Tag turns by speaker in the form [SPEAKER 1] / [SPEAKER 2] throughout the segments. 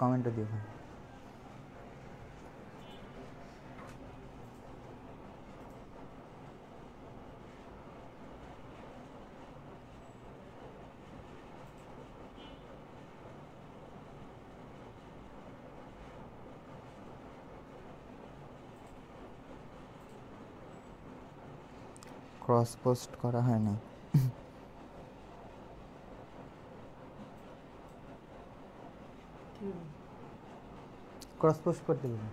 [SPEAKER 1] কমেন্টও দিও ভাই। ক্রস পোস্ট করা হয় না। ক্রস পোস্ট করতে বলুন।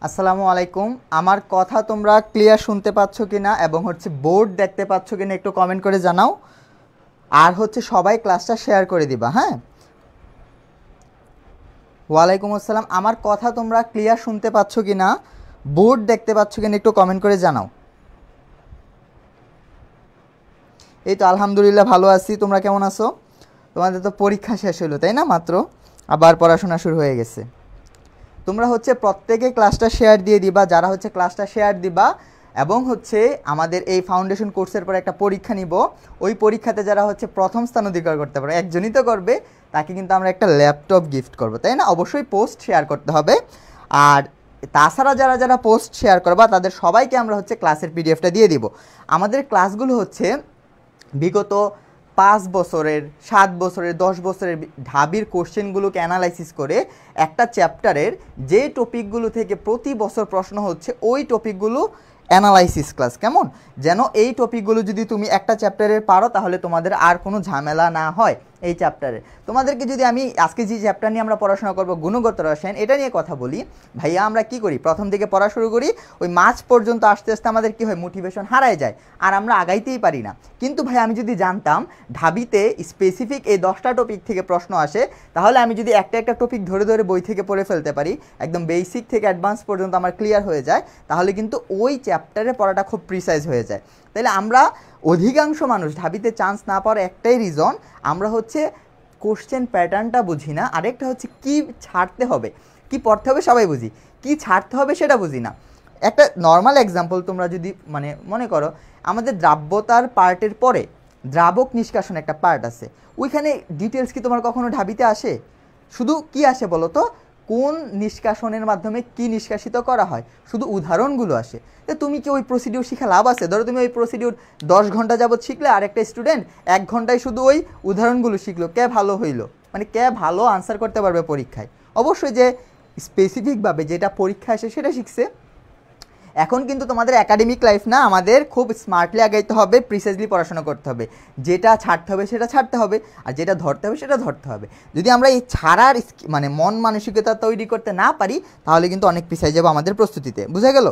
[SPEAKER 1] আসসালামু আলাইকুম। আমার কথা তোমরা ক্লিয়ার শুনতে পাচ্ছ কিনা এবং বোর্ড দেখতে পাচ্ছ কিনা একটু কমেন্ট করে জানাও। আর সবাই ক্লাসটা শেয়ার করে দিবা। হ্যাঁ, ওয়ালাইকুম আসসালাম। আমার কথা তোমরা ক্লিয়ার শুনতে পাচ্ছ কিনা, বোর্ড দেখতে পাচ্ছ কিনা একটু কমেন্ট করে জানাও। এই তো আলহামদুলিল্লাহ ভালো আছি। তোমরা কেমন আছো? তোমাদের তো পরীক্ষা শেষ হলো তাই না? মাত্র আবার পড়াশোনা শুরু হয়ে গেছে। তোমরা প্রত্যেকে ক্লাসটা শেয়ার দিয়ে দিবা, যারা ক্লাসটা শেয়ার দিবা। এবং আমাদের এই ফাউন্ডেশন কোর্সের পর একটা পরীক্ষা নিব, ওই পরীক্ষাতে যারা প্রথম স্থান অধিকার করতে পারে, একজনই তো করবে, তাকে কিন্তু আমরা একটা ল্যাপটপ গিফট করব, তাই না? অবশ্যই পোস্ট শেয়ার করতে হবে। আর তাছাড়া যারা যারা পোস্ট শেয়ার করবা তাদের সবাইকে আমরা ক্লাসের পিডিএফটা দিয়ে দিব। আমাদের ক্লাসগুলো বিগত 5 বছরের, 7 বছরের, 10 বছরের ঢাবির কোশ্চেনগুলোকে অ্যানালাইসিস করে একটা চ্যাপ্টারের যে টপিকগুলো থেকে প্রতি বছর প্রশ্ন হচ্ছে ওই টপিকগুলো অ্যানালাইসিস ক্লাস। কেমন? যেন এই টপিকগুলো যদি তুমি একটা চ্যাপ্টারের পারো তাহলে তোমাদের আর কোনো ঝামেলা না হয় এই চ্যাপ্টারে। তোমাদেরকে যদি আমি আজকে যে চ্যাপ্টার নিয়ে আমরা পড়াশোনা করব গুণগত রসায়ন, এটা নিয়ে কথা বলি, ভাইয়া আমরা কি করি, প্রথম থেকে পড়া শুরু করি, ওই মাঝ পর্যন্ত আস্তে আস্তে আমাদের কি হয়, মোটিভেশন হারায় যায়, আর আমরা আগাইতেই পারি না। কিন্তু ভাই আমি যদি জানতাম ঢাবিতে স্পেসিফিক এই 10টা টপিক থেকে প্রশ্ন আসে, তাহলে আমি যদি একটা একটা টপিক ধরে ধরে বই থেকে পড়ে ফেলতে পারি, একদম বেসিক থেকে অ্যাডভান্স পর্যন্ত আমার ক্লিয়ার হয়ে যায়, তাহলে কিন্তু ওই চ্যাপ্টারে পড়াটা খুব প্রিসাইজ হয়ে যায়। তাহলে আমরা অধিকাংশ মানুষ ঢাবিতে চান্স না পাওয়ার একটাই রিজন, আমরা কোশ্চেন প্যাটার্নটা বুঝি না। আরেকটা কি ছাড়তে হবে, কি পড়তে হবে সবাই বুঝি, কি ছাড়তে হবে সেটা বুঝি না। একটা নর্মাল এক্সাম্পল তোমরা যদি মনে করো, আমাদের দ্রাব্যতার পার্টের পরে দ্রাবক নিষ্কাশন একটা পার্ট আছে, ওইখানে ডিটেলস কি তোমার কখনো ঢাবিতে আসে? শুধু কি আসে বলো তো, কোন নিষ্কাশনের মাধ্যমে কি নিষ্কাশিত করা হয়, শুধু উদাহরণগুলো আসে। তো তুমি কি ওই প্রসিডিউর শিখে লাভ আছে? ধরো তুমি ওই প্রসিডিউর 10 ঘন্টা যাবত শিখলে, আর একটা স্টুডেন্ট 1 ঘন্টায় শুধু ওই উদাহরণগুলো শিখলো, কে ভালো হইলো? কে ভালো আনসার করতে পারবে পরীক্ষায়? অবশ্যই যে স্পেসিফিকভাবে যেটা পরীক্ষা আসে সেটা শিখছে। এখন কিন্তু তোমাদের একাডেমিক লাইফ না, আমাদের খুব স্মার্টলি আগাইতে হবে, প্রিসাইজলি পড়াশোনা করতে হবে। যেটা ছাড়তে হবে সেটা ছাড়তে হবে, আর যেটা ধরতে হবে সেটা ধরতে হবে। যদি আমরা এই ছাড়ার মন মানসিকতা তৈরি করতে না পারি, তাহলে কিন্তু অনেক পিছিয়ে যাবো আমাদের প্রস্তুতিতে। বুঝা গেল?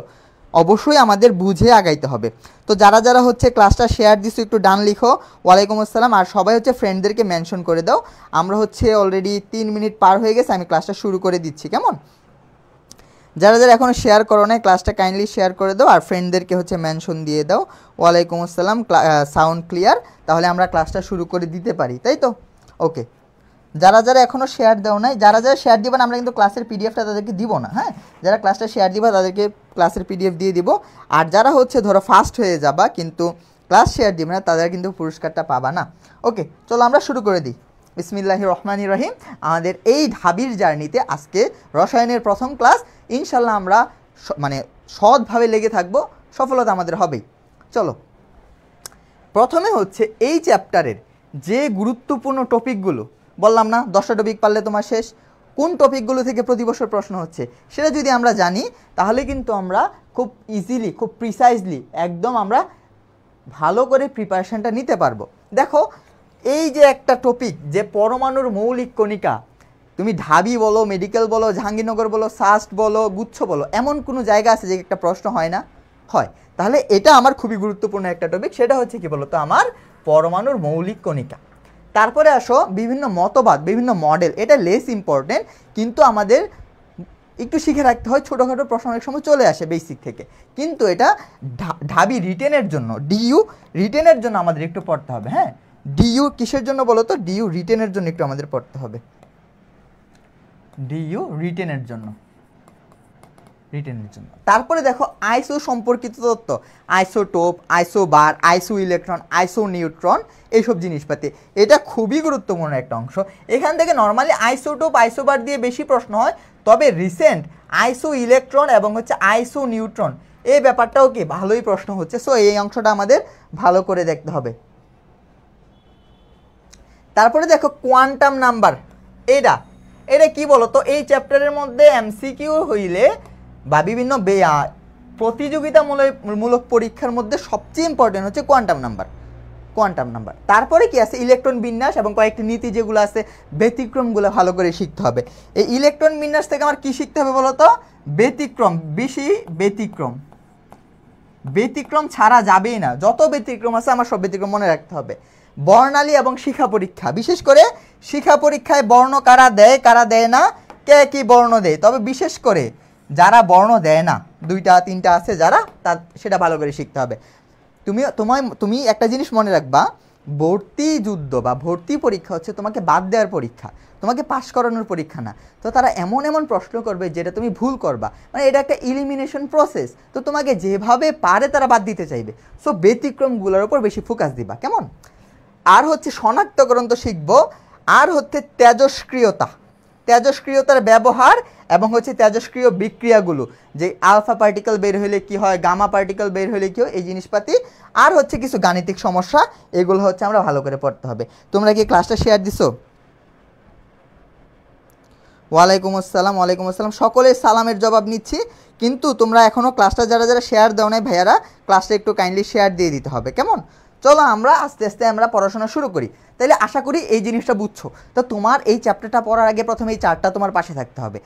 [SPEAKER 1] অবশ্যই আমাদের বুঝে আগাইতে হবে। তো যারা যারা ক্লাসটা শেয়ার দিছো একটু ডান লিখো, ওয়ালাইকুম আসসালাম। আর সবাই ফ্রেন্ডদেরকে মেনশন করে দাও। আমরা অলরেডি 3 মিনিট পার হয়ে গেছে, আমি ক্লাসটা শুরু করে দিচ্ছি। কেমন? যারা যারা এখনও শেয়ার করো না, ক্লাসটা কাইন্ডলি শেয়ার করে দাও, আর ফ্রেন্ডদেরকে মেনশন দিয়ে দাও। ওয়ালাইকুম আসসালাম, সাউন্ড ক্লিয়ার। তাহলে আমরা ক্লাসটা শুরু করে দিতে পারি, তাই তো? ওকে, যারা যারা এখনও শেয়ার দেও নাই, যারা যারা শেয়ার দিবেন আমরা কিন্তু ক্লাসের পিডিএফটা তাদেরকে দিব না, হ্যাঁ, যারা ক্লাসটা শেয়ার দিবা তাদেরকে ক্লাসের পিডিএফ দিয়ে দিব। আর যারা হচ্ছে ধরো ফার্স্ট হয়ে যাবা কিন্তু ক্লাস শেয়ার দিবে না, তাদের কিন্তু পুরস্কারটা পাবা না। ওকে, চলো আমরা শুরু করে দিই। বিসমিল্লাহির রহমানির রহিম। আমাদের এই ঢাবির জার্নিতে আজকে রসায়নের প্রথম ক্লাস। ইনশাল্লাহ আমরা মানে সৎভাবে লেগে থাকবো, সফলতা আমাদের হবেই। চলো, প্রথমে হচ্ছে এই চ্যাপ্টারের যে গুরুত্বপূর্ণ টপিকগুলো বললাম না, 10টা টপিক পারলে তোমার শেষ। কোন টপিকগুলো থেকে প্রতি বছর প্রশ্ন হচ্ছে সেটা যদি আমরা জানি তাহলে কিন্তু আমরা খুব ইজিলি, খুব প্রিসাইজলি একদম আমরা ভালো করে প্রিপারেশনটা নিতে পারবো। দেখো, এই যে একটা টপিক যে পরমাণুর মৌলিক কণিকা, তুমি ঢাবি বলো, মেডিকেল বলো, জাহাঙ্গীরনগর বলো, সাস্ট বলো, গুচ্ছ বলো, এমন কোনো জায়গা আছে যে একটা প্রশ্ন হয় না? হয়। তাহলে এটা আমার খুবই গুরুত্বপূর্ণ একটা টপিক। সেটা হচ্ছে কি বলো তো, আমার পরমাণুর মৌলিক কণিকা। তারপরে আসো বিভিন্ন মতবাদ, বিভিন্ন মডেল, এটা লেস ইম্পর্টেন্ট, কিন্তু আমাদের একটু শিখে রাখতে হয়। ছোটোখাটো প্রশ্ন অনেক সময় চলে আসে বেসিক থেকে, কিন্তু এটা ঢাবি রিটেনের জন্য, ডিইউ রিটেনের জন্য আমাদের একটু পড়তে হবে। হ্যাঁ, ডিইউ কিসের জন্য বলো তো? ডিইউ রিটেনের জন্য একটু আমাদের পড়তে হবে। ডিইউ রিটেনের জন্য, রিটেনের জন্য। তারপরে দেখো আইসো সম্পর্কিত তথ্য, আইসোটোপ, আইসোবার, আইসো ইলেকট্রন, আইসো নিউট্রন, এইসব জিনিসপাতি, এটা খুবই গুরুত্বপূর্ণ একটা অংশ। এখান থেকে নর্মালি আইসোটোপ, আইসোবার দিয়ে বেশি প্রশ্ন হয়, তবে রিসেন্ট আইসো ইলেকট্রন এবং হচ্ছে আইসো নিউট্রন, এই ব্যাপারটাও কি ভালোই প্রশ্ন হচ্ছে। সো এই অংশটা আমাদের ভালো করে দেখতে হবে। তারপরে দেখো কোয়ান্টাম নাম্বার, এটা এটা কি বলো তো? এই চ্যাপ্টারের মধ্যে এমসিকিউ হইলে বা বিভিন্ন প্রতিযোগিতামূলক পরীক্ষার মধ্যে সবচেয়ে ইম্পর্টেন্ট হচ্ছে কোয়ান্টাম নাম্বার। কোয়ান্টাম নাম্বার, তারপরে কি আছে? ইলেকট্রন বিন্যাস এবং কয়েকটি নীতি যেগুলো আছে, ব্যতিক্রমগুলো ভালো করে শিখতে হবে। এই ইলেকট্রন বিন্যাস থেকে আমার কি শিখতে হবে বলো তো? ব্যতিক্রম, বেশি ব্যতিক্রম, ব্যতিক্রম ছাড়া যাবেই না। যত ব্যতিক্রম আছে আমার সব ব্যতিক্রম মনে রাখতে হবে। বর্ণালী এবং শিখা পরীক্ষা, বিশেষ করে শিখা পরীক্ষায় বর্ণ কারা দেয় কারা দেয় না, কে কি বর্ণ দেয়, তবে বিশেষ করে যারা বর্ণ দেয় না, 2টা 3টা আছে যারা, তার সেটা ভালো করে শিখতে হবে। তুমি একটা জিনিস মনে রাখবা, ভর্তি যুদ্ধ বা ভর্তি পরীক্ষা হচ্ছে তোমাকে বাদ দেওয়ার পরীক্ষা, তোমাকে পাশ করানোর পরীক্ষা না। তো তারা এমন এমন প্রশ্ন করবে যেটা তুমি ভুল করবা, মানে এটা একটা ইলিমিনেশন প্রসেস। তো তোমাকে যেভাবে পারে তারা বাদ দিতে চাইবে। সো ব্যতিক্রমগুলোর উপর বেশি ফোকাস দিবা, কেমন? আর হচ্ছে শনাক্তকরণ তো শিখবো। আর হচ্ছে তেজস্ক্রিয়তা, তেজস্ক্রিয়তার ব্যবহার এবং হচ্ছে তেজস্ক্রিয় বিক্রিয়াগুলো, যে আলফা পার্টিকেল বের হলে কি হয়, গামা পার্টিকেল বের হলে কি হয়, এই জিনিসপাতি। আর হচ্ছে কিছু গাণিতিক সমস্যা, এগুলো হচ্ছে আমরা ভালো করে পড়তে হবে। তোমরা কি ক্লাসটা শেয়ার দিছো? ওয়ালাইকুম আসসালাম, ওয়ালাইকুম আসসালাম। সকলের সালামের জবাব নিচ্ছি, কিন্তু তোমরা এখনও ক্লাসটা যারা যারা শেয়ার দাও নাই ভাইয়ারা, ক্লাসটা একটু কাইন্ডলি শেয়ার দিয়ে দিতে হবে, কেমন? চলো আমরা আস্তে আস্তে আমরা পড়াশোনা শুরু করি। তাইলে আশা করি এই জিনিসটা বুঝছো। তো তোমার এই চ্যাপ্টারটা পড়ার আগে প্রথমে এই চারটা তোমার পাশে থাকতে হবে।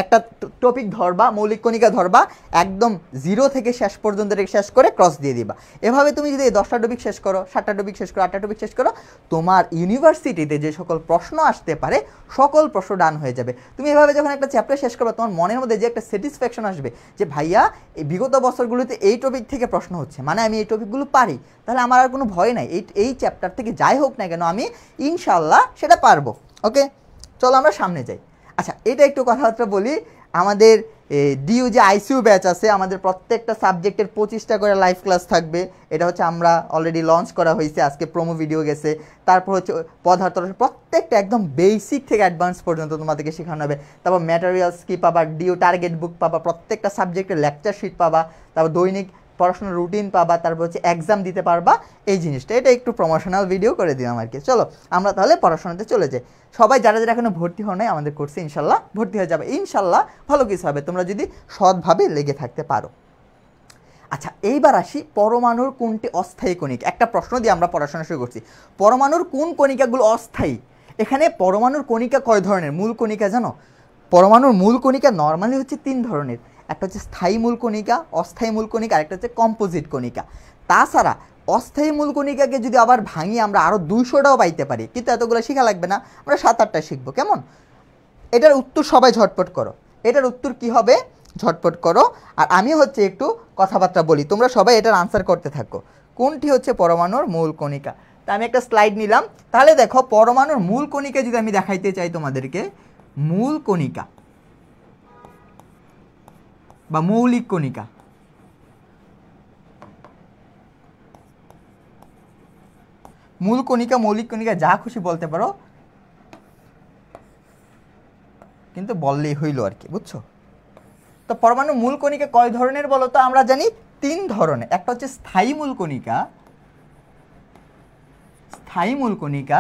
[SPEAKER 1] একটা টপিক ধরবা, মৌলিক কণিকা ধরবা, একদম 0 থেকে শেষ পর্যন্ত শেষ করে ক্রস দিয়ে দিবা। এভাবে তুমি যদি এই 10টা টপিক শেষ করো, 7টা টপিক শেষ করো, 8টা টপিক শেষ করো, তোমার ইউনিভার্সিটিতে যে সকল প্রশ্ন আসতে পারে সকল প্রশ্ন ডান হয়ে যাবে। তুমি এভাবে যখন একটা চ্যাপ্টার শেষ করবে, তোমার মনের মধ্যে যে একটা স্যাটিসফ্যাকশন আসবে যে ভাইয়া এই বিগত বছরগুলোতে এই টপিক থেকে প্রশ্ন হচ্ছে, মানে আমি এই টপিকগুলো পারি, তাহলে আমার আর কোনো ভয় নাই। এই চ্যাপ্টার থেকে যাই হোক না কেন আমি ইনশাল্লাহ সেটা পারবো। ওকে, চলো আমরা সামনে যাই। আচ্ছা, এটা একটু কথাবার্তা বলি। আমাদের ডিইউ যে আইসিইউ ব্যাচ আছে, আমাদের প্রত্যেকটা সাবজেক্টের 25টা করে লাইভ ক্লাস থাকবে। এটা হচ্ছে আমরা অলরেডি লঞ্চ করা হয়েছে, আজকে প্রোমো ভিডিও গেছে। তারপর হচ্ছে পদার্থ প্রত্যেকটা একদম বেসিক থেকে অ্যাডভান্স পর্যন্ত তোমাদেরকে শেখানো হবে। তারপর ম্যাটেরিয়ালস কি পাবা, ডিইউ টার্গেট বুক পাবা, প্রত্যেকটা সাবজেক্টের লেকচার শিট পাবা, তারপর দৈনিক পড়াশোনার রুটিন পাবা, তারপর হচ্ছে এক্সাম দিতে পারবা। এই জিনিসটা এটা একটু প্রমোশনাল ভিডিও করে দিলাম আর কি। চলো আমরা তাহলে পড়াশোনাতে চলে যাই। সবাই যারা যারা এখনো ভর্তি হও নাই আমাদের কোর্সে ইনশাল্লাহ ভর্তি হয়ে যাবে। ইনশাল্লাহ ভালো কিছু হবে তোমরা যদি সৎভাবে লেগে থাকতে পারো। আচ্ছা, এইবার আসি পরমাণুর কোনটি অস্থায়ী কণিকা। একটা প্রশ্ন দিয়ে আমরা পড়াশোনা শুরু করছি। পরমাণুর কোন কণিকাগুলো অস্থায়ী? এখানে পরমাণুর কণিকা কয় ধরনের? মূল কণিকা জানো? পরমাণুর মূল কণিকা নর্মালি হচ্ছে 3 ধরনের। একটা হচ্ছে স্থায়ী মূল কণিকা, অস্থায়ী মূল কণিকা, আরেকটা হচ্ছে কম্পোজিট কণিকা। তাছাড়া অস্থায়ী মূল কণিকাকে যদি আবার ভাঙি আমরা আরও 200টাও পাইতে পারি, কিন্তু এতগুলো শেখা লাগবে না, আমরা 7-8টা শিখবো, কেমন? এটার উত্তর সবাই ঝটপট করো। এটার উত্তর কি হবে? ঝটপট করো। আর আমি হচ্ছে একটু কথাবার্তা বলি, তোমরা সবাই এটার আনসার করতে থাকো। কোনটি হচ্ছে পরমাণুর মূল কণিকা? তা আমি একটা স্লাইড নিলাম। তাহলে দেখো পরমাণুর মূল কণিকা যদি আমি দেখাইতে চাই তোমাদেরকে, মূল কণিকা বা মৌলিক কণিকা, মূল কণিকা মৌলিক কণিকা যা খুশি বলতে পারো, কিন্তু বললেই হইল আর কি, বুঝছো? তো পরমাণু মূল কণিকা কয় ধরনের বলো তো? আমরা জানি 3 ধরনের। একটা হচ্ছে স্থায়ী মূল কণিকা, স্থায়ী মূল কণিকা,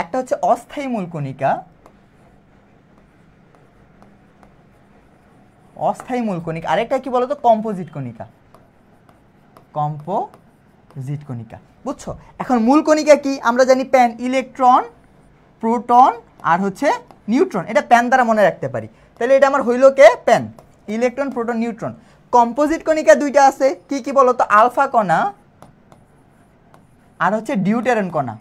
[SPEAKER 1] একটা হচ্ছে অস্থায়ী মূল কণিকা, অস্থায়ী মূল কণিকা, আরেকটা কি বলতো? কম্পোজিট কণিকা, কম্পোজিট কণিকা, বুঝছো? এখন মূল কণিকা কি? আমরা জানি প্যান, ইলেকট্রন, প্রোটন আর হচ্ছে নিউট্রন। এটা প্যান দ্বারা মনে রাখতে পারি। তাহলে এটা আমার হইল কে? প্যান, ইলেকট্রন, প্রোটন, নিউট্রন। কম্পোজিট কণিকা দুইটা আছে, কি কি বলতো? আলফা কণা আর হচ্ছে ডিউটেরন কণা।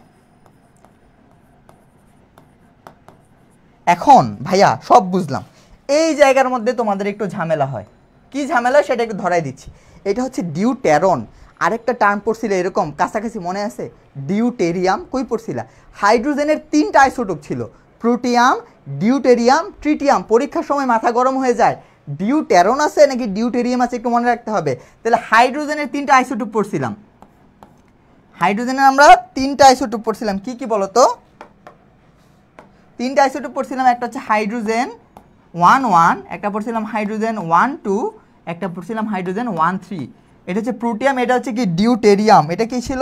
[SPEAKER 1] এখন ভাইয়া সব বুঝলাম, এই জায়গার মধ্যে তোমাদের একটু ঝামেলা হয়। কি ঝামেলা সেটা একটু ধরাই দিচ্ছি। এটা হচ্ছে ডিউটেরন। আরেকটা টার্ম পড়ছিল এরকম কাছাকাছি, মনে আছে? ডিউটেরিয়াম। কই পড়ছিলা? হাইড্রোজেনের 3টা আইসোটোপ ছিল, প্রোটিয়াম, ডিউটেরিয়াম, ট্রিটিয়াম। পরীক্ষার সময় মাথা গরম হয়ে যায়, ডিউটেরন আছে নাকি ডিউটেরিয়াম আছে, একটু মনে রাখতে হবে। তাহলে হাইড্রোজেনের 3টা আইসোটোপ পড়ছিলাম, হাইড্রোজেনের আমরা 3টা আইসোটোপ পড়ছিলাম। কি কি বলতো? 3টা আইসোটোপ পড়ছিলাম। একটা হচ্ছে হাইড্রোজেন 1,1, একটা পড়ছিলাম হাইড্রোজেন 1,2, একটা পড়ছিলাম হাইড্রোজেন 1,3। এটা হচ্ছে প্রোটিয়াম, এটা হচ্ছে কি? ডিউটেরিয়াম। এটা কি ছিল?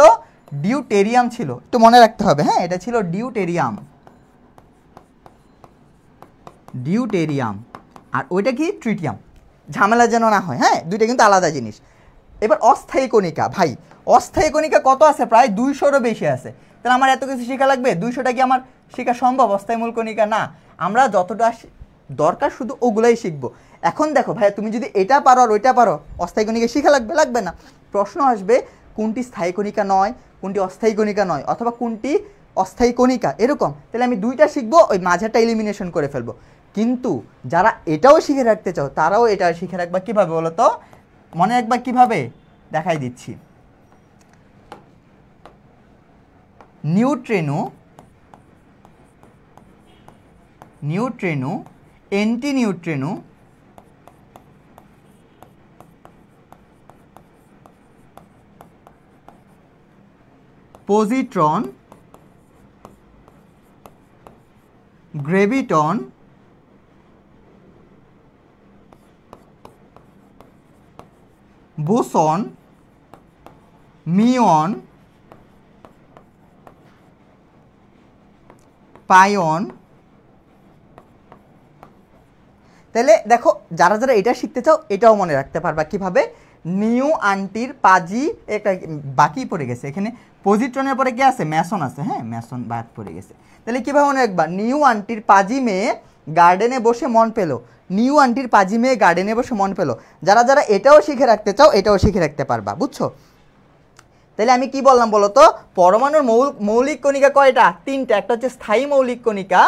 [SPEAKER 1] ডিউটেরিয়াম ছিল, একটু মনে রাখতে হবে। হ্যাঁ, এটা ছিল ডিউটেরিয়াম, ডিউটেরিয়াম। আর ওইটা কি? ট্রিটিয়াম। ঝামেলা যেন না হয়, হ্যাঁ, দুইটা কিন্তু আলাদা জিনিস। এবার অস্থায়ী কণিকা। ভাই অস্থায়ী কণিকা কত আছে? প্রায় 200-রও বেশি আছে। তাহলে আমার এত কিছু শেখা লাগবে? 200টা কি আমার শেখা সম্ভব? অস্থায়ী মূল কণিকা না, আমরা যতটা দরকার শুধু ওগুলাই শিখবো। এখন দেখো ভাইয়া, তুমি যদি এটা পারো আর ওইটা পারো, অস্থায়ী কণিকা শেখা লাগবে? লাগবে না। প্রশ্ন আসবে কোনটি স্থায়ী কণিকা নয়, কোনটি অস্থায়ী কণিকা নয়, অথবা কোনটি অস্থায়ী কণিকা, এরকম। তাহলে আমি দুইটা শিখবো, ওই মাঝারটা এলিমিনেশন করে ফেলবো। কিন্তু যারা এটাও শিখে রাখতে চাও, তারাও এটা শিখে রাখবা কীভাবে বলো তো? মনে রাখবা কীভাবে? দেখাই দিচ্ছি। Neutrino, neutrino, anti neutrino, positron, graviton, boson, muon, pion. তাহলে দেখো, যারা যারা এটা শিখতে চাও এটাও মনে রাখতে পারবা কিভাবে? নিউ আন্টির পাজি, একটা বাকি পড়ে গেছে এখানে। পজিট্রনের পরে কি আছে? ম্যাসন আছে। হ্যাঁ, ম্যাসন বাদ পড়ে গেছে। তাহলে কীভাবে মনে রাখবা? নিউ আন্টির পাজি মেয়ে গার্ডেনে বসে মন পেলো, নিউ আন্টির পাজি মেয়ে গার্ডেনে বসে মন পেলো। যারা যারা এটাও শিখে রাখতে চাও এটাও শিখে রাখতে পারবা, বুঝছো? তাহলে আমি কি বললাম বলো তো? পরমাণুর মৌলিক কণিকা কয়টা? 3টা। একটা হচ্ছে স্থায়ী মৌলিক কণিকা,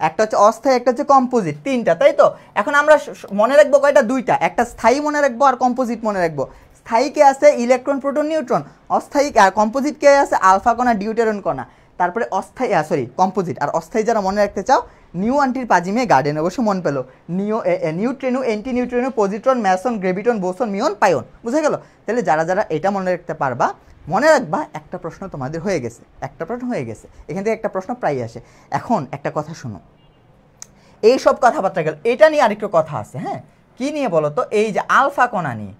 [SPEAKER 1] একটা হচ্ছে অস্থায়ী, একটা হচ্ছে কম্পোজিট। 3টা, তাই তো? এখন আমরা মনে রাখবো কয়টা? 2টা। একটা স্থায়ী মনে রাখবো আর কম্পোজিট মনে রাখবো। স্থায়ী কে আছে? Electron, proton, neutron. অস্থায়ী আর কম্পোজিট কে আছে? আলফা কণা, ডিউটেরন কণা। তারপরে অস্থায়ী কম্পোজিট আর অস্থায়ী যারা মনে রাখতে চাও, নিউ আন্টির পাজিমে গার্ডেনে বসে মন পেলো, neutrino, anti neutrino, positron, meson, graviton, boson, muon, pion. বুঝে গেল? তাহলে যারা যারা এটা মনে রাখতে পারবা, মনে রাখবা একটা প্রশ্ন তোমাদের হয়ে গেছে, একটা প্রশ্ন হয়ে গেছে। এখান থেকে একটা প্রশ্ন প্রায় আসে। এখন একটা কথা শোনো, এই সব কথাবার্তা গেল, এটা নিয়ে আরেকটু কথা আছে। হ্যাঁ, কি নিয়ে বলো তো? এই যে আলফা কণা নিয়ে,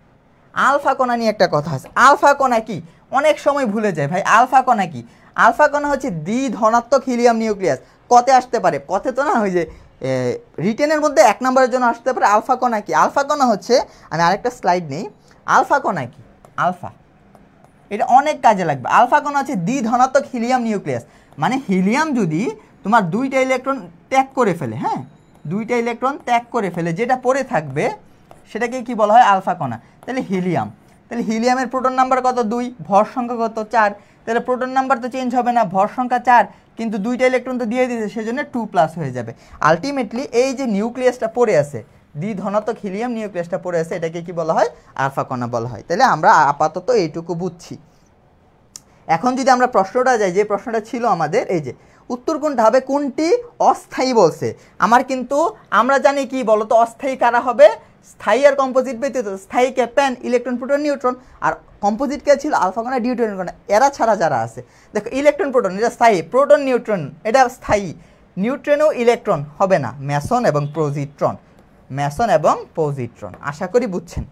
[SPEAKER 1] আলফা কণা নিয়ে একটা কথা আছে। আলফা কণা কি? অনেক সময় ভুলে যায় ভাই। আলফা কণা কি? আলফা কণা হচ্ছে দ্বিধনাত্মক হিলিয়াম নিউক্লিয়াস। কতে আসতে পারে? কতে তো না, ওই যে রিটেনের মধ্যে 1 নম্বরের জন্য আসতে পারে। আলফা কণা কি? আলফা কণা হচ্ছে, আমি আরেকটা স্লাইড নেই। আলফা কণা কি? আলফা, এটা অনেক কাজে লাগবে। আলফা কণা হচ্ছে দ্বিধনাত্মক হিলিয়াম নিউক্লিয়াস। মানে হিলিয়াম যদি তোমার 2টা ইলেকট্রন ত্যাগ করে ফেলে, হ্যাঁ, 2টা ইলেকট্রন ত্যাগ করে ফেলে, যেটা পড়ে থাকবে সেটাকে কি বলা হয়? আলফা কণা। তাহলে হিলিয়াম, তাহলে হিলিয়ামের প্রোটন নাম্বার কত? 2, ভর সংখ্যা কত? 4। তাহলে প্রোটন নাম্বার তো চেঞ্জ হবে না, ভর সংখ্যা 4, কিন্তু 2টা ইলেকট্রন তো দিয়ে দিয়েছে, সেজন্য 2+ হয়ে যাবে। আলটিমেটলি এই যে নিউক্লিয়াসটা পড়ে আছে, দ্বিধনাত্মক হিলিয়াম নিউক্লিয়াসটা পড়ে আছে, এটাকে কি বলা হয়? আলফা কণা বলা হয়। তাহলে আমরা আপাতত এইটুকু বুঝছি। এখন যদি আমরা প্রশ্নটা যাই, যে প্রশ্নটা ছিল আমাদের, এই যে উত্তর কোনটা হবে, কোনটি অস্থায়ী বলছে আমার, কিন্তু আমরা জানি কি বলতো অস্থায়ী কারা হবে, স্থায়ী আর কম্পোজিট ব্যতীত। স্থায়ী কে প্যান, ইলেকট্রন প্রোটন নিউট্রন, আর কম্পোজিট কে ছিল আলফা কণা ডিউটেরিয়াম কণা, এরা ছাড়া যারা আছে। দেখো ইলেকট্রন প্রোটন এটা স্থায়ী, প্রোটন নিউট্রন এটা স্থায়ী, নিউট্রনও ইলেকট্রন হবে না, মেসন এবং পজিট্রন, মেসন এবং পজিট্রন। আশা করি বুঝছেন।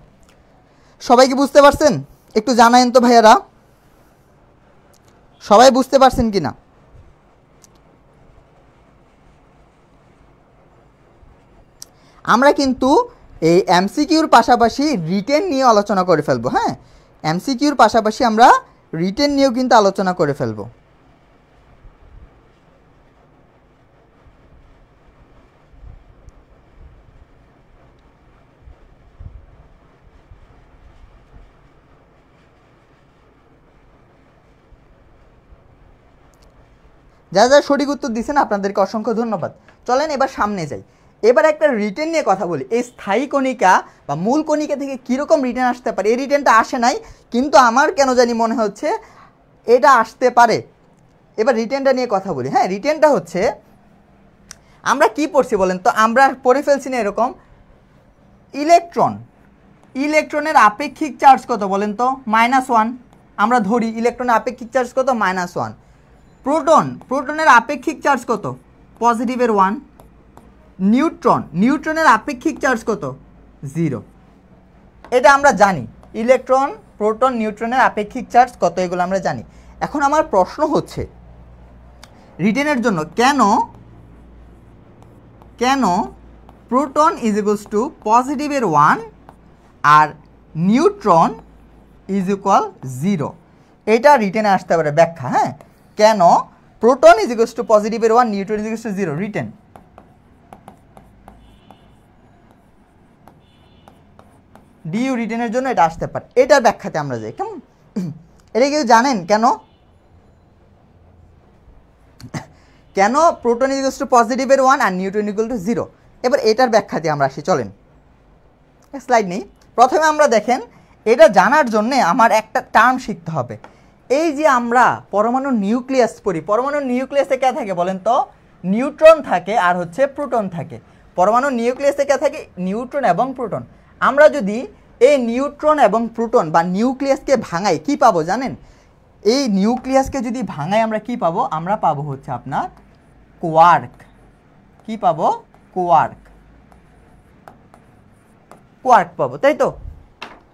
[SPEAKER 1] সবাই কি বুঝতে পারছেন? একটু জানায়েন তো ভাইয়ারা, সবাই বুঝতে পারছেন কি না? আমরা কিন্তু এই এমসিকিউর পাশাপাশি রিটেন নিয়ে আলোচনা করে ফেলবো। হ্যাঁ, এমসিকিউর পাশাপাশি আমরা রিটেন নিয়েও কিন্তু আলোচনা করে ফেলবো। যারা যারা সঠিক উত্তর দিচ্ছেন আপনাদেরকে অসংখ্য ধন্যবাদ। চলেন এবার সামনে যাই। এবার একটা রিটেন নিয়ে কথা বলি। এই স্থায়ী কণিকা বা মূল কণিকা থেকে কীরকম রিটেন আসতে পারে? এই রিটেনটা আসে নাই, কিন্তু আমার কেন জানি মনে হচ্ছে এটা আসতে পারে। এবার রিটেনটা নিয়ে কথা বলি। হ্যাঁ, রিটেনটা হচ্ছে আমরা কি পড়ছি বলেন তো? আমরা পড়ে ফেলছি না এরকম, ইলেকট্রনের আপেক্ষিক চার্জ কত বলেন তো? -1। আমরা ধরি ইলেকট্রনের আপেক্ষিক চার্জ কত? -1। প্রোটনের আপেক্ষিক চার্জ কত? পজিটিভের 1। নিউট্রনের আপেক্ষিক চার্জ কত? 0। এটা আমরা জানি, ইলেকট্রন, প্রোটন, নিউট্রনের আপেক্ষিক চার্জ কত, এগুলো আমরা জানি। এখন আমার প্রশ্ন হচ্ছে রিটেনের জন্য কেন প্রোটন ইজ ইকুয়ালস টু পজিটিভের 1 আর নিউট্রন ইজ ইকুয়াল 0? এটা রিটেনে আসতে পারে ব্যাখ্যা। হ্যাঁ, কেন প্রোটন ইজ ইকুয়ালস টু পজিটিভের 1, neutron is equals to 0? Written ডিইউ রিটেনের জন্য এটা আসতে পারে। এটার ব্যাখ্যাতে আমরা যাই। কেমন, এটা কেউ জানেন কেন প্রোটন ইজ ইকুয়ালস টু পজিটিভের 1 আর নিউট্রন ইকুয়াল টু 0? এবার এটার ব্যাখ্যাতে আমরা আসি। চলেন স্লাইড নেই। প্রথমে আমরা দেখেন, এটা জানার জন্য আমার একটা টার্ম শিখতে হবে। এই যে আমরা পরমাণু নিউক্লিয়াস পড়ি, পরমাণু নিউক্লিয়াসে কে থাকে বলেন তো? নিউট্রন থাকে আর হচ্ছে প্রোটন থাকে। পরমাণু নিউক্লিয়াসে কে থাকে? নিউট্রন এবং প্রোটন। আমরা যদি এই নিউট্রন এবং প্রোটন বা নিউক্লিয়াসকে ভাঙাই, কি পাবো জানেন? এই নিউক্লিয়াসকে যদি ভাঙাই আমরা কি পাবো? আমরা পাবো হচ্ছে আপনার কোয়ার্ক। কি পাবো? কোয়ার্ক পাবো, তাই তো?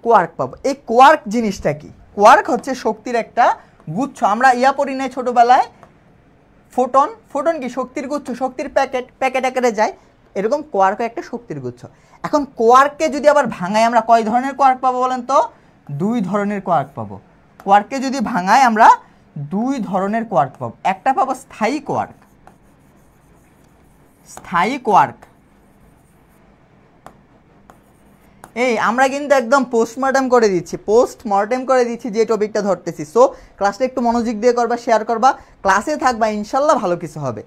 [SPEAKER 1] কোয়ার্ক পাবো। এই কোয়ার্ক জিনিসটা কি? কোয়ার্ক হচ্ছে শক্তির একটা গুচ্ছ। আমরা পড়ি নাই ছোটবেলায়, ফোটন কি? শক্তির গুচ্ছ, শক্তির প্যাকেট আকারে যায়। এরকম কোয়ার্কও একটা শক্তির গুচ্ছ। এখন কোয়ার্ককে যদি আবার ভাঙাই আমরা কয় ধরনের কোয়ার্ক পাবো বলেন তো? 2 ধরনের কোয়ার্ক পাবো। কোয়ার্ককে যদি ভাঙাই আমরা 2 ধরনের কোয়ার্ক পাবো। একটা পাবো স্থায়ী কোয়ার্ক। এই আমরা কিন্তু একদম পোস্টমর্টেম করে দিচ্ছি যে টপিকটা ধরতেছি। সো ক্লাসটা একটু মনোযোগ দিয়ে করবা, শেয়ার করবা, ক্লাসে থাকবা, ইনশাল্লাহ ভালো কিছু হবে।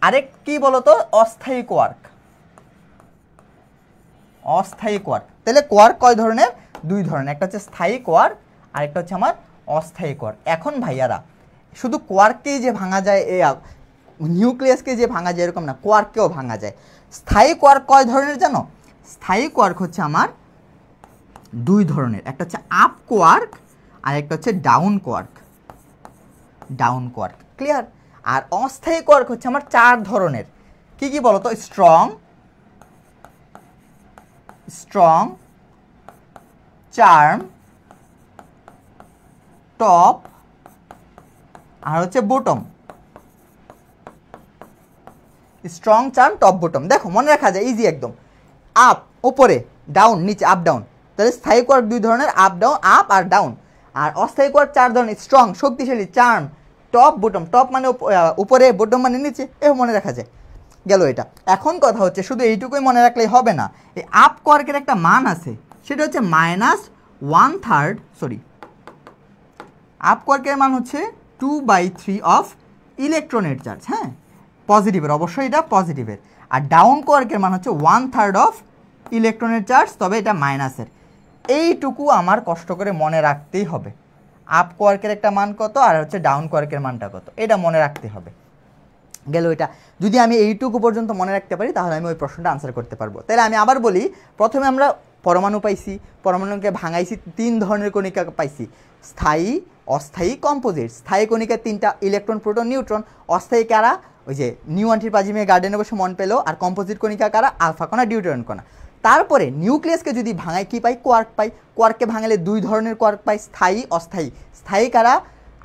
[SPEAKER 1] আরেক কি বলতো? অস্থায়ী কোয়ার্ক। তাহলে কোয়ার্ক কয় ধরনের? 2 ধরনের। একটা হচ্ছে স্থায়ী কোয়ার্ক আর একটা হচ্ছে আমার অস্থায়ী কোয়ার্ক। এখন ভাইয়ারা শুধু কোয়ার্ককেই যে ভাঙা যায়, নিউক্লিয়াসকে যে ভাঙা যায় এরকম না, কোয়ার্ককেও ভাঙা যায়। স্থায়ী কোয়ার্ক কয় ধরনের জানো? স্থায়ী কোয়ার্ক হচ্ছে আমার 2 ধরনের। একটা হচ্ছে আপ কোয়ার্ক আর একটা হচ্ছে ডাউন কোয়ার্ক। ক্লিয়ার? আর অস্থায়ী কোয়ার্ক হচ্ছে আমার 4 ধরনের। কি কি বলতো? স্ট্রং, চার্ম, টপ আর হচ্ছে bottom. Strong, charm, top, bottom. দেখো মনে রাখা যায়, ইজি একদম। আপ উপরে, ডাউন নিচে, আপ ডাউন। তাহলে স্থায়ী কোয়ার্ক 2 ধরনের, আপ আর ডাউন। আর অস্থায়ী কোয়ার্ক 4 ধরনের, স্ট্রং শক্তিশালী, চার্ম, টপ, বটম। টপ মানে উপরে, বটম মানে নিচে। মনে রাখা যায়। গেল এটা। এখন কথা হচ্ছে শুধু এইটুকুই মনে রাখলেই হবে না। এই আপ কোয়ার্কের একটা মান আছে, সেটা হচ্ছে -1/3 আপ কোয়ার্কের মান হচ্ছে 2/3 অফ ইলেকট্রনের চার্জ। হ্যাঁ, পজিটিভের, অবশ্যই এটা পজিটিভের। আর ডাউন কোয়ার্কের মান হচ্ছে 1/3 অফ ইলেকট্রনের চার্জ, তবে এটা মাইনাসের। এইটুকু আমার কষ্ট করে মনে রাখতেই হবে। আপ কোয়ার্কের একটা মান কত আর হচ্ছে ডাউন কোয়ার্কের মানটা কত, এটা মনে রাখতে হবে। গেল এটা, যদি আমি এইটুকু পর্যন্ত মনে রাখতে পারি তাহলে আমি ওই প্রশ্নটা আনসার করতে পারবো। তাহলে আমি আবার বলি, প্রথমে আমরা পরমাণু পাইছি, পরমাণুকে ভাঙাইছি, 3 ধরনের কণিকা পাইছি, স্থায়ী, অস্থায়ী, কম্পোজিট। স্থায়ী কণিকার 3টা, ইলেকট্রন, প্রোটন, নিউট্রন। অস্থায়ী কারা? ওই যে নিউ অ্যান্টিপাজিমে গার্ডেনে বসে মন পেলো। আর কম্পোজিট কণিকা কারা? আলফা কণা, ডিউটেরন কণা। তারপরে নিউক্লিয়াসকে যদি ভাঙাই কি পাই? কোয়ার্ক পাই। কোয়ার্ককে ভাঙালে 2 ধরনের কোয়ার্ক পাই, স্থায়ী, অস্থায়ী। স্থায়ী কারা?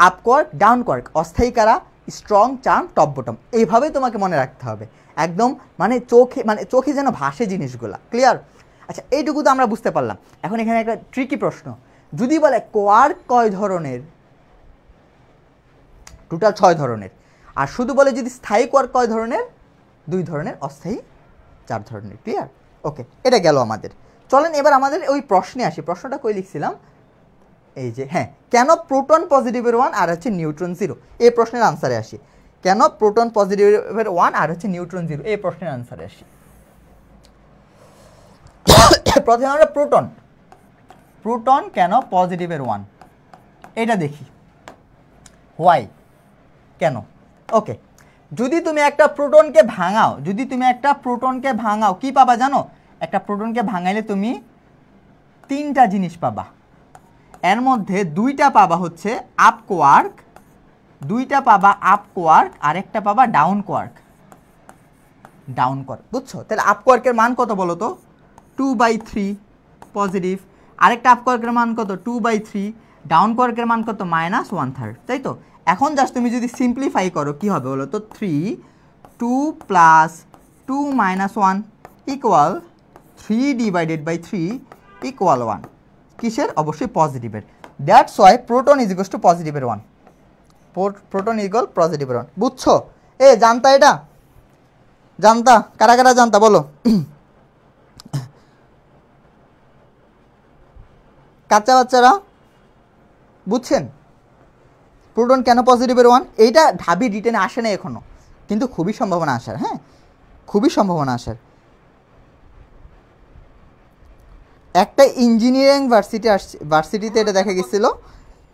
[SPEAKER 1] Up quark, down quark. অস্থায়ী কারা? Strong, charm, top bottom. এইভাবেই তোমাকে মনে রাখতে হবে একদম, মানে চোখে যেন ভাসে জিনিসগুলা। ক্লিয়ার? আচ্ছা, এইটুকু তো আমরা বুঝতে পারলাম। এখন এখানে একটা ট্রিকি প্রশ্ন, যদি বলে কোয়ার্ক কয় ধরনের? টোটাল 6 ধরনের। আর শুধু বলে যদি স্থায়ী কোয়ার্ক কয় ধরনের? 2 ধরনের, অস্থায়ী 4 ধরনের। ক্লিয়ার? ওকে, এটা গেল আমাদের। চলেন এবার আমাদের ওই প্রশ্নে আসি। প্রশ্নটা কই লিখছিলাম? এই যে, হ্যাঁ, কেন প্রোটন পজিটিভের 1 আর হচ্ছে নিউট্রন 0? এই প্রশ্নের আনসারে আসি। কেন প্রোটন পজিটিভের 1 আর হচ্ছে নিউট্রন 0? এই প্রশ্নের আনসারে আসি। প্রথমে আমরা প্রোটন কেন পজিটিভের 1 এটা দেখি। হোয়াই, কেন? ওকে, যদি তুমি একটা প্রোটনকে ভাঙাও, কি পাবা জানো? একটা প্রোটনকে ভাঙাইলে তুমি 3টা জিনিস পাবা। এর মধ্যে 2টা পাবা হচ্ছে আপ কোয়ার্ক, আর একটা পাবা ডাউন কোয়ার্ক। বুঝছো? তাহলে আপ কোয়ার্কের মান কত বলো তো? 2/3 পজিটিভ। আরেকটা আপ কোয়ার্কের মান কত? 2/3। ডাউন কোয়ার্কের মান কত? -1/3। তাই তো? এখন জাস্ট তুমি যদি সিম্পলিফাই করো কি হবে বলো তো? 3, 2 + 2 - 1 ইকুয়াল 3/3 ইকুয়াল 1। কিসের? অবশ্যই পজিটিভের। That's why proton is equal to পজিটিভের 1। প্রোটন ইকুয়াল পজিটিভের 1। বুঝছো? জানতা? এটা জানতা? কারা কারা জানতা বলো? কাচ্চা বাচ্চারা বুঝছেন প্রোটন কেন পজিটিভের 1? এইটা ঢাবি রিটেনে আসে না এখনো, কিন্তু খুবই সম্ভাবনা আসার। হ্যাঁ, খুবই সম্ভাবনা আসার। একটা ইঞ্জিনিয়ারিং ভার্সিটিতে এটা দেখা গেছিল,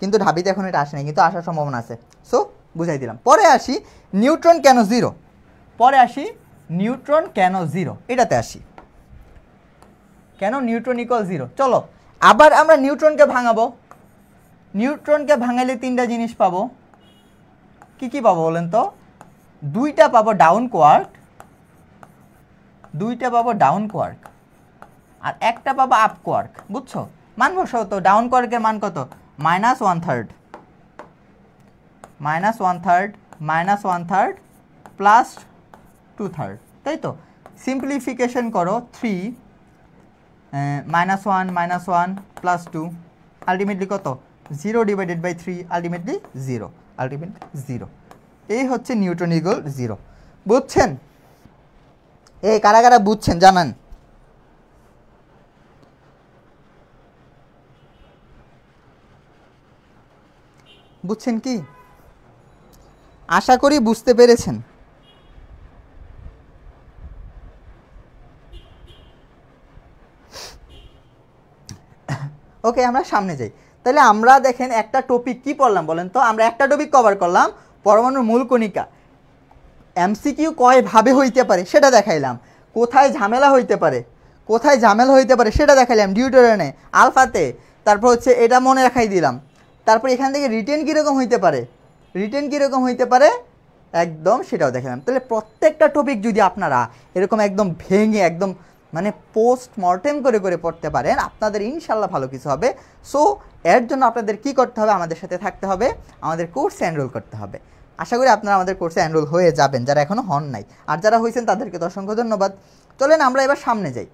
[SPEAKER 1] কিন্তু ঢাবিতে এখন এটা আসে না, কিন্তু আসার সম্ভাবনা আছে। সো বুঝাই দিলাম। পরে আসি নিউট্রন কেন 0। এটাতে আসি। কেন নিউট্রন ইকুয়াল 0? চলো আবার আমরা নিউট্রনকে ভাঙাবো। নিউট্রনকে ভাঙাইলে 3টা জিনিস পাবো। কি পাবো বলেন তো? 2টা পাবো ডাউন কোয়ার্ক, আর একটা পাবো আপ কোয়ার্ক। বুঝছো? মান বসাও তো। ডাউন কোয়ার্কের মান কত? -1/3 প্লাস 2/3। তাই তো? সিম্পলিফিকেশন করো। 3 -1 প্লাস 2 আলটিমেটলি কত? 0/3 আলটিমেটলি 0। এই হচ্ছে নিউটন ইকুয়াল 0। বুঝছেন? কারা কারা বুঝছেন জানান? বুঝছেন কি? আশা করি বুঝতে পেরেছেন। ওকে, আমরা সামনে যাই। তাহলে আমরা দেখেন একটা টপিক কি পড়লাম বলেন তো? আমরা একটা টপিক কভার করলাম, পরমাণুর মূল কণিকা। এমসিকিউ কয়ভাবে হইতে পারে সেটা দেখাইলাম। কোথায় ঝামেলা হইতে পারে সেটা দেখাইলাম। ডিউটেরনে, আলফাতে, তারপর হচ্ছে এটা মনে রাখাই দিলাম। তারপর এখান থেকে রিটেন কীরকম হইতে পারে একদম সেটাও দেখালাম। তাহলে প্রত্যেকটা টপিক যদি আপনারা এরকম একদম ভেঙে একদম মানে পোস্টমর্টেম করে পড়তে পারেন, আপনাদের ইনশাল্লাহ ভালো কিছু হবে। সো এর জন্য আপনাদের কি করতে হবে? আমাদের সাথে থাকতে হবে, আমাদের কোর্সে এনরোল করতে হবে। আশা করি আপনারা আমাদের কোর্সে এনরোল হয়ে যাবেন, যারা এখনও হন নাই। আর যারা হয়েছেন তাদেরকে তো অসংখ্য ধন্যবাদ। চলেন আমরা এবার সামনে যাই।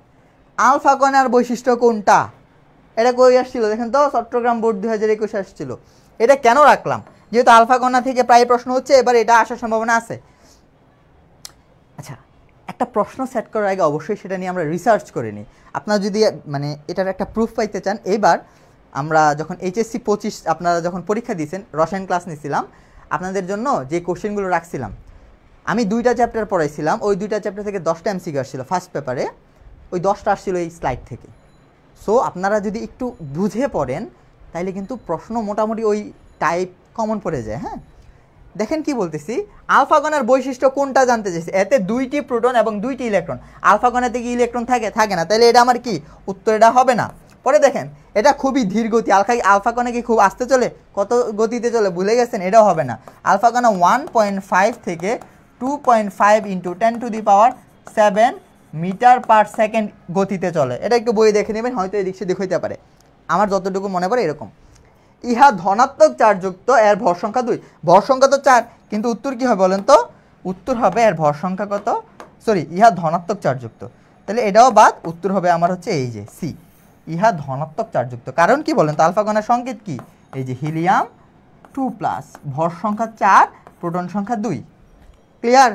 [SPEAKER 1] আলফা কণার বৈশিষ্ট্য কোনটা? এটা কই আসছিল দেখেন তো? চট্টগ্রাম বোর্ড 2021 আসছিল। এটা কেন রাখলাম? যেহেতু আলফা কণা থেকে প্রায় প্রশ্ন হচ্ছে, এবার এটা আসার সম্ভাবনা আছে। আচ্ছা, একটা প্রশ্ন সেট করার আগে অবশ্যই সেটা নিয়ে আমরা রিসার্চ করে নিই। আপনারা যদি মানে এটার একটা প্রুফ পাইতে চান, এবার আমরা যখন HSC 25 আপনারা যখন পরীক্ষা দিয়েছেন, রসায়ন ক্লাস নিয়েছিলাম, আপনাদের জন্য যে কোশ্চেনগুলো রাখছিলাম, আমি 2টা চ্যাপ্টার পড়াইছিলাম। ওই 2টা চ্যাপ্টার থেকে 10টা এমসিকিউ আসছিল ফার্স্ট পেপারে। ওই 10টা আসছিল এই স্লাইড থেকে। সো আপনারা যদি একটু বুঝে পড়েন তাইলে কিন্তু প্রশ্ন মোটামুটি ওই টাইপ কমন পড়ে যায়। হ্যাঁ, দেখেন কি বলতেছি, আলফা কণার বৈশিষ্ট্য কোনটা জানতে চাইছি। এতে 2টি প্রোটন এবং 2টি ইলেকট্রন। আলফা কণাতে কি ইলেকট্রন থাকে না, তাহলে এটা আমার কি উত্তর, এটা হবে না। পরে দেখেন এটা খুবই ধীর গতি, আলফা কণা কি খুব আস্তে চলে, কত গতিতে চলে ভুলে গেছেন, এটাও হবে না। আলফা কণা 1.5 থেকে 2.5 × 10⁻7 মিটার/সেকেন্ড গতিতে চলে। এটা একটু বই দেখে নেবেন, হয়তো এদিক সেদিক হইতে পারে, আমার যতটুকু মনে পড়ে এরকম। ইহা ধনাত্মক চার্জযুক্ত, এর ভর সংখ্যা 2। ভর সংখ্যা তো 4, কিন্তু উত্তর কি হবে বলেন তো? উত্তর হবে এর ভর সংখ্যা কত, সরি ইহা ধনাত্মক চার্জযুক্ত, তাহলে এটাও বাদ। উত্তর হবে আমার হচ্ছে এই যে সি, ইহা ধনাত্মক চার্জযুক্ত। কারণ কি বলেন তো, আলফা কণার সংকেত কি, এই যে হিলিয়াম 2+, ভর সংখ্যা 4, প্রোটন সংখ্যা 2। ক্লিয়ার?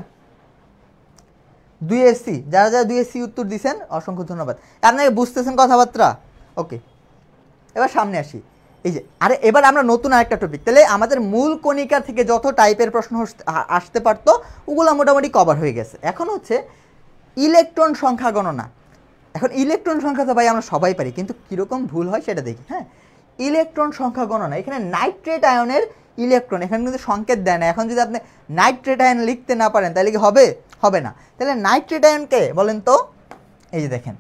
[SPEAKER 1] 2SC, যারা যারা 2SC উত্তর দিয়েছেন অসংখ্য ধন্যবাদ। আপনাকে বুঝতেছেন কথাবার্তা? ওকে, এবার সামনে আসি। এই যে আরে এবার আমরা নতুন আরেকটা টপিক, তাহলে আমাদের মূল কণিকা থেকে যত টাইপের প্রশ্ন আসতে পারতো ওগুলো মোটামুটি কভার হয়ে গেছে। এখন হচ্ছে ইলেকট্রন সংখ্যা গণনা। এখন ইলেকট্রন সংখ্যা তো ভাই আমরা সবাই পারি, কিন্তু কীরকম ভুল হয় সেটা দেখি। হ্যাঁ, ইলেকট্রন সংখ্যা গণনা, এখানে নাইট্রেট আয়নের ইলেকট্রন, এখানে কিন্তু সংকেত দেয় না। এখন যদি আপনি নাইট্রেট আয়ন লিখতে না পারেন তাহলে কি হবে? হবে না। তাহলে নাইট্রেট আয়নকে বলেন তো, এই যে দেখেন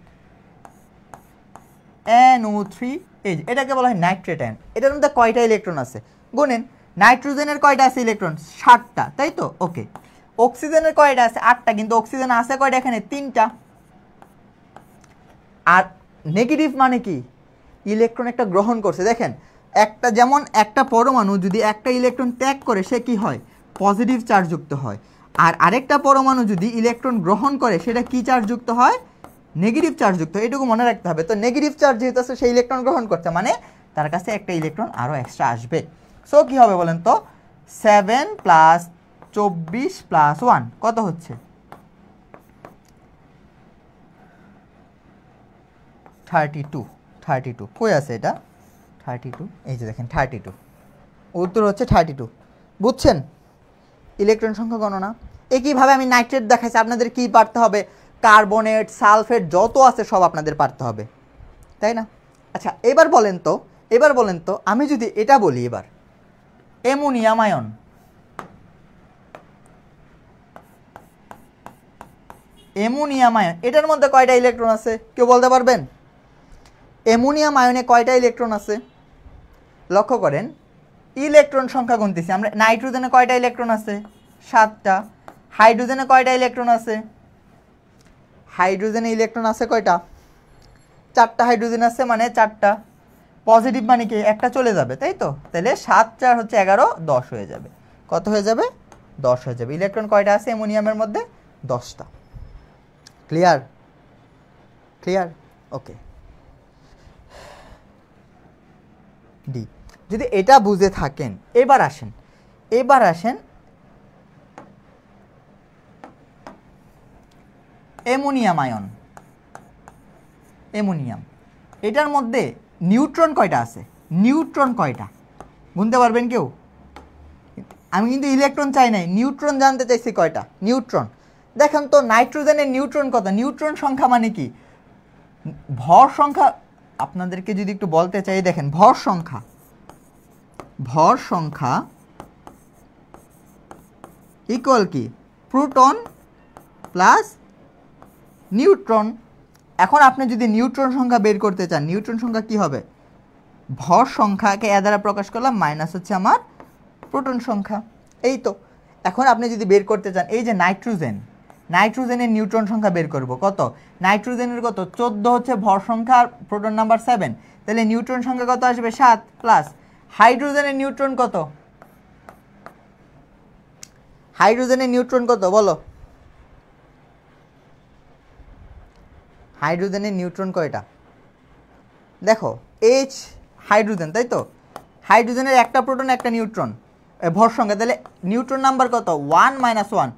[SPEAKER 1] NO3, এই যে এটাকে বলা হয় নাইট্রেট আয়ন। এটার মধ্যে কয়টা ইলেকট্রন আছে গুনেন। নাইট্রোজেনের কয়টা আছে ইলেকট্রন? 7টা, তাই তো? ওকে। অক্সিজেনের কয়টা আছে? 8টা, কিন্তু অক্সিজেন আছে কয়টা এখানে? 3টা। আর নেগেটিভ মানে কি, ইলেকট্রন একটা গ্রহণ করছে। দেখেন একটা, যেমন একটা পরমাণু যদি একটা ইলেকট্রন ত্যাগ করে সে কি হয়? পজিটিভ চার্জযুক্ত হয়। আর আরেকটা পরমাণু যদি ইলেকট্রন গ্রহণ করে সেটা কি চার্জযুক্ত হয়? নেগেটিভ চার্জযুক্ত। এটুকু মনে রাখতে হবে। তো নেগেটিভ চার্জ যেহেতু আছে, সেই ইলেকট্রন গ্রহণ করছে মানে তার কাছে একটা ইলেকট্রন আরও এক্সট্রা আসবে। সো কি হবে বলেন তো, 7 + 24 + 1 কত হচ্ছে? 32 কই আছে এটা? 32, এই যে দেখেন 32, উত্তর হচ্ছে 32। বুঝছেন ইলেকট্রন সংখ্যা গণনা? একইভাবে আমি নাইট্রেট দেখাইছি, আপনাদের কি পারতে হবে? কার্বনেট, সালফেট যত আছে সব আপনাদের পারতে হবে, তাই না? আচ্ছা এবার বলেন তো আমি যদি এটা বলি, এবার অ্যামোনিয়াম আয়ন, এটার মধ্যে কয়টা ইলেকট্রন আছে কেউ বলতে পারবেন? অ্যামোনিয়াম আয়নে কয়টা ইলেকট্রন আছে? লক্ষ্য করেন, ইলেকট্রন সংখ্যা গুনতেছি আমরা। নাইট্রোজেনে কয়টা ইলেকট্রন আছে? 7টা। হাইড্রোজেনে কয়টা ইলেকট্রন আছে? হাইড্রোজেনে ইলেকট্রন আছে কয়টা? 4টা হাইড্রোজেন আছে, মানে 4টা। পজিটিভ মানে কি, একটা চলে যাবে, তাই তো? তাহলে 7 × 4 হচ্ছে 11, 10 হয়ে যাবে। কত হয়ে যাবে? 10 হয়ে যাবে। ইলেকট্রন কয়টা আছে অ্যামোনিয়ামের মধ্যে? 10টা। ক্লিয়ার? ওকে। ডি, যদি এটা বুঝে থাকেন, এবার আসেন অ্যামোনিয়াম আয়ন, এটার মধ্যে নিউট্রন কয়টা আছে? নিউট্রন কয়টা গুনতে পারবেন কেউ? আমি কিন্তু ইলেকট্রন চাই নাই, নিউট্রন জানতে চাইছি কয়টা নিউট্রন। দেখেন তো নাইট্রোজেনের নিউট্রন কত? নিউট্রন সংখ্যা মানে কি, ভর সংখ্যা। আপনাদেরকে যদি একটু বলতে চাই, দেখেন ভর সংখ্যা ইকুয়াল কি, প্রোটন প্লাস নিউট্রন। এখন আপনি যদি নিউট্রন সংখ্যা বের করতে চান, নিউট্রন সংখ্যা কি হবে? ভর সংখ্যাকে এ দ্বারা প্রকাশ করলাম, মাইনাস হচ্ছে আমার প্রোটন সংখ্যা। এই তো। এখন আপনি যদি বের করতে চান, এই যে নাইট্রোজেনের নিউট্রন সংখ্যা বের করব, কত? নাইট্রোজেনের কত? 14 হচ্ছে ভর সংখ্যা, আর প্রোটন নাম্বার 7, তাহলে নিউট্রন সংখ্যা কত আসবে? 7 প্লাস হাইড্রোজেনের নিউট্রন কত? বলো। হাইড্রোজেনের নিউট্রন কয়টা? দেখো H হাইড্রোজেন, তাই তো? হাইড্রোজেনের একটা প্রোটন একটা নিউট্রন, ভর সংখ্যা, তাহলে নিউট্রন নাম্বার কত? 1 - 1,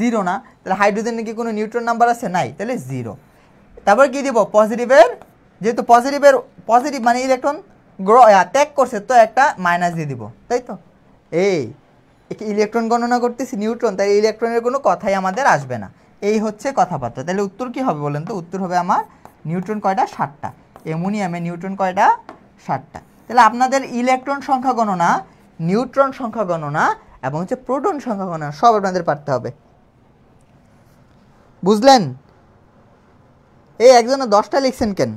[SPEAKER 1] 0 না? তাহলে হাইড্রোজেনের কি কোনো নিউট্রন নাম্বার আছে? নাই, তাহলে 0। তারপর কি দিব? পজিটিভের, যেহেতু পজিটিভ মানে ইলেকট্রন ত্যাগ করছে, তো একটা মাইনাস দিয়ে দিব, তাই তো? এই ইলেকট্রন গণনা করতেছি নিউট্রন, তাই ইলেকট্রনের কোনো কথাই আমাদের আসবে না। এই হচ্ছে কথাবার্তা। তাহলে উত্তর কি হবে বলেন তো? উত্তর হবে আমার নিউট্রন কয়টা? 7টা। অ্যামোনিয়ামে নিউট্রন কয়টা? 7টা। তাহলে আপনাদের ইলেকট্রন সংখ্যা গণনা, নিউট্রন সংখ্যা গণনা এবং হচ্ছে প্রোটন সংখ্যা গণনা সব আপনাদের পারতে হবে। বুঝলেন? এই একজনে 10টা লিখছেন কেন,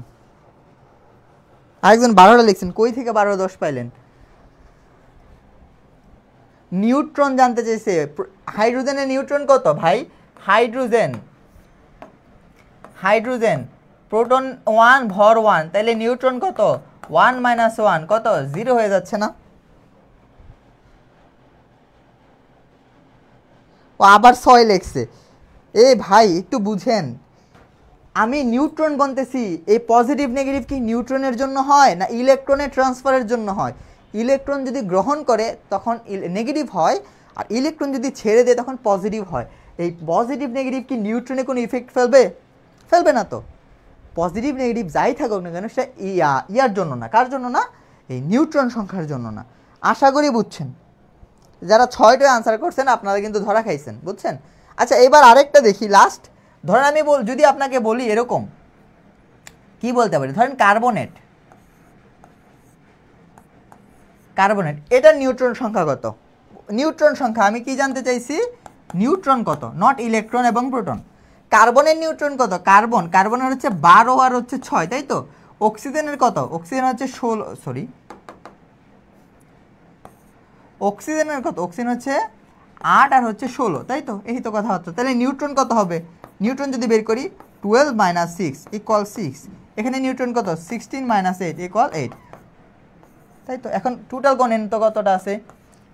[SPEAKER 1] আরেকজন 12টা লিখছেন, কই থেকে 12 10 পাইলেন? নিউট্রন জানতে চাইছে। হাইড্রোজেনের নিউট্রন কত ভাই? হাইড্রোজেন প্রোটন 1 ভর 1, তাহলে নিউট্রন কত? 1 - 1 কত? 0 হয়ে যাচ্ছে না? ও আবার 6 লিখছে। এ ভাই একটু বুঝেন, আমি নিউট্রন গণতেছি, এই পজিটিভ নেগেটিভ কি নিউট্রনের জন্য হয় না ইলেকট্রনের ট্রান্সফারের জন্য হয়? ইলেকট্রন যদি গ্রহণ করে তখন নেগেটিভ হয়, আর ইলেকট্রন যদি ছেড়ে দেয় তখন পজিটিভ হয়। এই পজিটিভ নেগেটিভ কি নিউট্রনে কোনো ইফেক্ট ফেলবে? ফেলবে না তো। পজিটিভ নেগেটিভ যাই থাকুক না কেন সেটা ইয়ার জন্য না। কার জন্য না? এই নিউট্রন সংখ্যার জন্য না। আশা করি বুঝছেন। যারা 6টায় আনসার করছেন আপনারা কিন্তু ধরা খাইছেন, বুঝছেন? আচ্ছা এবার আরেকটা দেখি, লাস্ট। ধরেন আমি যদি আপনাকে বলি এরকম, কি বলতে পারি, ধরেন কার্বনেট, এটার নিউট্রন সংখ্যা কত? নিউট্রন সংখ্যা আমি কি জানতে চাইছি? নিউট্রন কত, নট ইলেকট্রন এবং প্রোটন। কার্বনের নিউট্রন কত? কার্বনের হচ্ছে 12 আর হচ্ছে 6, তাই তো? অক্সিজেনের কত? অক্সিজেন হচ্ছে 16, সরি, অক্সিজেনের কত? অক্সিজেন হচ্ছে 8 আর হচ্ছে 16, তাই তো? এই তো কথা হচ্ছে। তাহলে নিউট্রন কত হবে? নিউট্রন যদি বের করি 12 - 6 = 6, এখানে নিউট্রন কত? 16 - 8 = 8, তাই তো? এখন টোটাল গণেন তো কতটা আছে?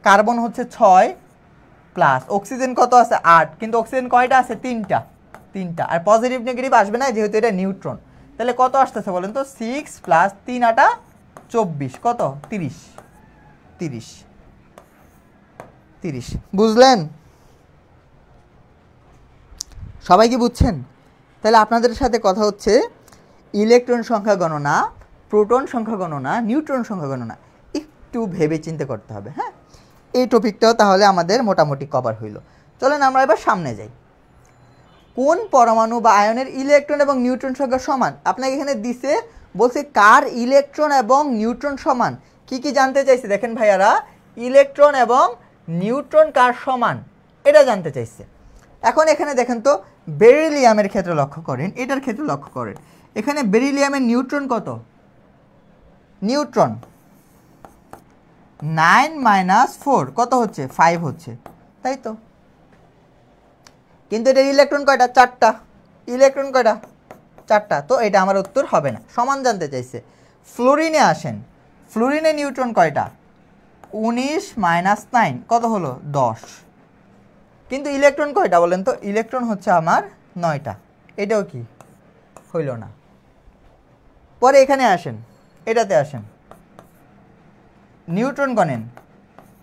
[SPEAKER 1] কার্বন হচ্ছে 6 প্লাস অক্সিজেন কত আছে? 8, কিন্তু অক্সিজেন কয়টা আছে? 3টা। আর পজিটিভ নেগেটিভ আসবে না যেহেতু এটা নিউট্রন। তাহলে কত আসতেছে বলেন তো? 6 + 3 = 24, কত? 30। বুঝলেন? সবাই কি বুঝছেন? তাহলে আপনাদের সাথে কথা হচ্ছে ইলেকট্রন সংখ্যা গণনা, প্রোটন সংখ্যা গণনা, নিউট্রন সংখ্যা গণনা একটু ভেবে চিন্তে করতে হবে। হ্যাঁ, এই টপিকটাও তাহলে আমাদের মোটামুটি কভার হইল। চলেন আমরা এবার সামনে যাই। কোন পরমাণু বা আয়নের ইলেকট্রন এবং নিউট্রন সংখ্যা সমান? আপনাকে এখানে দিছে, বলছে কার ইলেকট্রন এবং নিউট্রন সমান। কি কি জানতে চাইছে দেখেন ভাইয়ারা, ইলেকট্রন এবং নিউট্রন কার সমান এটা জানতে চাইছে। এখন এখানে দেখেন তো, বেরিলিয়ামের ক্ষেত্রে লক্ষ্য করেন, এটার ক্ষেত্রে লক্ষ্য করেন। এখানে বেরিলিয়ামের নিউট্রন কত? নিউট্রন 9 - 4 কত হচ্ছে? 5 হচ্ছে, তাই তো? কিন্তু এটার ইলেকট্রন কয়টা? 4টা। ইলেকট্রন কয়টা? 4টা। তো এটা আমার উত্তর হবে না। সমান জানতে চাইছে। ফ্লোরিনে আসেন, ফ্লোরিনে নিউট্রন কয়টা? 19 - 9 কত হলো? 10। কিন্তু ইলেকট্রন কয়টা বলেন তো? ইলেকট্রন হচ্ছে আমার 9টা। এটাও কি হইল না। পরে এখানে আসেন, এটাতে আসেন, নিউট্রন গণেন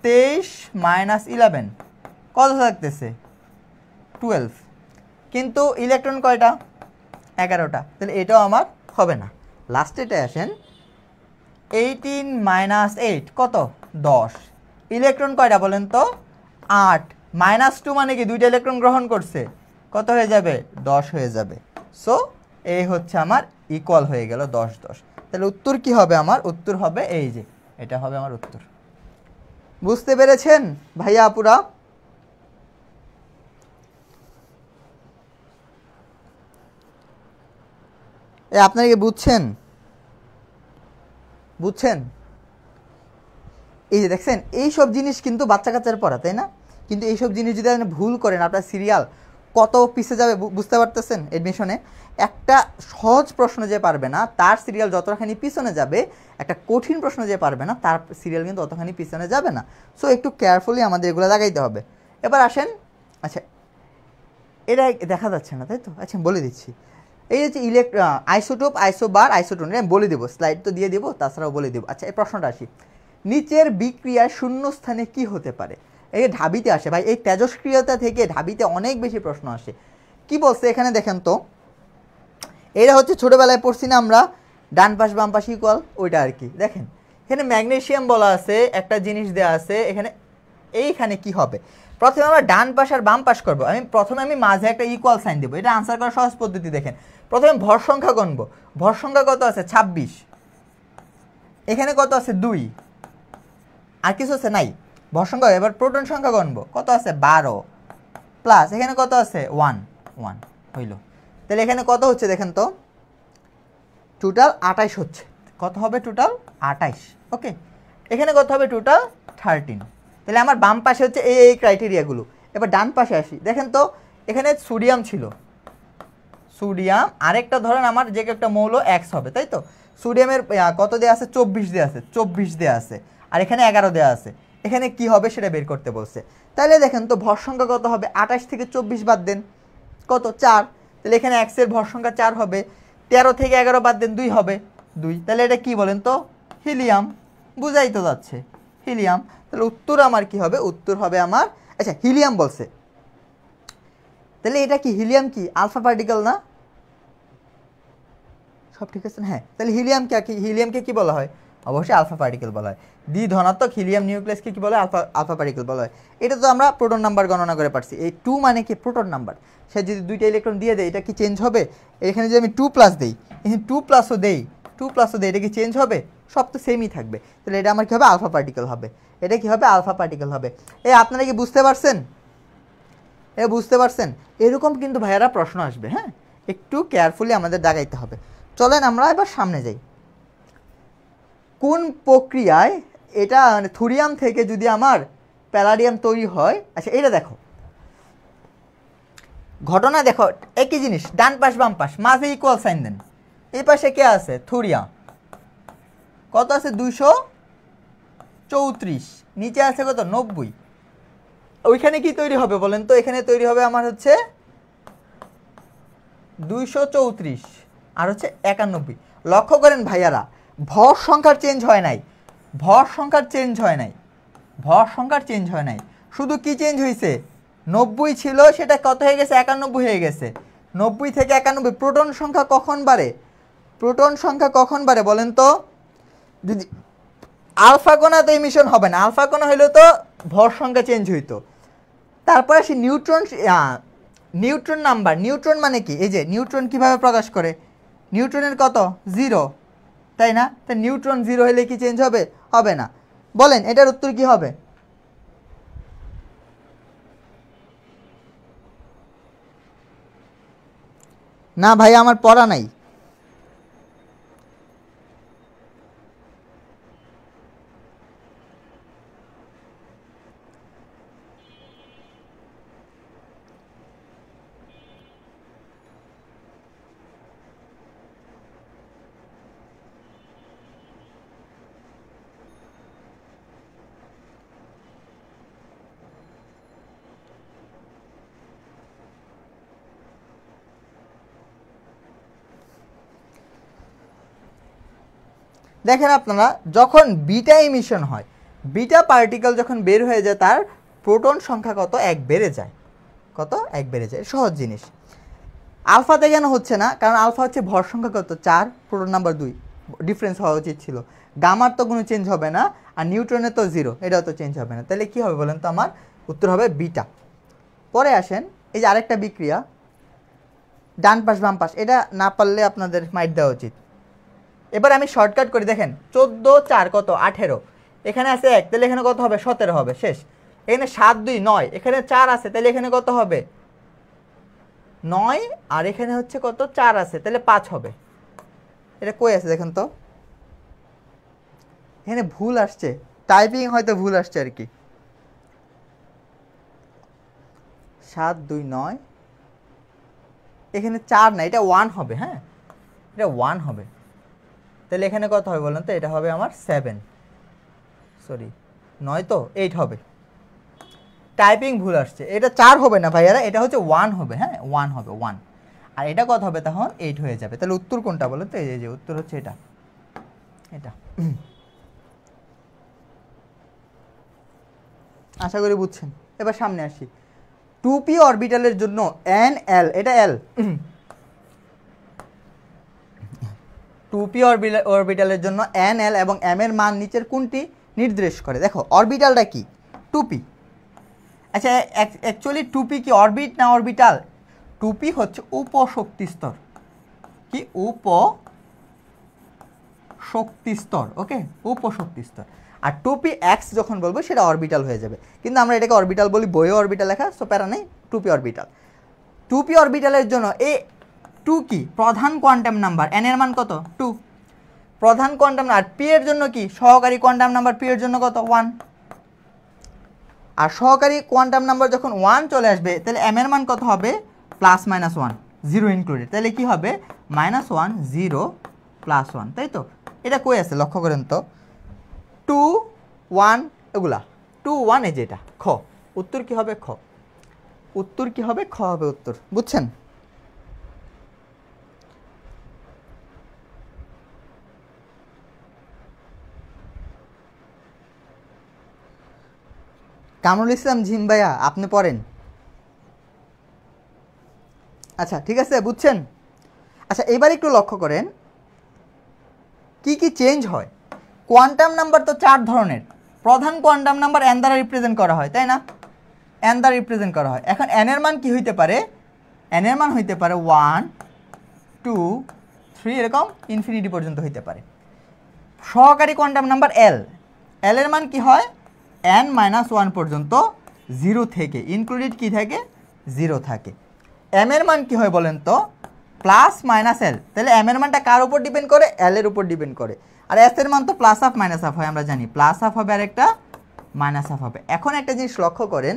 [SPEAKER 1] 23 - 11 কত থাকতেছে? 12। কিন্তু ইলেকট্রন কয়টা? 11টা। তাহলে এটাও আমার হবে না। লাস্টেটায় আসেন, 18 - 8 কত? 10। ইলেকট্রন কয়টা বলেন তো? 8। -2 মানে কি? 2টা ইলেকট্রন গ্রহণ করছে, কত হয়ে যাবে? 10 হয়ে যাবে। সো এই হচ্ছে আমার ইকুয়াল হয়ে গেল 10 10। তাহলে উত্তর কি হবে আমার? উত্তর হবে এই যে, এটা হবে আমার উত্তর। বুঝতে পেরেছেন ভাইয়া আপুরা? আপনারা কি বুঝছেন? এই যে দেখছেন, এইসব জিনিস কিন্তু বাচ্চা কাচ্চার পড়া, তাই না? কিন্তু এইসব জিনিস যদি আপনি ভুল করেন, আপনার সিরিয়াল কত পিছে যাবে বুঝতে পারতেছেন? এডমিশনে একটা সহজ প্রশ্ন যে পারবে না তার সিরিয়াল যতখানি পিছনে যাবে, একটা কঠিন প্রশ্ন যে পারবে না তার সিরিয়াল কিন্তু অতখানি পিছনে যাবে না। সো একটু কেয়ারফুলি আমাদের এগুলো লাগাইতে হবে। এবার আসেন, আচ্ছা এটা দেখা যাচ্ছে না, তাই তো? আচ্ছা বলে দিচ্ছি। এই হচ্ছে আইসোটোপ, আইসোবার, আইসোটোন, আমি বলে দেবো, স্লাইড তো দিয়ে দেবো, তাছাড়াও বলে দেবো। আচ্ছা এই প্রশ্নটা আসি, নিচের বিক্রিয়ার শূন্য স্থানে কি হতে পারে? এই ঢাবিতে আসে ভাই, এই তেজস্ক্রিয়তা থেকে ঢাবিতে অনেক বেশি প্রশ্ন আসে। কি বলছে এখানে দেখেন তো, এটা হচ্ছে ছোটোবেলায় পড়ছি না আমরা, ডান পাশ বাম পাশ ইকুয়াল, ওইটা আর কি। দেখেন এখানে ম্যাগনেসিয়াম বলা আছে, একটা জিনিস দেওয়া আছে এখানে। এইখানে কি হবে? প্রথমে আমরা ডান পাশ আর বাম পাশ করবো। প্রথমে আমি মাঝে একটা ইকুয়াল সাইন দেবো, এটা আনসার করার সহজ পদ্ধতি। দেখেন প্রথমে ভর সংখ্যা গণবো। ভর সংখ্যা কত আছে? 26। এখানে কত আছে 2, আর কিছু আছে নাই, ভর সংখ্যা। এবার প্রোটন সংখ্যা গণব, কত আছে 12 প্লাস এখানে কত আছে 1 1 হইল। তাহলে এখানে কত হচ্ছে দেখেন তো, টোটাল 28 হচ্ছে। কত হবে টোটাল 28। ওকে, এখানে কত হবে টোটাল 13। তাহলে আমার বাম পাশে হচ্ছে এই ক্রাইটেরিয়াগুলো। এবার ডান পাশে আসি, দেখেন তো এখানে সোডিয়াম ছিল, সোডিয়াম আরেকটা ধরেন আমার যে একটা মৌল X হবে, তাই তো। সোডিয়ামের কত দেয়া আছে 24 দেয়া আছে, 24 দেয়া আছে, আর এখানে 11 দেয়া আছে। এখানে কি হবে সেটা বের করতে বলছে। তাহলে দেখেন তো ভর সংখ্যা কত হবে, 28 থেকে 24 বাদ দেন, কত 4। তাহলে এখানে X এর ভর সংখ্যা 4 হবে। 13 থেকে 11 বাদ দেন 2 হবে 2। তাহলে এটা কি বলেন তো, হিলিয়াম। বুঝাই তো যাচ্ছে হিলিয়াম। তাহলে উত্তর আমার কি হবে, উত্তর হবে আমার, আচ্ছা হিলিয়াম বলছে, তাহলে এটা কি হিলিয়াম কি আলফা পার্টিকেল না? সব ঠিক আছে? হ্যাঁ, তাহলে হিলিয়ামকে কি বলা হয়? অবশ্যই আলফা পার্টিকেল বলা হয়। দ্বি ধনাত্মক হিলিয়াম নিউক্লিয়াসকে কি বলা হয়? আলফা পার্টিকেল বলা হয়। এটা তো আমরা প্রোটন নাম্বার গণনা করে পারছি। এই 2 মানে কি প্রোটন নাম্বার। সে যদি 2টা ইলেকট্রন দিয়ে দেয়, এটা কি চেঞ্জ হবে? এখানে যদি আমি 2+ দেই, এখানে 2+ও দেই, এটা কি চেঞ্জ হবে? সব তো সেমই থাকবে। তাহলে এটা আমার কি হবে, আলফা পার্টিকেল হবে। এটা কি হবে, আলফা পার্টিকেল হবে। আপনারা কি বুঝতে পারছেন? বুঝতে পারছেন? এরকম কিন্তু ভাইয়ারা প্রশ্ন আসবে। হ্যাঁ, একটু কেয়ারফুলি আমাদের দাগাইতে হবে। চলেন আমরা এবার সামনে যাই। কোন প্রক্রিয়ায় এটা মানে থুরিয়াম থেকে যদি আমার প্যালাডিয়াম তৈরি হয়? আচ্ছা এটা দেখো, ঘটনা দেখো, একই জিনিস, ডান পাশ বাম পাশ, মাঝে ইকুয়াল সাইন দেন। এই পাশে কে আছে, থুরিয়াম, কত আছে 234, নিচে আছে কত 90। ওইখানে কি তৈরি হবে বলেন তো? এখানে তৈরি হবে আমার হচ্ছে 234 আর হচ্ছে 91। লক্ষ্য করেন ভাইয়ারা, ভর সংখ্যার চেঞ্জ হয় নাই, ভর সংখ্যার চেঞ্জ হয় নাই, ভর সংখ্যার চেঞ্জ হয় নাই। শুধু কি চেঞ্জ হয়েছে, 90 ছিল সেটা কত হয়ে গেছে, 91 হয়ে গেছে। 90 থেকে 91। প্রোটন সংখ্যা কখন বাড়ে? প্রোটন সংখ্যা কখন বাড়ে বলেন তো? যদি আলফা কণা তো ইমিশন হবে না, আলফা কণা হইলেও তো ভর সংখ্যা চেঞ্জ হইতো। তারপরে আসি নিউট্রন নাম্বার। নিউট্রন মানে কি? এই যে নিউট্রন কিভাবে প্রকাশ করে, নিউট্রনের কত 0, তাই না? তা নিউট্রন 0 হলে কি চেঞ্জ হবে? হবে না। বলেন এটার উত্তর কি হবে? না ভাই আমার পড়া নাই। দেখেন আপনারা, যখন বিটা ইমিশন হয়, বিটা পার্টিকেল যখন বের হয়ে যায়, তার প্রোটন সংখ্যা কত 1 বেড়ে যায়। কত 1 বেড়ে যায়। সহজ জিনিস। আলফাতে কেন হচ্ছে না? কারণ আলফা হচ্ছে ভর সংখ্যা কত 4, প্রোটন নাম্বার 2, ডিফারেন্স হওয়া উচিত ছিল। গামার তো কোনো চেঞ্জ হবে না, আর নিউট্রনের তো 0, এটাও তো চেঞ্জ হবে না। তাহলে কি হবে বলেন তো? আমার উত্তর হবে বিটা। পরে আসেন, এই যে আরেকটা বিক্রিয়া, ডান পাশ বাম পাশ, এটা না পারলে আপনাদের মাইট দেওয়া উচিত। এবার আমি শর্টকাট করি, দেখেন 14 4 কত 18, এখানে আছে 1, তাহলে এখানে কত হবে 17 হবে, শেষ। এখানে 7 2 9, এখানে 4 আছে, তাহলে এখানে কত হবে 9, আর এখানে হচ্ছে কত 4 আছে, তাহলে 5 হবে। এটা কই আছে দেখেন তো? এখানে ভুল আসছে, টাইপিং হয়তো ভুল আসছে আর কি। 7 2 9, এখানে 4 না, এটা 1 হবে। হ্যাঁ, এটা 1 হবে। তাহলে এখানে কত হবে বলেন তো? এটা হবে আমার 7, সরি 9 তো 8 হবে। টাইপিং ভুল আসছে, এটা 4 হবে না ভাইয়ারা, এটা হচ্ছে 1 হবে। হ্যাঁ 1 হবে 1, আর এটা কত হবে তখন 8 হয়ে যাবে। তাহলে উত্তর কোনটা বলেন তো? এই যে উত্তর হচ্ছে এটা, এটা। আশা করি বুঝছেন। এবার সামনে আসি, 2p অরবিটালের জন্য nl, এটা l, 2p অরবিটালের জন্য nl এবং m এর মান নিচের কোনটি নির্দেশ করে? দেখো অরবিটালটা কি, 2p। আচ্ছা অ্যাকচুয়ালি 2p কি অরবিট না অরবিটাল? 2p হচ্ছে উপশক্তি স্তর। কি? শক্তি স্তর, ওকে, উপশক্তি স্তর। আর 2p(x) যখন বলবো সেটা অরবিটাল হয়ে যাবে, কিন্তু আমরা এটাকে অরবিটাল বলি, বইয়ে অরবিটাল লেখা, সো প্যারা নেই, 2p অরবিটাল। 2p অরবিটালের জন্য এই 2 কি প্রধান কোয়ান্টাম নাম্বার, n এর মান কত 2 প্রধান কোয়ান্টাম, আর p এর জন্য কি সহকারী কোয়ান্টাম নাম্বার, p এর জন্য কত 1। আর সহকারী কোয়ান্টাম নাম্বার যখন 1 চলে আসবে তাহলে m এর মান কত হবে +-1, 0 ইনক্লুডেড, তাহলে কি হবে -1 0 +1, তাই তো। এটা কই আছে লক্ষ্য করেন তো, 2 1 এগুলা 2 1, এই যে এটা খ, উত্তর কি হবে খ, উত্তর কি হবে খ হবে উত্তর, বুঝছেন। কামরুল ইসলাম জিম ভাইয়া আপনি পড়েন, আচ্ছা ঠিক আছে বুঝছেন। আচ্ছা এবার একটু লক্ষ্য করেন কি কি চেঞ্জ হয়। কোয়ান্টাম নাম্বার তো 4 ধরনের, প্রধান কোয়ান্টাম নাম্বার n দ্বারা রিপ্রেজেন্ট করা হয়, তাই না, n দ্বারা রিপ্রেজেন্ট করা হয়। এখন n এর মান কি হইতে পারে, n এর মান হইতে পারে 1 2 3 এরকম ইনফিনিটি পর্যন্ত হইতে পারে। সহকারী কোয়ান্টাম নাম্বার l, l এর মান কি হয় n-1 পর্যন্ত, 0 থেকে ইনক্লুডেড কি থাকে 0 থাকে। m এর মান কি হয় বলেন তো +-l, তাহলে m এর মানটা কার উপর ডিপেন্ড করে, l এর উপর ডিপেন্ড করে। আর s এর মান তো +হাফ -হাফ হয়, আমরা জানি +হাফ হবে আর একটা -হাফ হবে। এখন একটা জিনিস লক্ষ্য করেন,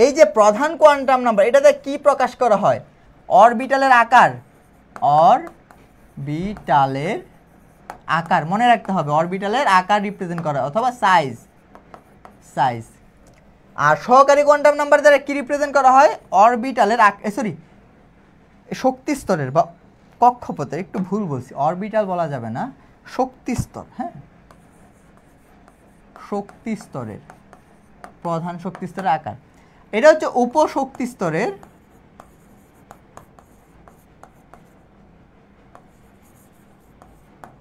[SPEAKER 1] এই যে প্রধান কোয়ান্টাম নাম্বার এটাতে কি প্রকাশ করা হয়, অরবিটালের আকার, অরবিটালের আকার মনে রাখতে হবে, অরবিটালের আকার রিপ্রেজেন্ট করা অথবা সাইজ, সাইজ। আর সহকারী কোয়ান্টাম নাম্বার দ্বারা কি রিপ্রেজেন্ট করা হয়, অরবিটালের সরি শক্তি স্তরের বা কক্ষপথের, একটু ভুল বলছি, অরবিটাল বলা যাবে না, শক্তি স্তর, হ্যাঁ শক্তি স্তরের, প্রধান শক্তি স্তরের আকার। এটা হচ্ছে উপশক্তি স্তরের,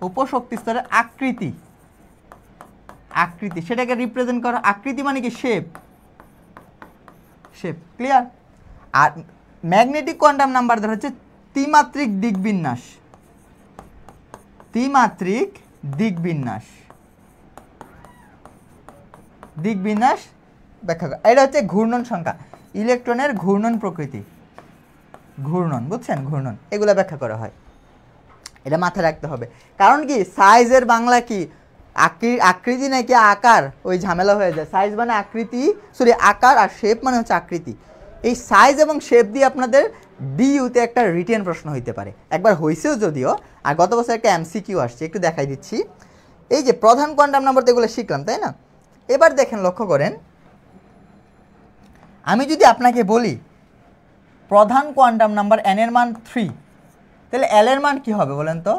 [SPEAKER 1] উপশক্তি স্তরের আকৃতি, আকৃতি সেটাকে রিপ্রেজেন্ট করা, আকৃতি মানে কি শেপ, শেপ, ক্লিয়ার। আর ম্যাগনেটিক কোয়ান্টাম নাম্বার ধর হচ্ছে ত্রিমাত্রিক দিকবিন্যাস, ত্রিমাত্রিক দিকবিন্যাস, দিকবিন্যাস ব্যাখ্যা করা। এটা হচ্ছে ঘূর্ণন সংখ্যা, ইলেকট্রনের ঘূর্ণন প্রকৃতি, ঘূর্ণন, বুঝছেন, ঘূর্ণন, এগুলো ব্যাখ্যা করা হয়, এটা মাথায় রাখতে হবে। কারণ কি সাইজের বাংলা কি আকৃতি নাকি আকার, ওই ঝামেলা হয়ে যায়। সাইজ মানে আকৃতি, সরি আকার, আর শেপ মানে হচ্ছে আকৃতি। এই সাইজ এবং শেপ দিয়ে আপনাদের ডিইউতে একটা রিটেন প্রশ্ন হইতে পারে, একবার হয়েছেও যদিও, আর গত বছর একটা এমসিকিউ আসছে, একটু দেখাই দিচ্ছি। এই যে প্রধান কোয়ান্টাম নাম্বার তো এগুলো শিখলাম, তাই না। এবার দেখেন লক্ষ্য করেন, আমি যদি আপনাকে বলি প্রধান কোয়ান্টাম নাম্বার n এর মান 3, তাহলে l এর মান কি হবে বলেন তো,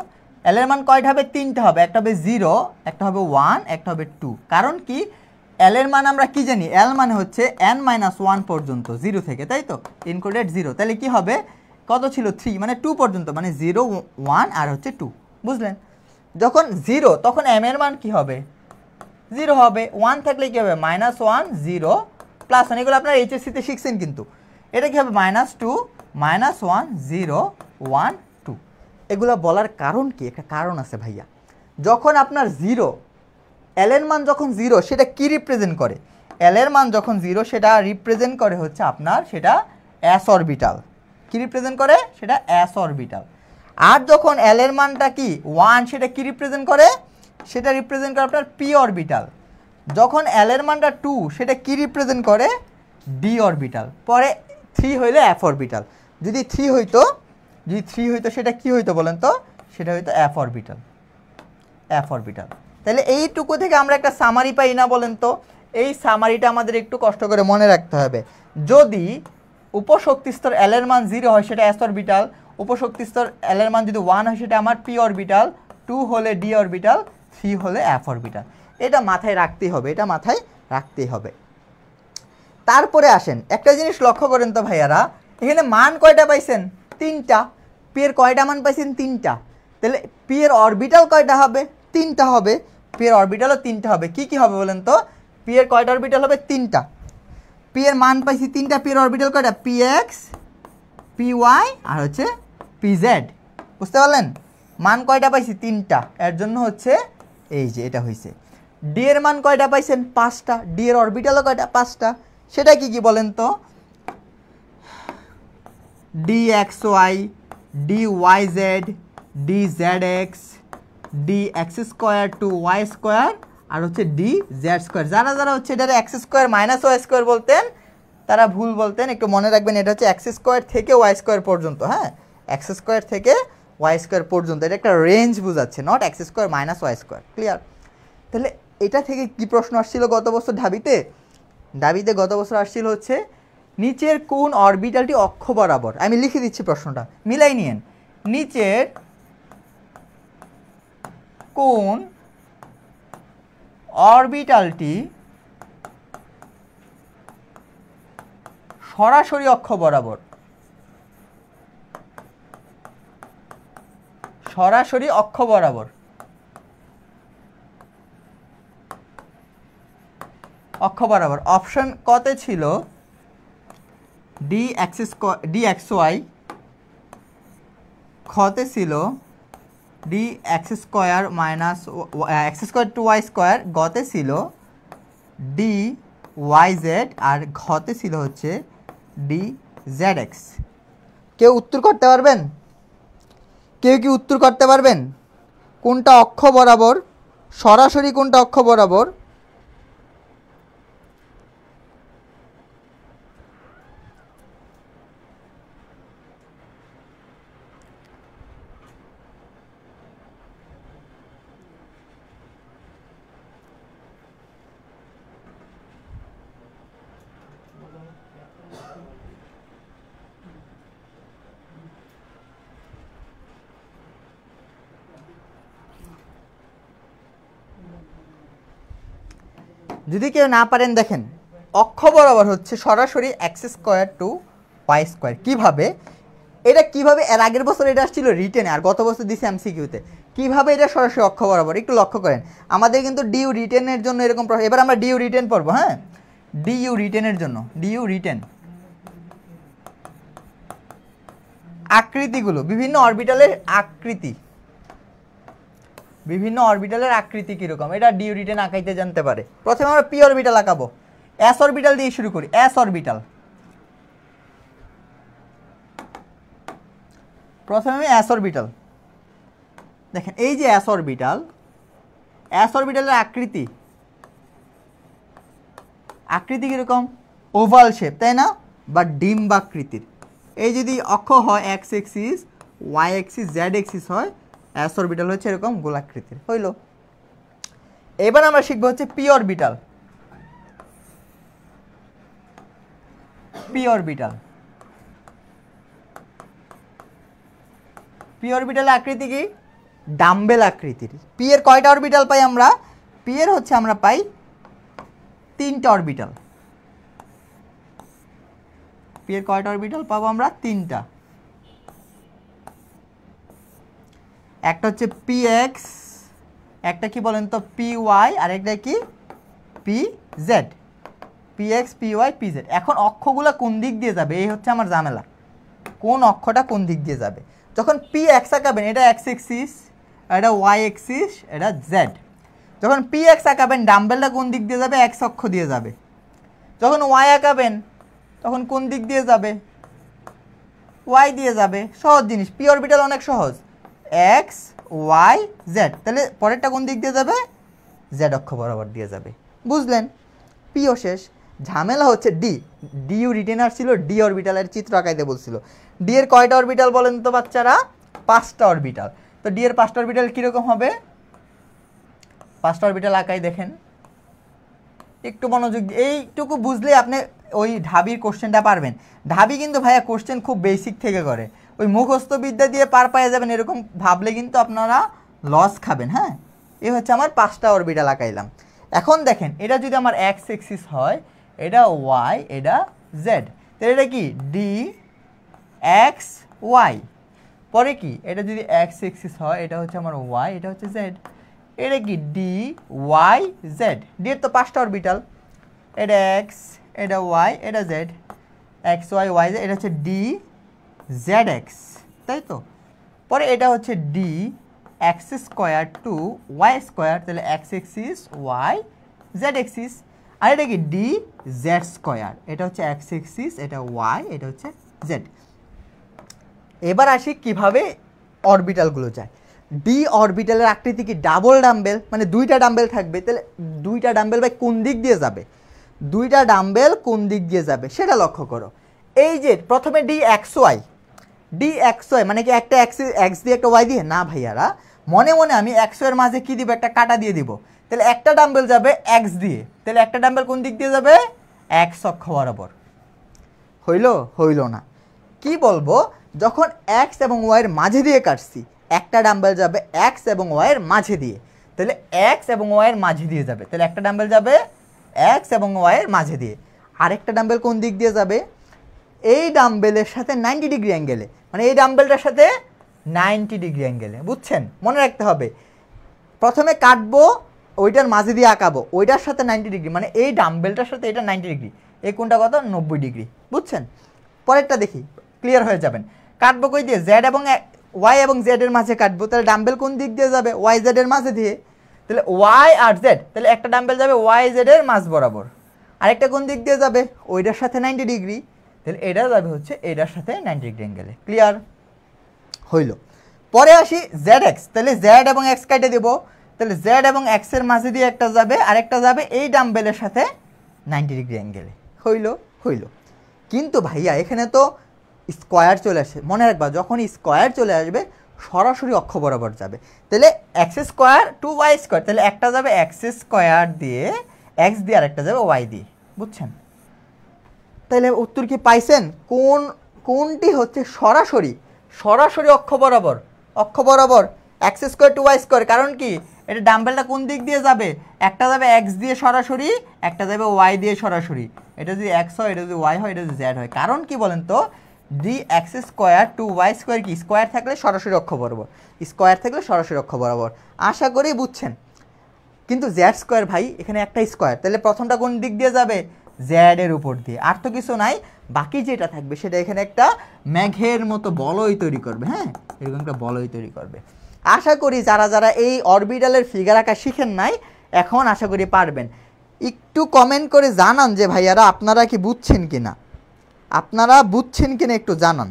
[SPEAKER 1] l এর মান কয়টা হবে, 3টা হবে, একটা হবে 0, একটা হবে 1, একটা হবে 2। কারণ কি l এর মান আমরা কি জানি, l মানে হচ্ছে n-1 পর্যন্ত, 0 থেকে, তাই তো, ইনক্লুডেড 0, তাহলে কি হবে কত ছিল 3, মানে 2 পর্যন্ত, মানে 0 1 আর হচ্ছে 2, বুঝলেন। যখন 0 তখন m এর মান কি হবে 0 হবে, 1 থাকলে কি হবে -1 0 +1, এগুলো আপনারা এইচএসসিতে শিখছেন, কিন্তু এটা কি হবে -2 -1 0 1 2। এগুলো বলার কারণ কি, একটা কারণ আছে ভাইয়া। যখন আপনার 0, l এর মান যখন 0 সেটা কি রিপ্রেজেন্ট করে, l এর মান যখন 0 সেটা রিপ্রেজেন্ট করে হচ্ছে আপনার সেটা s অরবিটাল, কি রিপ্রেজেন্ট করে সেটা s অরবিটাল। আর যখন l এর মানটা কি 1 সেটা কি রিপ্রেজেন্ট করে, সেটা রিপ্রেজেন্ট করে আপনার p অরবিটাল। যখন l এর মানটা 2 সেটা কি রিপ্রেজেন্ট করে d অরবিটাল। পরে 3 হইলে f অরবিটাল, যদি 3 হইতো, যদি 3 হইতো সেটা কি হইতো বলেন তো, সেটা হইতো f অরবিটাল, f অরবিটাল। তাহলে এইটুকু থেকে আমরা একটা সামারি পাই না বলেন তো, এই সামারিটা আমাদের একটু কষ্ট করে মনে রাখতে হবে। যদি উপশক্তি স্তর l এর মান 0 হয় সেটা s অরবিটাল, উপশক্তি স্তর l এর মান যদি 1 হয় সেটা আমার p অরবিটাল, 2 হলে d অরবিটাল, 3 হলে f অরবিটাল। এটা মাথায় রাখতেই হবে, এটা মাথায় রাখতেই হবে। তারপরে আসেন একটা জিনিস লক্ষ্য করেন তো ভাইয়ারা, এখানে মান কয়টা পাইছেন 3টা, p এর কয়টা মান পাইছেন 3টা, তাহলে p এর অরবিটাল কয়টা হবে 3টা হবে, p এর অরবিটালও 3টা হবে। কি কি হবে বলেন তো, p এর কয়টা অরবিটাল হবে 3টা, p এর মান পাইছি 3টা, p এর অরবিটাল কয়টা px py আর হচ্ছে pz, বুঝতে পারলেন। মান কয়টা পাইছি 3টা, এর জন্য হচ্ছে এই যে এটা হয়েছে। ডি এর মান কয়টা পাইছেন 5টা, ডি এর অরবিটালও কয়টা 5টা, সেটা কি কি বলেন তো? D X Y, D Y Z, D Z X, D X square to Y square, আর হচ্ছে ডি জেড স্কোয়ার। যারা যারা হচ্ছে এটা X square minus Y square বলতেন তারা ভুল বলতেন, একটু মনে রাখবেন এটা হচ্ছে এক্স স্কোয়ার থেকে ওয়াই স্কোয়ার পর্যন্ত। হ্যাঁ, এক্স স্কোয়ার থেকে ওয়াই স্কোয়ার পর্যন্ত, এটা একটা রেঞ্জ বোঝাচ্ছে, not X square minus Y square. Clear? তাহলে এটা থেকে কি প্রশ্ন আসছিল গত বছর ঢাবিতে? ঢাবিতে গত বছর আসছিল হচ্ছে নিচের কোন অরবিটালটি অক্ষ বরাবর, আমি লিখে দিচ্ছি প্রশ্নটা, মিলাই নিয়েন। নিচের কোন অরবিটালটি সরাসরি অক্ষ বরাবর, সরাসরি অক্ষ বরাবর, অক্ষ বরাবর। অপশন কতে ছিল? ডি এক্স ওয়াই, খতে ছিল D X square minus X square to Y square, গতে ছিল ডি ওয়াই জেড, আর ঘতে ছিল হচ্ছে ডি জেড এক্স। কেউ উত্তর করতে পারবেন? কেউ কি উত্তর করতে পারবেন কোনটা অক্ষ বরাবর, সরাসরি কোনটা অক্ষ বরাবর? যদি কেউ না পারেন দেখেন, অক্ষ বরাবর হচ্ছে সরাসরি X square to Y square. কীভাবে এটা, কিভাবে এর আগের বছর এটা আসছিল রিটেনে, আর গত বছর দিছে এমসিকিউতে। কিভাবে এটা সরাসরি অক্ষ বরাবর একটু লক্ষ্য করেন। আমাদের কিন্তু ডিইউ রিটেনের জন্য এরকম, এবার আমরা ডিইউ রিটেন পড়বো। হ্যাঁ, ডিইউ রিটেনের জন্য, ডিইউ রিটেন আকৃতিগুলো, বিভিন্ন অরবিটালের আকৃতি, বিভিন্ন অরবিটালের আকৃতি কীরকম এটা ডিইউ রিটেন আঁকাইতে জানতে পারে। প্রথমে আমরা পি অরবিটাল আঁকাবো, এস অরবিটাল দিয়ে শুরু করি। এস অরবিটাল, প্রথমে আমি এস অরবিটাল দেখেন, এই যে এস অরবিটাল, এস অরবিটালের আকৃতি, আকৃতি কীরকম? ওভাল শেপ, তাই না? বা ডিম্বাকৃতির। এই যদি অক্ষ হয় X axis, Y axis, Z axis হয়, এস অরবিটাল হচ্ছে এরকম গোলাকৃতির। হইল। এবার আমরা শিখবো হচ্ছে P orbital. P orbital, P অরবিটালের আকৃতি কি? ডাম্বেল আকৃতির। পি এর কয়টা অরবিটাল পাই আমরা? পি এর হচ্ছে আমরা পাই 3টা অরবিটাল। পি এর কয়টা অরবিটাল পাবো আমরা? 3টা। একটা হচ্ছে পি এক্স, একটা কি বলেন তো পি ওয়াই, আর একটা কি P Z. P X, P Y, P Z. এখন অক্ষগুলো কোন দিক দিয়ে যাবে, এই হচ্ছে আমার ঝামেলা, কোন অক্ষটা কোন দিক দিয়ে যাবে। যখন পি এক্স আঁকাবেন, এটা এক্স এক্সিস, এটা ওয়াই এক্সিস, এটা জেড। যখন পি এক্স আঁকাবেন, ডাম্বেলটা কোন দিক দিয়ে যাবে? এক্স অক্ষ দিয়ে যাবে। যখন ওয়াই আঁকাবেন, তখন কোন দিক দিয়ে যাবে? ওয়াই দিয়ে যাবে। সহজ জিনিস, পি অরবিটাল অনেক সহজ, এক্স ওয়াই জেড। তাহলে পরেরটা কোন দিক দিয়ে যাবে? জেড অক্ষ বরাবর দিয়ে যাবে। বুঝলেন? পিও শেষ। ঝামেলা হচ্ছে ডি, ডিইউ রিটেনার ছিল, ডি অরবিটালের চিত্র আঁকাইতে বলছিল। ডি এর কয়টা অরবিটাল বলেন তো বাচ্চারা? 5টা অরবিটাল। তো ডি এর 5টা অরবিটাল কীরকম হবে? 5টা অরবিটাল আঁকাই দেখেন, একটু মনোযোগ, এইটুকু বুঝলে আপনি ওই ঢাবির কোশ্চেনটা পারবেন। ঢাবি কিন্তু ভাইয়া কোশ্চেন খুব বেসিক থেকে করে, ওই মুখস্থ বিদ্যা দিয়ে পার পায়ে যাবেন এরকম ভাবলে কিন্তু আপনারা লস খাবেন। হ্যাঁ, এই হচ্ছে আমার 5টা অরবিটাল আঁকাইলাম। এখন দেখেন, এটা যদি আমার এক্স এক্সিস হয়, এটা ওয়াই, এটা জেড, তাহলে এটা কি ডি এক্স ওয়াই। পরে কি, এটা যদি এক্স এক্সিস হয়, এটা হচ্ছে আমার ওয়াই, এটা হচ্ছে জেড। এটা কি ডি ওয়াই জেড। ডি এর তো 5টা অরবিটাল, এটা এক্স, এটা ওয়াই, এটা Z, X Y Y Z, এটা হচ্ছে ডি জেড এক্স, তাই তো? পরে এটা হচ্ছে D X square to Y square, তাহলে X axis Y Z axis. আর এটা কি ডি জেড স্কোয়ার, এটা হচ্ছে এক্স এক্সিস, এটা ওয়াই, এটা হচ্ছে জেড। এবার আসি কিভাবে অরবিটালগুলো যায়। ডি অরবিটালের আকৃতি কি ডাবল ডাম্বেল, মানে দুইটা ডাম্বেল থাকবে, তাহলে দুইটা ডাম্বেল ভাই কোন দিক দিয়ে যাবে, দুইটা ডাম্বেল কোন দিক দিয়ে যাবে সেটা লক্ষ্য করো। এই যে প্রথমে ডি এক্স ওয়াই মানে কি একটা এক্স দিয়ে একটা ওয়াই দিয়ে না ভাইয়ারা, মনে মনে আমি এক্স এর মাঝে কি দিব, একটা কাটা দিয়ে দিব, তাহলে একটা ডাম্বেল যাবে এক্স দিয়ে, তাহলে একটা ডাম্বেল কোন দিক দিয়ে যাবে, এক্স অক্ষ বরাবর। হইল না। কি বলবো, যখন এক্স এবং ওয়াইয়ের মাঝে দিয়ে কাটছি, একটা ডাম্বেল যাবে এক্স এবং ওয়াইয়ের মাঝে দিয়ে, তাহলে এক্স এবং ওয়াইয়ের মাঝে দিয়ে যাবে, তাহলে একটা ডাম্বেল যাবে এক্স এবং ওয়াইয়ের মাঝে দিয়ে। আরেকটা ডাম্বেল কোন দিক দিয়ে যাবে, এই ডাম্বেলের সাথে 90 ডিগ্রি অ্যাঙ্গেলে, মানে এই ডাম্বেলটার সাথে 90 ডিগ্রি অ্যাঙ্গেলে, বুঝছেন? মনে রাখতে হবে, প্রথমে কাটবো ওইটার মাঝে দিয়ে আঁকাবো, ওইটার সাথে 90 ডিগ্রি, মানে এই ডাম্বেলটার সাথে এটা 90 ডিগ্রি, এই কোনটা কত 90 ডিগ্রি, বুঝছেন? পরেরটা দেখি, ক্লিয়ার হয়ে যাবেন। কাটবো কই দিয়ে, জেড এবং ওয়াই এবং জেড এর মাঝে কাটবো, তাহলে ডাম্বেল কোন দিক দিয়ে যাবে, ওয়াই জেড এর মাঝে দিয়ে, তাহলে ওয়াই আর জেড, তাহলে একটা ডাম্বেল যাবে ওয়াই জেড এর মাঝ বরাবর, আরেকটা কোন দিক দিয়ে যাবে, ওইটার সাথে 90 ডিগ্রি, তাহলে এটা যাবে হচ্ছে এটার সাথে 90 ডিগ্রি অ্যাঙ্গেলে। ক্লিয়ার হইল। পরে আসি জেড এক্স, তাহলে জেড এবং এক্স কেটে দেবো, তাহলে জেড এবং এক্স এর মাঝে দিয়ে একটা যাবে, আরেকটা যাবে এই ডাম্বেলের সাথে 90 ডিগ্রি অ্যাঙ্গেলে। হইল। কিন্তু ভাইয়া এখানে তো স্কোয়ার চলে আসে, মনে রাখবা যখন স্কোয়ার চলে আসবে সরাসরি অক্ষ বরাবর যাবে, তাহলে X square to Y square, তাহলে একটা যাবে এক্স স্কোয়ার দিয়ে এক্স দিয়ে, আরেকটা যাবে ওয়াই দিয়ে, বুঝছেন? তাহলে উত্তর কি পাইছেন, কোনটি হচ্ছে সরাসরি অক্ষ বরাবর X square to Y square. কারণ কি, এটা ডাম্বেলটা কোন দিক দিয়ে যাবে, একটা যাবে এক্স দিয়ে সরাসরি, একটা যাবে ওয়াই দিয়ে সরাসরি, এটা যদি এক্স হয়, এটা যদি ওয়াই হয়, এটা যদি জেড হয়। কারণ কি বলেন তো, D X square to Y square কি স্কোয়ার থাকলে সরাসরি অক্ষ বরাবর, আশা করি বুঝছেন। কিন্তু জেড স্কোয়ার ভাই এখানে একটা স্কোয়ার, তাহলে প্রথমটা কোন দিক দিয়ে যাবে, জেড এর উপর দিয়ে, আর তো কিছু নাই, বাকি যেটা থাকবে সেটা এখানে একটা মেঘের মতো বলয় তৈরি করবে। হ্যাঁ, এরকম একটা বলয় তৈরি করবে। আশা করি যারা এই অরবিটালের ফিগার আঁকা শিখেন নাই, এখন আশা করি পারবেন। একটু কমেন্ট করে জানান যে ভাইয়ারা আপনারা কি বুঝছেন কিনা, একটু জানান।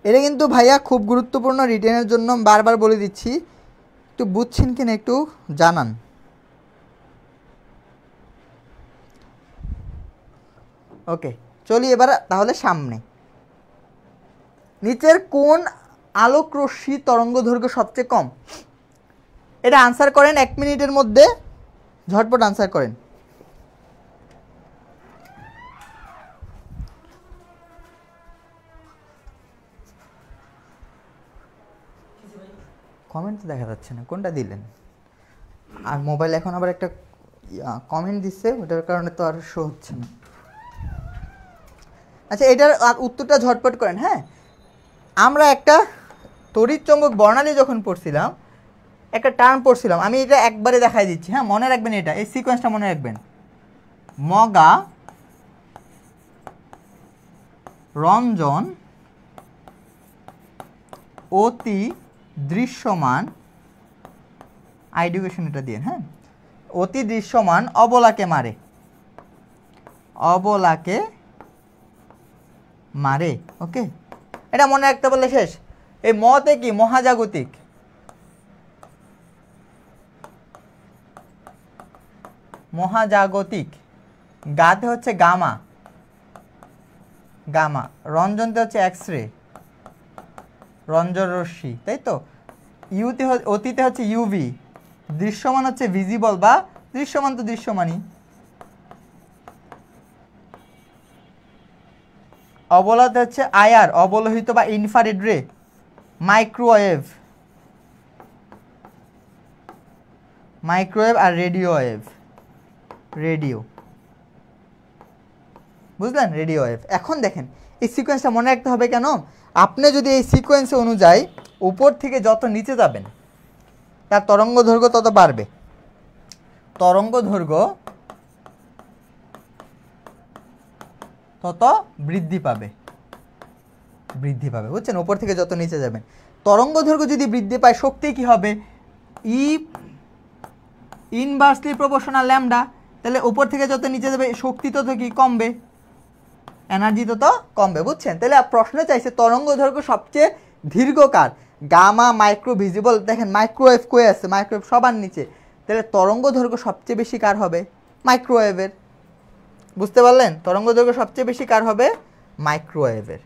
[SPEAKER 1] এটা কিন্তু ভাইয়া খুব গুরুত্বপূর্ণ, রিটেনের জন্য বারবার বলে দিচ্ছি, একটু বুঝছেন কিনা একটু জানান। ওকে, চলি এবার তাহলে সামনে। নিচের কোন আলোক রশ্মি তরঙ্গ দৈর্ঘ্য সবচেয়ে কম, এটা আনসার করেন 1 মিনিটের মধ্যে, ঝটপট আনসার করেন। কমেন্ট তো দেখা যাচ্ছে না, কোনটা দিলেন? আর মোবাইল এখন আবার একটা কমেন্ট দিচ্ছে, ওটার কারণে তো আর শো হচ্ছে না। আচ্ছা, এটার উত্তরটা ঝটপট করেন। হ্যাঁ, আমরা একটা তড়িৎ চৌম্বক বর্ণালী যখন পড়ছিলাম, একটা টার্ম পড়ছিলাম, আমি এটা একবারে দেখাই দিচ্ছি। হ্যাঁ, মনে রাখবেন, এটা এই সিকোয়েন্সটা মনে রাখবেন, মগা রঞ্জন অতি দৃশ্যমান, আইডুকেশন এটা দিয়ে, হ্যাঁ, অতি দৃশ্যমান অবলাকে মারে। ওকে, এটা মনে রাখতে বললে শেষ। এই মতে কি, মহাজাগতিক, গাতে হচ্ছে গামা, রঞ্জনতে হচ্ছে এক্স রে, রঞ্জন রশ্মি, তাই তো। ইউতে অতীতে হচ্ছে ইউভি, দৃশ্যমান হচ্ছে ভিজিবল বা দৃশ্যমান তো দৃশ্যমানই। অবলাতে হচ্ছে আইআর, অবলোহিত বা ইনফ্রারেড রে, মাইক্রোওয়েভ আর রেডিও ওয়েভ, বুঝলেন, রেডিও ওয়েভ। এখন দেখেন এই সিকোয়েন্সটা মনে রাখতে হবে কেন, আপনি যদি এই সিকোয়েন্স অনুযায়ী উপর থেকে যত নিচে যাবেন তার তরঙ্গ দৈর্ঘ্য তত বাড়বে। তরঙ্গ দৈর্ঘ্য তত বৃদ্ধি পাবে, বুঝছেন? উপর থেকে যত নিচে যাবেন তরঙ্গ দৈর্ঘ্য যদি বৃদ্ধি পায়, শক্তি কি হবে? ই ইনভার্সলি প্রপোর্শনাল ল্যামডা। তাহলে উপর থেকে যত নিচে যাবে শক্তি তত কি কমবে, এনার্জি তত কমবে, বুঝছেন? তাহলে প্রশ্ন চাইছে তরঙ্গ দৈর্ঘ্য সবচেয়ে দীর্ঘকার, গামা, মাইক্রো, ভিজিবল। দেখেন মাইক্রোওয়েভ কয়ে আছে, মাইক্রোওয়েভ সবার নিচে। তাহলে তরঙ্গ দৈর্ঘ্য সবচেয়ে বেশি কার হবে? মাইক্রোওয়েভের। বুঝতে পারলেন? তরঙ্গ দৈর্ঘ্য সবচেয়ে বেশি কার হবে? মাইক্রোওয়েভের।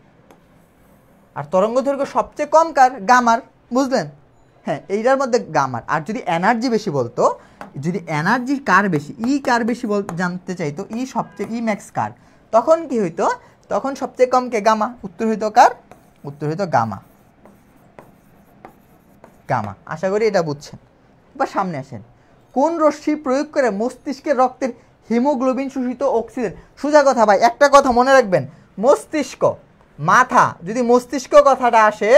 [SPEAKER 1] আর তরঙ্গ দৈর্ঘ্য সবচেয়ে কম কার? গামার। বুঝলেন? হ্যাঁ, এইটার মধ্যে গামার। আর যদি এনার্জি বেশি বলতো, যদি এনার্জি কার বেশি, ই কার বেশি জানতে চাইতো, ই সবচেয়ে, ই ম্যাক্স কার, তখন কি হইতো? তখন সবচেয়ে কম কে? গামা। উত্তর হইতো কার? উত্তর হইতো গামা। গামা। আশা করি এটা বুঝছেন। এবার সামনে আসেন। কোন রশ্মি প্রয়োগ করে মস্তিষ্কের রক্তের হিমোগ্লোবিন শোষিত অক্সিজেন? সোজা কথা ভাই, একটা কথা মনে রাখবেন, মস্তিষ্ক, মাথা, যদি মস্তিষ্ক কথাটা আসে,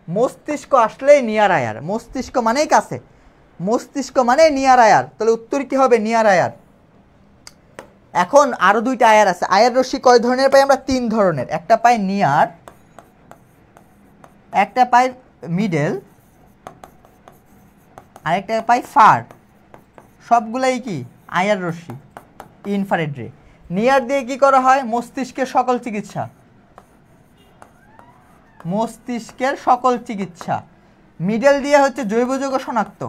[SPEAKER 1] মস্তিষ্ক আসলেই নিয়ার আয়ার। মস্তিষ্ক মানেই কাছে, মস্তিষ্ক মানে নিয়ার আয়ার। তাহলে উত্তর কি হবে? নিয়ার আয়ার। এখন আরো দুইটা আয়ার আছে। আয়ার রশ্মি কয় ধরনের পাই আমরা? 3 ধরনের। একটা পাই নিয়ার, একটা পাই মিডল, আর একটা পাই ফার। সবগুলাই কি? আয়ার রশ্মি, ইনফ্রারেড রে। নিয়ার দিয়ে কি করা হয়? মস্তিষ্কের সকল চিকিৎসা, মস্তিষ্কের সকল চিকিৎসা। মিডল দিয়ে হচ্ছে জৈব যৌগ শনাক্ত,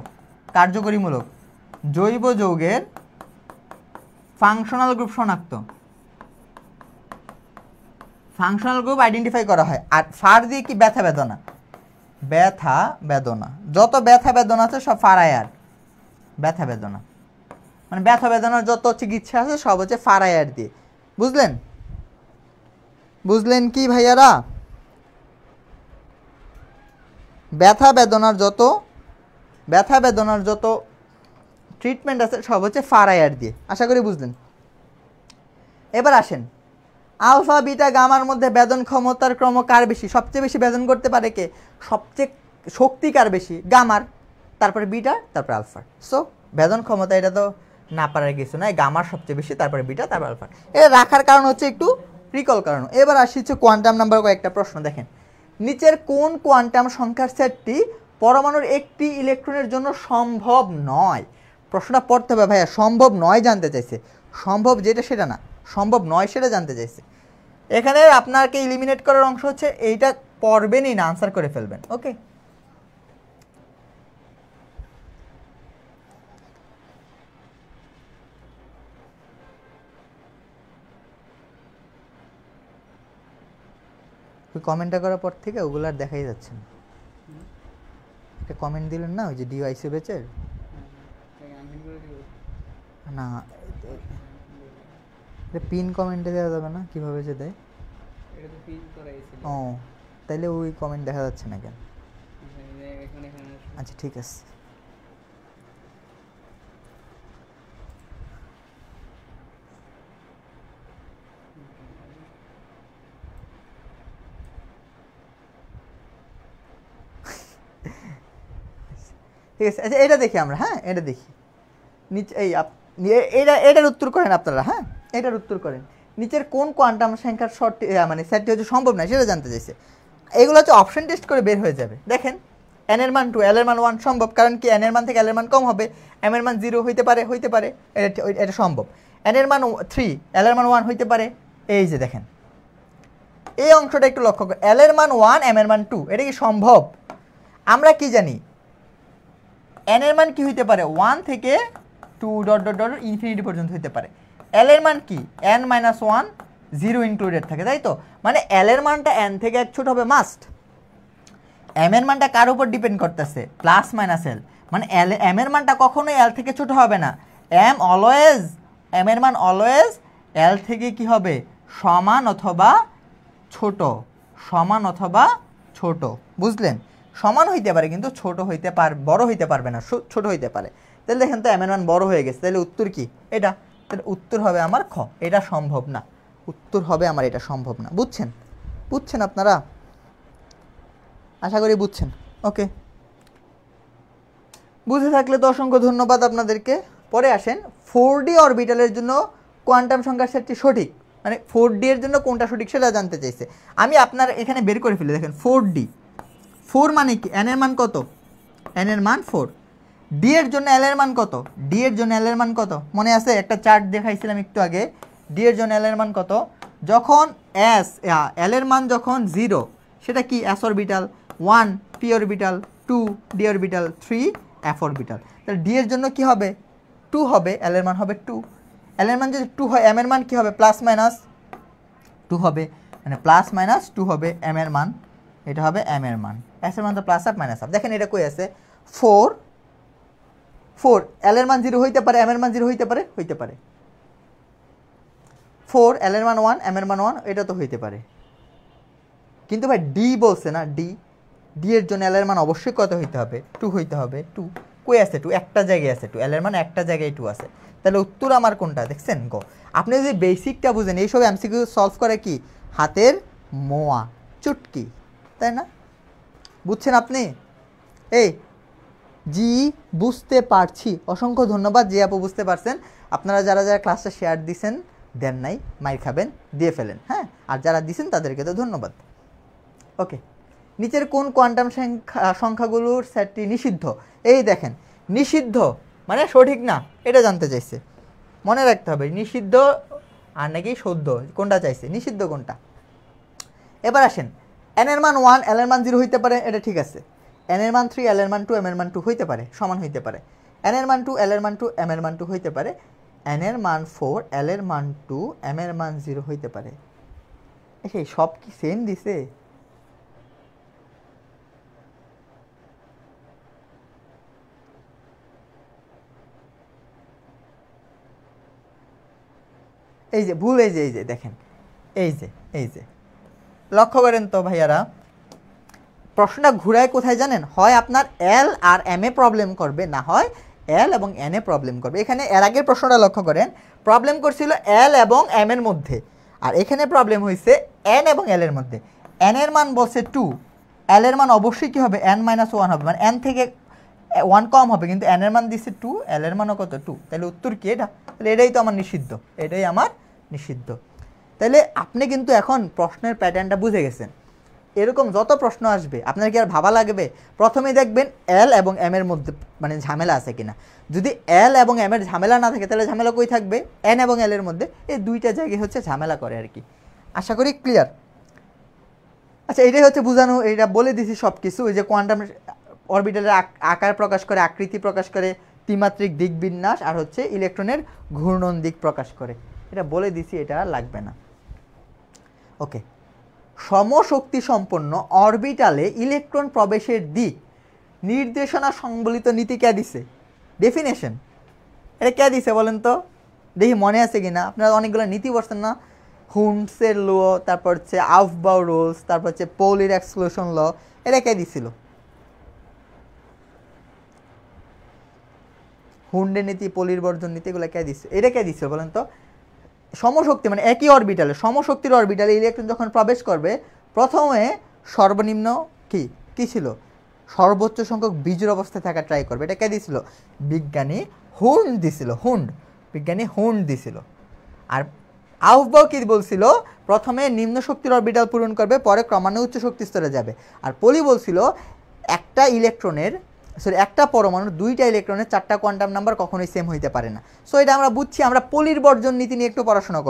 [SPEAKER 1] কার্যকরীমূলক, জৈব যৌগের ফাংশনাল গ্রুপ শনাক্ত, ফাংশনাল গ্রুপ আইডেন্টিফাই করা হয়। আর ফার দিয়ে কি? ব্যথা বেদনা, ব্যথা বেদনা। যত ব্যথা বেদনা আছে সব ফার আয়ার। ব্যথা বেদনা মানে ব্যথা বেদনার যত চিকিৎসা আছে সব হচ্ছে ফার আয়ার দিয়ে। বুঝলেন? বুঝলেন কি ভাইয়ারা? ব্যথা বেদনার যত ট্রিটমেন্ট আছে সব হচ্ছে ফার আয়ার দিয়ে। আশা করি বুঝলেন। এবার আসেন, আলফা, বিটা, গামার মধ্যে বেদন ক্ষমতার ক্রম কার বেশি? সবচেয়ে বেশি বেদন করতে পারে কে? সবচেয়ে শক্তি কার বেশি? গামার, তারপরে বিটা, তারপরে আলফার। সো বেদন ক্ষমতা এটা তো না পারার কিছু নয়, গামার সবচেয়ে বেশি, তারপরে বিটা, তারপর আলফার। এটা রাখার কারণ হচ্ছে একটু রিকল কারণ। এবার আসি হচ্ছে কোয়ান্টাম নাম্বার কয়েকটা প্রশ্ন। দেখেন, নিচের কোন কোয়ান্টাম সংখ্যার সেটটি পরমাণুর একটি ইলেকট্রনের জন্য সম্ভব নয়? প্রশ্নটা পড়তে হবে ভাইয়া, সম্ভব নয় জানতে চাইছে, সম্ভব যেটা সেটা না, সম্ভব নয় সেটা জানতে চাইছে। এখানে আপনাকে এলিমিনেট করার অংশ হচ্ছে এইটা পড়বেনই না, আনসার করে ফেলবেন। ওকে, ওই কমেন্টটা করার পর থেকে ওগুলো আর দেখাই যাচ্ছে না। একটা কমেন্ট দিলেন না ওই যে ডিওআইসি বেচের, না পিন কমেন্টে দেওয়া যাবে না? কিভাবে যে দেয়? ও, তাইলে ওই কমেন্ট দেখা যাচ্ছে না কেন? আচ্ছা ঠিক আছে। ঠিক আছে, আচ্ছা এটা দেখি আমরা। হ্যাঁ, এটা দেখি। নিচে এই এটার উত্তর করেন আপনারা। হ্যাঁ, এটার উত্তর করেন। নিচের কোন কোয়ান্টাম সংখ্যার শর্ট মানে সেটটি হচ্ছে সম্ভব নয় সেটা জানতে চাইছে। এগুলো হচ্ছে অপশন টেস্ট করে বের হয়ে যাবে। দেখেন, এন এর মান 2, এল এর মান 1 সম্ভব, কারণ কি? এন এর মান থেকে এল এর মান কম হবে, এম এর মান 0 হইতে পারে, এটা সম্ভব। এন এর মান 3, এল এর মান 1 হইতে পারে। এই যে দেখেন, এই অংশটা একটু লক্ষ্য করুন, এল এর মান 1, এম এর মান 2, এটা কি সম্ভব? আমরা কি জানি এন এর মান কি হইতে পারে? 1 থেকে 2 ডট ডট ডট ইনফিনিটি পর্যন্ত হইতে পারে। এল এর মান কি? n - 1, 0 ইনক্লুডেড থাকে, তাই তো? মানে এল এর মানটা n থেকে 1 ছোট হবে মাস্ট। এম এর মানটা কার উপর ডিপেন্ড করতেছে? Plus minus L. মানে এম এর মানটা কখনোই এল থেকে ছোট হবে না। এম এর মান অলওয়েজ এল থেকে কি হবে? সমান অথবা ছোট, সমান অথবা ছোট। বুঝলেন? সমান হইতে পারে কিন্তু ছোট হইতে পারে, বড় হইতে পারবে না, ছোট হইতে পারে। তাহলে দেখেন তো এম এর মান বড় হয়ে গেছে, তাহলে উত্তর কি? এটা। তাহলে উত্তর হবে আমার খ, এটা সম্ভব না। উত্তর হবে আমার এটা সম্ভব না। বুঝছেন? বুঝছেন আপনারা? আশা করি বুঝছেন। ওকে, বুঝে থাকলে তো অসংখ্য ধন্যবাদ আপনাদেরকে। পরে আসেন 4D অরবিটালের জন্য কোয়ান্টাম সংখ্যার সেটটি সঠিক, মানে 4D এর জন্য কোনটা সঠিক সেটা জানতে চাইছে। আমি আপনার এখানে বের করে ফেলি, দেখেন 4D, 4 মানে কি, n এর মান কত, n এর মান 4। d এর জন্য l এর মান কত, d এর জন্য l এর মান কত, মনে আছে একটা চার্ট দেখাইছিলাম একটু আগে, d এর জন্য l এর মান কত, যখন l এর মান যখন 0 সেটা কি s orbital, 1 p orbital, 2 d orbital, 3 f orbital. তাহলে d এর জন্য কি হবে 2 হবে, l এর মান হবে 2, l এর মান যদি 2 হয় m এর মান কি হবে প্লাস মাইনাস 2 হবে, মানে প্লাস মাইনাস 2 হবে m এর মান, এটা হবে m এর মান, s এর মান তো প্লাস আপ মাইনাস আপ। দেখেন এটা কই আছে 4 l এর মান 0 হইতে পারে, m এর মান 0 হইতে পারে, 4 l এর মান 1 m এর মান 1, এটা তো হইতে পারে। কিন্তু ভাই d বলছে না, d এর জন্য l এর মান অবশ্যই কত হইতে হবে 2 হইতে হবে, 2 কই আছে 2, একটা জায়গায় আছে 2, l এর মান একটা জায়গায় 2 আছে। তাহলে উত্তর আমার কোনটা দেখছেন গো। আপনি যদি বেসিকটা বুঝেন, এইসব এমসিকিউ সলভ করে কি হাতের মোয়া চুটকি, তাই না? বুঝছেন আপনি? এই জি বুঝতে পারছি, অসংখ্য ধন্যবাদ যে আপু বুঝতে পারছেন। আপনারা যারা যারা ক্লাসটা শেয়ার দিছেন, দেন নাই মাইর খাবেন, দিয়ে ফেলেন, হ্যাঁ, আর যারা দিছেন তাদেরকে তো ধন্যবাদ। ওকে, নিচের কোন কোয়ান্টাম সংখ্যাগুলোর সেটটি নিষিদ্ধ? এই দেখেন নিষিদ্ধ মানে সঠিক না, এটা জানতে চাইছে, মনে রাখতে হবে নিষিদ্ধ আর নাকি শুদ্ধ কোনটা চাইছে, নিষিদ্ধ কোনটা। এবার আসেন n এর মান 1 l এর মান 0 হইতে পারে, এটা ঠিক আছে। n এর মান 3 l এর মান 2 m এর মান 2 হইতে পারে, সমান হইতে পারে। n এর মান 2 l এর মান 2 m এর মান 2 হইতে পারে। n এর মান 4 l এর মান 2 m এর মান 0 হইতে পারে। এই সব কি সেম দিছে? এই যে ভুল, এই যে দেখেন, এই যে লক্ষ্য করেন তো ভাইয়ারা, প্রশ্নটা ঘুরায় কোথায় জানেন, হয় আপনার এল আর এম এ প্রবলেম করবে, না হয় এল এবং এন এ প্রবলেম করবে। এখানে এর আগের প্রশ্নটা লক্ষ্য করেন, প্রবলেম করছিল এল এবং এম এর মধ্যে, আর এখানে প্রবলেম হয়েছে এন এবং এল এর মধ্যে। এন এর মান বলছে 2, এল এর মান অবশ্যই কি হবে n - 1 হবে, মানে n থেকে 1 কম হবে, কিন্তু এন এর মান দিচ্ছে 2, এল এর মানও কত 2, তাহলে উত্তর কি এটা? তাহলে এটাই তো আমার নিষিদ্ধ, এটাই আমার নিষিদ্ধ। তাহলে আপনি কিন্তু এখন প্রশ্নের প্যাটার্নটা বুঝে গেছেন। এরকম যত প্রশ্ন আসবে আপনার কি আর ভাবা লাগবে? প্রথমে দেখবেন এল এবং এম এর মধ্যে মানে ঝামেলা আছে কিনা। যদি এল এবং এম এর ঝামেলা না থাকে তাহলে ঝামেলা কই থাকবে? এন এবং এল এর মধ্যে। এই দুইটা জায়গায় হচ্ছে ঝামেলা করে আর কি। আশা করি ক্লিয়ার। আচ্ছা, এটাই হচ্ছে বোঝানো, এটা বলে দিছি সব কিছু। ওই যে কোয়ান্টাম অরবিটালের আকার প্রকাশ করে, আকৃতি প্রকাশ করে, ত্রিমাত্রিক দিক বিন্যাস, আর হচ্ছে ইলেকট্রনের ঘূর্ণন দিক প্রকাশ করে, এটা বলে দিছি, এটা আর লাগবে না। ওকে, সমশক্তি সম্পন্ন অরবিটালে ইলেকট্রন প্রবেশের দিক নির্দেশনা সংবলিত নীতি কে দিছে? ডেফিনেশন এটা কে দিছে বলেন তো, দেখি মনে আছে কিনা। আপনারা অনেকগুলো নীতি পড়ছেন না, হুন্ডসের ল, তারপর হচ্ছে আউফবাউ রুলস, তারপর হচ্ছে পৌলির এক্সক্লুশন ল, এটা কে দিছিল? হুন্ডের নীতি, পলির বর্জন নীতি, এগুলো কে দিচ্ছে? এটা কে দিচ্ছে বলেন তো? সমশক্তি মানে একই অরবিটালে, সমশক্তির অরবিটালে ইলেকট্রন যখন প্রবেশ করবে, প্রথমে সর্বনিম্ন কি ছিল? সর্বোচ্চ সংখ্যক বীজের অবস্থায় থাকা ট্রাই করবে। এটা কে দিছিল? বিজ্ঞানী হুন্ড দিছিল, বিজ্ঞানী হুন্ড দিছিল। আর আউফবাউ কি বলছিল? প্রথমে নিম্ন শক্তির অরবিটাল পূরণ করবে, পরে ক্রমান্বয়ে উচ্চ শক্তি স্তরে যাবে। আর পলি বলছিল একটা পরমাণুর 2টা ইলেকট্রনের 4টা কোয়ান্টাম নাম্বার কখনোই সেম হইতে পারে না। সো এটা আমরা বুঝছি। আমরা পলির বর্জন নীতি নিয়ে একটু পড়াশোনা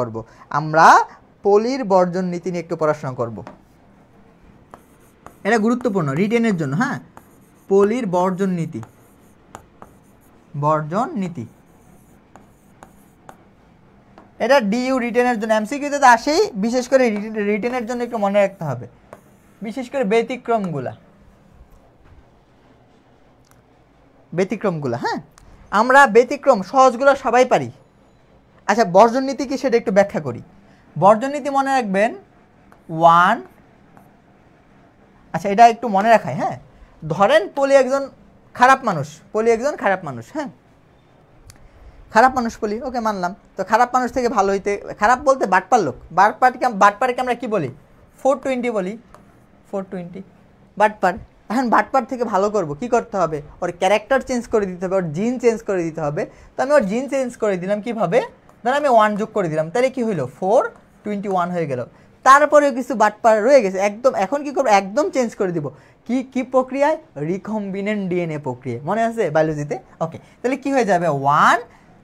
[SPEAKER 1] করব, এটা গুরুত্বপূর্ণ রিটেনের জন্য। হ্যাঁ, পলির বর্জন নীতি এটা ডিইউ রিটেনের জন্য, এমসিকিউতে তো আসেই, বিশেষ করে রিটেনের জন্য একটু মনে রাখতে হবে, বিশেষ করে ব্যতিক্রমগুলা। হ্যাঁ, আমরা ব্যতিক্রম সহজগুলো সবাই পারি। আচ্ছা, বর্জন নীতি কি সেটা একটু ব্যাখ্যা করি। বর্জন নীতি মনে রাখবেন 1, আচ্ছা এটা একটু মনে রাখাই। হ্যাঁ, ধরেন পলি একজন খারাপ মানুষ, হ্যাঁ খারাপ মানুষ পলি, ওকে মানলাম। তো খারাপ মানুষ থেকে ভালো হইতে, খারাপ বলতে বাটপার লোক, বাটপারকে আমরা কি বলি? 420 বলি, 420 বাটপার। এখন বাটপার থেকে ভালো করব, কি করতে হবে? ওর ক্যারেক্টার চেঞ্জ করে দিতে হবে, ওর জিন চেঞ্জ করে দিতে হবে। তো আমি ওর জিন চেঞ্জ করে দিলাম কীভাবে? ধর আমি 1 যোগ করে দিলাম, তাহলে কি হইলো 421 হয়ে গেল। তারপরেও কিছু বাটপার রয়ে গেছে, একদম এখন কি করবো? একদম চেঞ্জ করে দিব। কি প্রক্রিয়ায়? রিকম্বিনেন্ট ডিএনএ প্রক্রিয়া, মনে আছে বায়োলজিতে? ওকে, তাহলে কি হয়ে যাবে? 1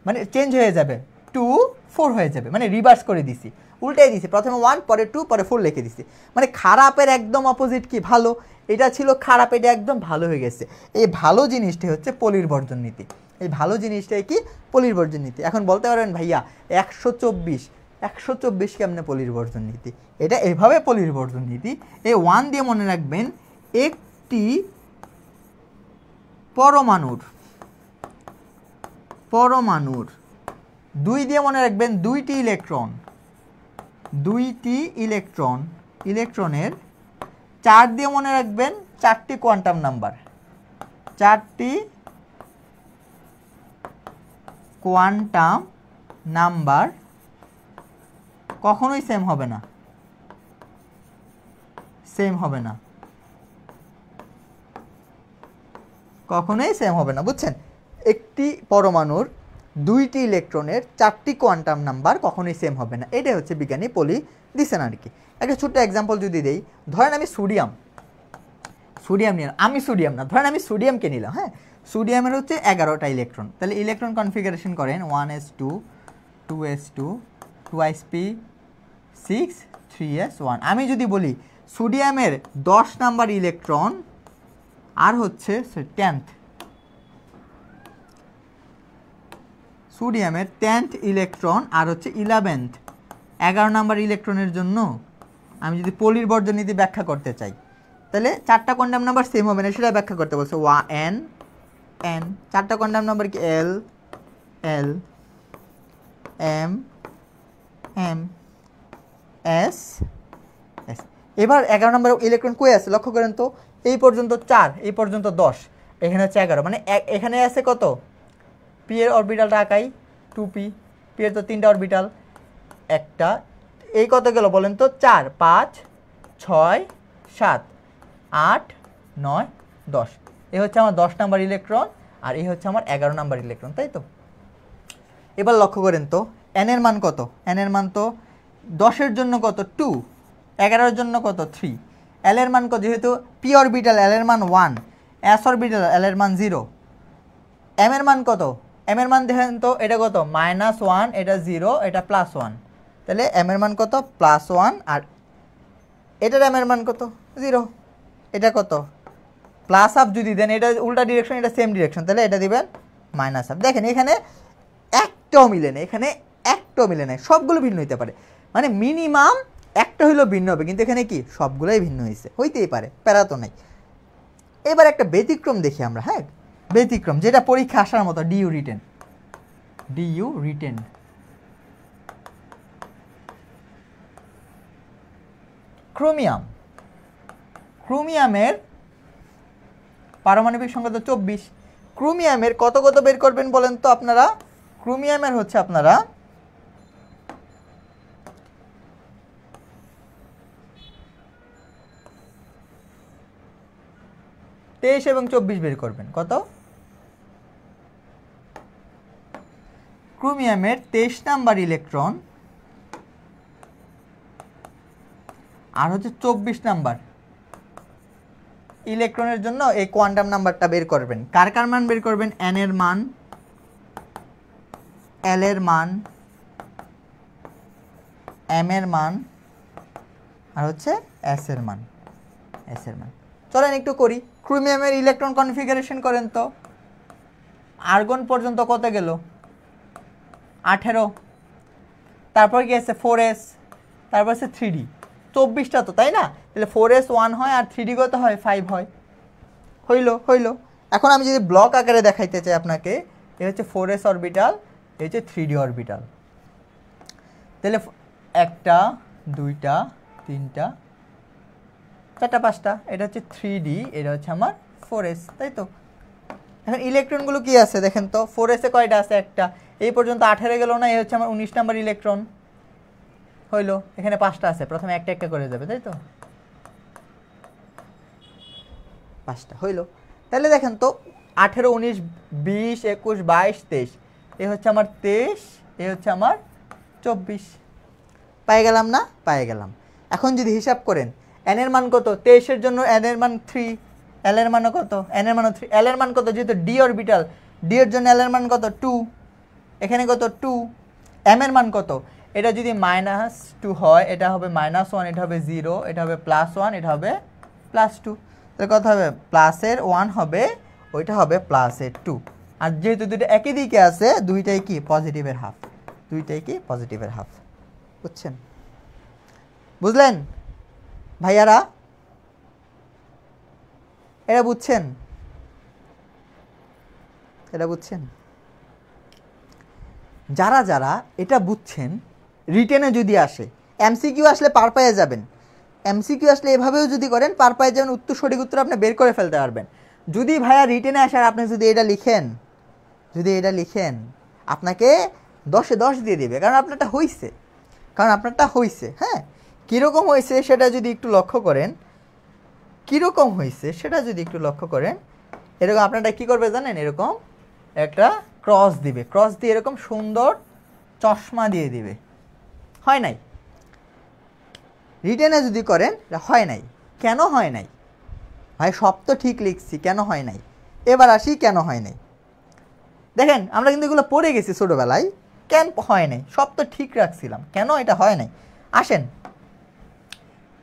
[SPEAKER 1] মানে চেঞ্জ হয়ে যাবে, 2 4 হয়ে যাবে, মানে রিভার্স করে দিছি, উল্টাই দিছি। প্রথমে 1 পরে 2 পরে 4 লিখে দিছি। মানে খারাপের একদম অপোজিট কি? ভালো। এটা ছিল খারাপ, এটা একদম ভালো হয়ে গেছে। এই ভালো জিনিসটাই হচ্ছে পলিবর্জন নীতি। এই ভালো জিনিসটাই কি? পলিবর্জন নীতি। এখন বলতে পারবেন ভাইয়া 124 কেমনে পলিবর্জন নীতি? এটা এভাবে পলিবর্জন নীতি। এই 1 দিয়ে মনে রাখবেন একটি পরমাণুর 2 দিয়ে মনে রাখবেন দুইটি ইলেকট্রনের 4 দিয়ে মনে রাখবেন 4টি কোয়ান্টাম নাম্বার। 4টি কোয়ান্টাম নাম্বার কখনোই সেম হবে না, কখনোই সেম হবে না, বুঝছেন? একটি পরমাণুর 2টি ইলেকট্রনের 4টি কোয়ান্টাম নাম্বার কখনোই সেম হবে না। এটাই হচ্ছে বিজ্ঞানী পলি দিচ্ছেন আর কি। একটা ছোট্ট এক্সাম্পল যদি দেই, ধরেন আমি সোডিয়াম নিলাম, আমি সোডিয়াম না, ধরেন আমি সোডিয়ামকে নিলাম। হ্যাঁ, সোডিয়ামের হচ্ছে 11টা ইলেকট্রন। তাহলে ইলেকট্রন কনফিগারেশন করেন 1s2 2s2 2sp 6 3s1। আমি যদি বলি সোডিয়ামের 10 নাম্বার ইলেকট্রন আর হচ্ছে 10th, সোডিয়ামের 10th ইলেকট্রন আর হচ্ছে 11th 11 নাম্বার ইলেকট্রনের জন্য আমি যদি পলিবর্জন নীতি ব্যাখ্যা করতে চাই, তাহলে 4টা কোয়ান্টাম নাম্বার সেম হবে না, সেটা ব্যাখ্যা করতে বলছে। n 4টা কোয়ান্টাম নাম্বার কি? l m m s s। এবার 11 নম্বর ইলেকট্রন কই আছে লক্ষ্য করেন তো। এই পর্যন্ত 4, এই পর্যন্ত 10, এখানে হচ্ছে 11, মানে এখানে আছে কত? পি এর অরবিটালটা আঁকাই, 2p। পি এর তো 3টা অরবিটাল, একটা, এই কত গেল বলেন তো? 4 5 6 7 8 9 10। এই হচ্ছে আমার 10 নাম্বার ইলেকট্রন আর এই হচ্ছে আমার 11 নাম্বার ইলেকট্রন, তাই তো? এবার লক্ষ্য করেন তো n এর মান কত? n এর মান তো 10 এর জন্য কত? 2, 11 এর জন্য কত? 3। l এর মান কত? যেহেতু p অরবিটাল l এর মান 1, s অরবিটাল l এর মান 0। m এর মান কত? m এর মান দেখেন তো, এটা কত? -1, এটা 0, এটা +1। তাহলে m এর মান কত? +1। আর এটার m এর মান কত? 0। এটা কত? +1 যদি দেন, এটা উল্টা ডিরেকশন, এটা সেম ডিরেকশন, তাহলে এটা দিবেন -1। দেখেন এখানে একটাও মিলে না, সবগুলো ভিন্ন হইতে পারে, মানে মিনিমাম একটা হইলেও ভিন্ন হবে, কিন্তু এখানে কি সবগুলোই ভিন্ন হয়েছে, হইতেই পারে, প্যারা তো নাই। এবার একটা ব্যতিক্রম দেখি আমরা। হ্যাঁ, ব্যতিক্রম যেটা পরীক্ষা আসার মতো, ডিউ রিটেন। ক্রোমিয়ামের পারমাণবিক সংখ্যা তো 24। ক্রোমিয়ামের কত বের করবেন বলেন তো আপনারা? ক্রোমিয়ামের হচ্ছে আপনারা 23 এবং 24 বের করবেন। কত? ক্রোমিয়ামের 23 নাম্বার ইলেকট্রন আর হচ্ছে 24 নাম্বার ইলেকট্রনের জন্য এই কোয়ান্টাম নাম্বারটা বের করবেন। কার মান বের করবেন? n এর মান, l এর মান, m এর মান আর হচ্ছে s এর মান। চলেন একটু করি। ক্রোমিয়ামের ইলেকট্রন কনফিগারেশন করেন তো। আর্গন পর্যন্ত কত গেল? 18। তারপর কি আছে? 4s, তারপর আছে 3d। 24টা তো, তাই না? তাহলে 4s 1 হয় আর 3d কত হয়? 5 হয়। হইল। এখন আমি যদি ব্লক আকারে দেখাইতে চাই আপনাকে, এই হচ্ছে 4s অরবিটাল, এই হচ্ছে 3d অরবিটাল। তাহলে 1টা 2টা 3টা 4টা 5টা, এটা হচ্ছে 3d, এটা হচ্ছে আমার 4s, তাই তো? এখন ইলেকট্রনগুলো কি আছে দেখেন তো। 4s এ কয়টা আছে? একটা। এই পর্যন্ত 18 গেল না, এই হচ্ছে আমার 19 নাম্বার ইলেকট্রন। হইল, এখানে 5টা আছে, প্রথমে একটা করে যাবে, তাই তো? 5টা হইল। তাহলে দেখেন তো 18, 19, 20, 21, 22, 23, এ হচ্ছে আমার 23, এ হচ্ছে আমার 24। পাই গেলাম না? পাই গেলাম। এখন যদি হিসাব করেন n এর মান কত, 23 এর জন্য n এর মান 3, l এর মানও কত, n এর মানও 3, l এর মান কত, যেহেতু d অরবিটাল, d এর জন্য l এর মান কত 2, এখানে কত 2, m এর মান কত, এটা যদি -2 হয় এটা হবে -1, এটা হবে 0, এটা হবে +1, এটা হবে +2। তাহলে কত হবে, প্লাসের 1 হবে, ওইটা হবে প্লাসের 2। আর যেহেতু দুটো একই দিকে আছে, দুইটাই কি পজিটিভের হাফ, দুইটাই কি পজিটিভের হাফ। বুঝছেন? বুঝলেন ভাইয়ারা? এটা বুঝছেন? এটা বুঝছেন? যারা যারা এটা বুঝছেন, রিটেনে যদি আসে, এমসিকিউ আসলে পার পেয়ে যাবেন। এমসিকিউ আসলে এভাবেও যদি করেন পার পেয়ে যাবেন, উত্তর সঠিক উত্তর আপনি বের করে ফেলতে পারবেন। যদি ভাইয়া রিটেনে আসার আপনি যদি এটা লিখেন, যদি এটা লিখেন, আপনাকে 10-এ 10 দিয়ে দেবে, কারণ আপনারটা হইছে, কারণ আপনারটা হইছে। হ্যাঁ, কীরকম হয়েছে সেটা যদি একটু লক্ষ্য করেন, কীরকম হয়েছে সেটা যদি একটু লক্ষ্য করেন, এরকম আপনারটা কী করবে জানেন, এরকম একটা ক্রস দিবে, ক্রস দিয়ে এরকম সুন্দর চশমা দিয়ে দিবে। হয় নাই? রিটেনে যদি করেন হয় নাই। কেন হয় নাই? ভাই সব তো ঠিক লিখছি, কেন হয় নাই? এবার আসি কেন হয় নাই। দেখেন আমরা কিন্তু এগুলো পড়ে গেছি ছোটোবেলায়, কেন হয় নাই, সব তো ঠিক রাখছিলাম, কেন এটা হয় নাই। আসেন,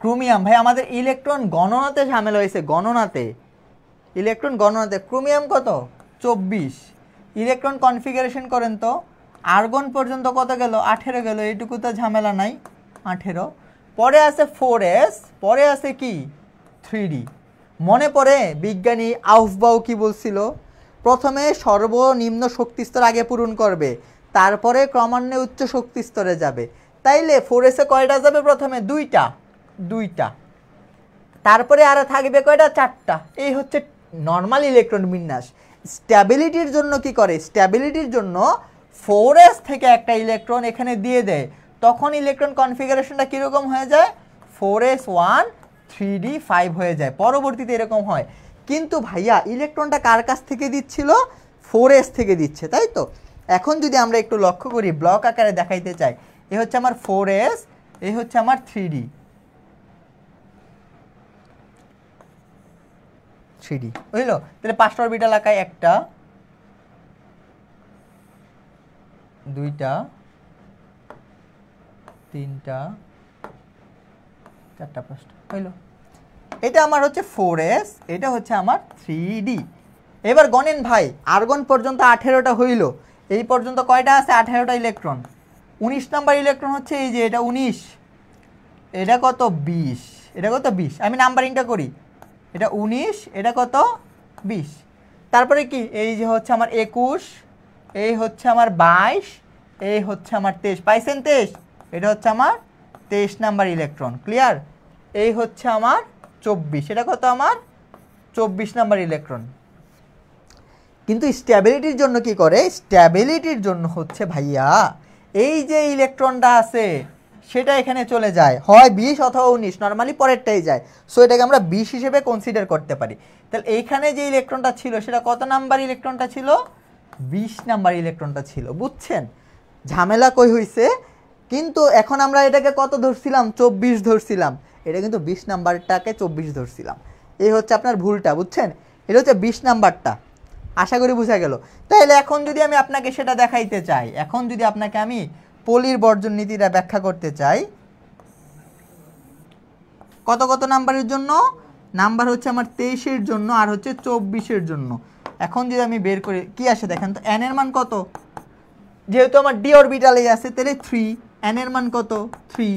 [SPEAKER 1] ক্রোমিয়াম, ভাই আমাদের ইলেকট্রন গণনাতে ঝামেলা হয়েছে, গণনাতে, ইলেকট্রন গণনাতে। ক্রোমিয়াম কত, 24। ইলেকট্রন কনফিগারেশন করেন তো, আর্গন পর্যন্ত কত গেল, 18 গেল, এইটুকু তো ঝামেলা নাই, 18। পরে আছে 4s, পরে আছে কি 3d। মনে পড়ে বিজ্ঞানী আউফবাউ কি বলছিল, প্রথমে সর্বনিম্ন শক্তিস্তর আগে পূরণ করবে, তারপরে ক্রমান্বয়ে উচ্চ শক্তিস্তরে যাবে। তাইলে 4s এ কয়টা যাবে, প্রথমে দুইটা, তারপরে আরো থাকবে কয়টা, 4টা। এই হচ্ছে নর্মাল ইলেকট্রন বিন্যাস। স্ট্যাবিলিটির জন্য কি করে, স্ট্যাবিলিটির জন্য 4s থেকে একটা ইলেকট্রন এখানে দিয়ে দেয়, তখন ইলেকট্রন কনফিগারেশনটা কীরকম হয়ে যায়, 4s1 3d5 হয়ে যায়, পরবর্তীতে এরকম হয়। কিন্তু ভাইয়া ইলেকট্রনটা কার কাছ থেকে দিচ্ছিল, 4s থেকে দিচ্ছে, তাই তো। এখন যদি আমরা একটু লক্ষ্য করি, ব্লক আকারে দেখাইতে চাই, এ হচ্ছে আমার 4s, এই হচ্ছে আমার 3d বুঝলো। তাহলে 5টা অরবিটাল আঁকায়, 1টা 2টা 3টা 4টা 5টা হইলো। এটা আমার হচ্ছে 4s, এটা হচ্ছে আমার 3d। এবার গণেন ভাই, আর্গন পর্যন্ত 18টা হইল, এই পর্যন্ত কয়টা আছে, 18টা ইলেকট্রন। 19 নাম্বার ইলেকট্রন হচ্ছে এই যে, এটা 19, এটা কত 20, এটা কত 20, আমি নাম্বারিংটা করি, এটা 19, এটা কত 20। তারপরে কি, এই যে হচ্ছে আমার 21, এই হচ্ছে আমার 22, এই হচ্ছে আমার 23, পাইছেন 23, এটা হচ্ছে আমার 23 নাম্বার ইলেকট্রন, ক্লিয়ার। এই হচ্ছে আমার 24, এটা কত আমার 24 নাম্বার ইলেকট্রন। কিন্তু স্ট্যাবিলিটির জন্য কি করে, স্ট্যাবিলিটির জন্য হচ্ছে ভাইয়া এই যে ইলেকট্রনটা আছে সেটা এখানে চলে যায়, হয় 20 অথবা 19, নর্মালি পরেরটাই যায়, সো এটাকে আমরা 20 হিসেবে কনসিডার করতে পারি। তাহলে এইখানে যে ইলেকট্রনটা ছিল সেটা কত নাম্বার ইলেকট্রনটা ছিল, 20 নাম্বার ইলেকট্রনটা ছিল। বুঝছেন ঝামেলা কই হইছে? কিন্তু এখন আমরা এটাকে কত ধরছিলাম, 24 ধরছিলাম, এটা কিন্তু 20 নাম্বারটাকে 24 ধরছিলাম, এই হচ্ছে আপনার ভুলটা। বুঝছেন, এটা হচ্ছে 20 নাম্বারটা, আশা করি বোঝা গেল। তাহলে এখন যদি আমি আপনাকে সেটা দেখাইতে চাই, এখন যদি আপনাকে আমি পলির বর্জন নীতিটা ব্যাখ্যা করতে চাই, কত কত নাম্বারের জন্য, নাম্বার হচ্ছে আমার 23-এর জন্য আর হচ্ছে 24-এর জন্য। এখন যদি আমি বের করি কি আসে দেখেন তো, n এর মান কত, যেহেতু আমার ডি অরবিটালে আছে তাহলে 3, n এর মান কত 3,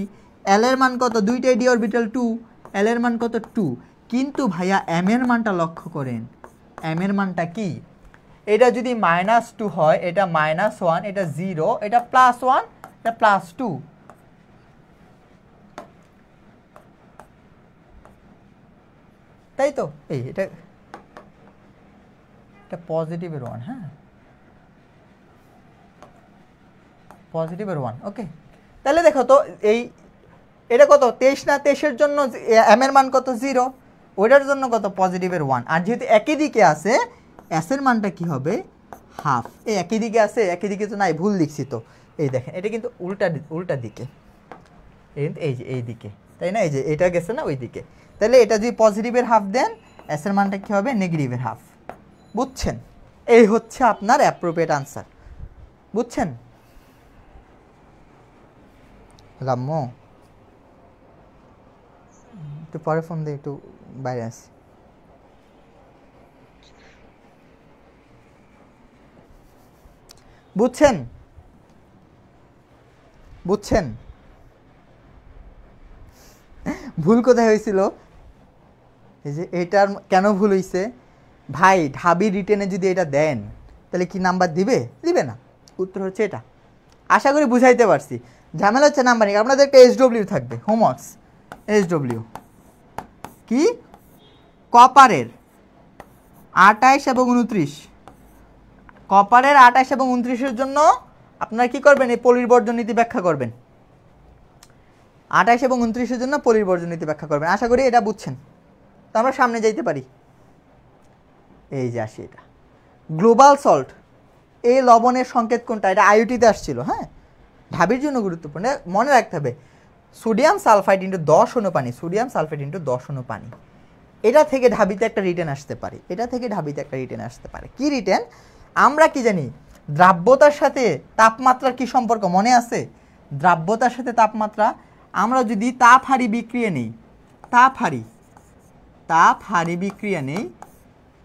[SPEAKER 1] l এর মান কত, দুইটাই ডি অরবিটাল 2, l এর মান কত 2। কিন্তু ভাইয়া m এর মানটা লক্ষ্য করেন, m এর মানটা কি, এটা যদি -2 হয়, এটা -1, এটা 0, এটা +1, এটা +2, তাই তো। এই এটা পজিটিভের 1, হ্যাঁ পজিটিভের 1, ওকে। তাহলে দেখো তো এই এটা কত 23 না, 23-এর জন্য m এর মান কত 0, ওইটার জন্য কত পজিটিভের 1, আর যেহেতু একই দিকে আছে S এর মানটা কি হবে হাফ। এই একই দিকে আছে, একই দিকে তো নাই, ভুল লিখছি তো। এই দেখেন এটা কিন্তু উল্টা দিকে, এই যে এই দিকে, তাই না? এই যে এটা গেছে না ওই দিকে, তাহলে এটা যদি পজিটিভের হাফ দেন S এর মানটা কি হবে নেগেটিভের হাফ। বুঝছেন? এই হচ্ছে আপনার অ্যাপ্রোপ্রিয়েট আনসার। বুঝছেন? রাম্মু একটু পরে ফোন দিয়ে একটু বাইরে আসি। বুঝছেন? বুঝছেন ভুল কোথায় হয়েছিল? এই যে এটার কেন ভুল হয়েছে ভাই, ঢাবি রিটেনে যদি এটা দেন তাহলে কি নাম্বার দিবে? দিবে না। উত্তর হচ্ছে এটা। আশা করি বুঝাইতে পারছি। ঝামেলা হচ্ছে নাম্বারিং। আপনাদের একটা SW থাকবে, হোমওয়ার্কস SW কি কপারের 28 এবং 29, কপারের 28 এবং 29-এর জন্য আপনারা কি করবেন? এই পলির বর্জন নীতি ব্যাখ্যা করবেন। 28 এবং 29-এর জন্য পলির বর্জন নীতি ব্যাখ্যা করবেন। আশা করি এটা বুঝছেন। তো আমরা সামনে যাইতে পারি। এই যে আসি, এটা গ্লোবাল সল্ট, এই লবণের সংকেত কোনটা? এটা আইওটিতে আসছিল। হ্যাঁ, ঢাবির জন্য গুরুত্বপূর্ণ, মনে রাখতে হবে। সোডিয়াম সালফাইড ইন্টু 10 অণু পানি, সোডিয়াম সালফাইড ইন্টু 10 অণু পানি। এটা থেকে ঢাবিতে একটা রিটেন আসতে পারে, এটা থেকে ঢাবিতে একটা রিটেন আসতে পারে। কি রিটেন? আমরা কি জানি দ্রাব্যতার সাথে তাপমাত্রার কি সম্পর্ক মনে আছে? দ্রাব্যতার সাথে তাপমাত্রা, আমরা যদি তাপ হারি বিক্রিয়া নেই, তাপ হারি বিক্রিয়া নেই,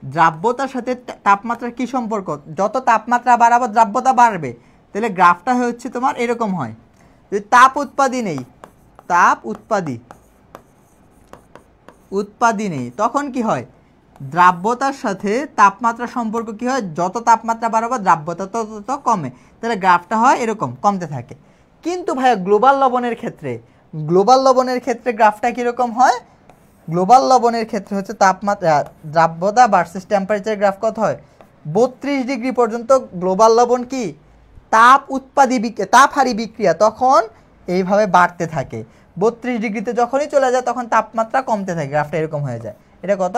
[SPEAKER 1] দ্রাব্যতার সাথে তাপমাত্রার কি সম্পর্ক? যত তাপমাত্রা বাড়াবো দ্রাব্যতা বাড়বে। তাহলে গ্রাফটা হচ্ছে তোমার এরকম হয়। যদি তাপ উৎপাদী নেই, তাপ উৎপাদী নেই, তখন কি হয়? দ্রাব্যতার সাথে তাপমাত্রা সম্পর্ক কি হয়? যত তাপমাত্রা বাড়াবো দ্রাব্যতা তত কমে। তাহলে গ্রাফটা হয় এরকম, কমতে থাকে। কিন্তু ভাইয়া গ্লোবাল লবণের ক্ষেত্রে গ্রাফটা কীরকম হয়? গ্লোবাল লবণের ক্ষেত্রে হচ্ছে তাপমাত্রা দ্রাব্যতা ভার্সেস টেম্পারেচার গ্রাফ কত হয়? 32 ডিগ্রি পর্যন্ত গ্লোবাল লবণ কি তাপ হারি বিক্রিয়া, তখন এইভাবে বাড়তে থাকে। 32 ডিগ্রিতে যখনই চলে যায় তখন তাপমাত্রা কমতে থাকে, গ্রাফটা এরকম হয়ে যায়। এটা কত?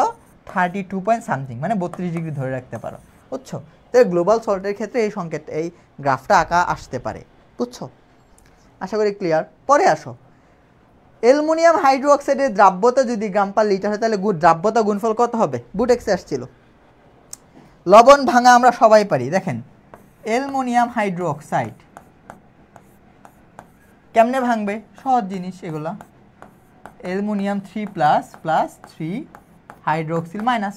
[SPEAKER 1] 32 পয়েন্ট সামথিং, মানে 32 ডিগ্রি ধরে রাখতে পারো। বুঝছো? তো গ্লোবাল সল্টের ক্ষেত্রে এই সংকেত, এই গ্রাফটা আঁকা আসতে পারে। বুঝছো? আশা করি ক্লিয়ার। পরে আসো, অ্যালুমিনিয়াম হাইড্রোক্সাইডের দ্রাব্যতা যদি গ্রাম পার লিটার হয় তাহলে দ্রাব্যতা গুণফল কত হবে? বুটেক্সে আসছিল। লবণ ভাঙা আমরা সবাই পারি। দেখেন অ্যালুমিনিয়াম হাইড্রোক্সাইড কেমনে ভাঙবে? সহজ জিনিস এগুলা। Aluminium 3++3 hydroxyl minus.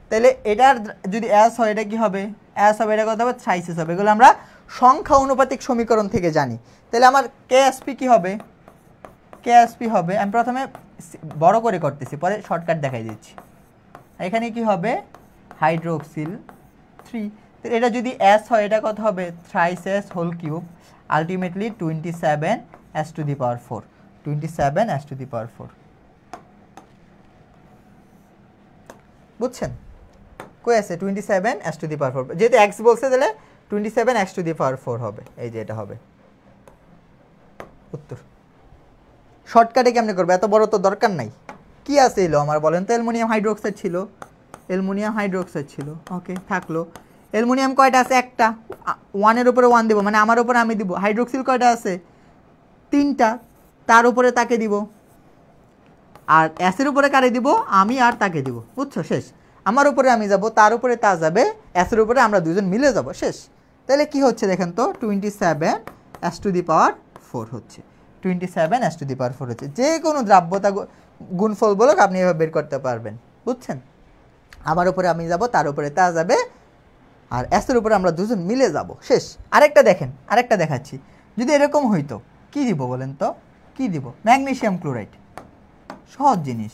[SPEAKER 1] তাহলে এটার যদি অ্যাস হয় এটা কি হবে? অ্যাস হবে, এটা কত হবে? থ্রাইসিস হবে। এগুলো আমরা সংখ্যা অনুপাতিক সমীকরণ থেকে জানি। তাহলে আমার কেএসপি কি হবে? কেএসপি হবে, আমি প্রথমে বড় করে করতেছি, পরে শর্টকাট দেখাই দিচ্ছি। এখানে কি হবে? হাইড্রোক্সিল 3। তো এটা যদি এস হয় এটা কত হবে? Thrice S whole cube, ultimately 27 s to the power 4, 27 s to the power 4। বুঝছেন? কই আছে 27 s টু দি পাওয়ার 4? যেহেতু x বলছে তাহলে 27 s টু দি পাওয়ার 4 হবে। এই যে এটা হবে উত্তর। শর্টকাটে কেমনে করবে? এত বড় তো দরকার নাই। কি আছে এলো আমার বলেন তো? অ্যালুমিনিয়াম হাইড্রোক্সাইড ছিল, ওকে থাকলো। অ্যালুমিনিয়াম কয়টা আছে? একটা। 1 এর উপরে 1 দিব, মানে আমার উপরে আমি দিব। হাইড্রোক্সিল কয়টা আছে? 3টা, তার উপরে তাকে দিব। আর অ্যাসের উপরে কারে দিব? আমি আর তাকে দিব। বুঝছো? শেষ। আমার উপরে আমি যাব, তার উপরে তা যাবে, অ্যাসের উপরে আমরা দুজন মিলে যাব। শেষ। তাহলে কি হচ্ছে দেখেন তো? 27 s টু দি পাওয়ার 4 হচ্ছে। 27 s টু দি পাওয়ার 4 হচ্ছে। যে কোনো দ্রাব্যতা গুণফল বলক আপনি এভাবে বের করতে পারবেন। বুঝছেন? আমার উপরে আমি যাব, তার উপরে তা যাবে, আর অ্যাসের উপরে আমরা দুজন মিলে যাব। শেষ। আরেকটা দেখেন, আরেকটা দেখাচ্ছি। যদি এরকম হইতো কি দিব বলেন তো? কি দিব? Magnesium chloride. সহজ জিনিস,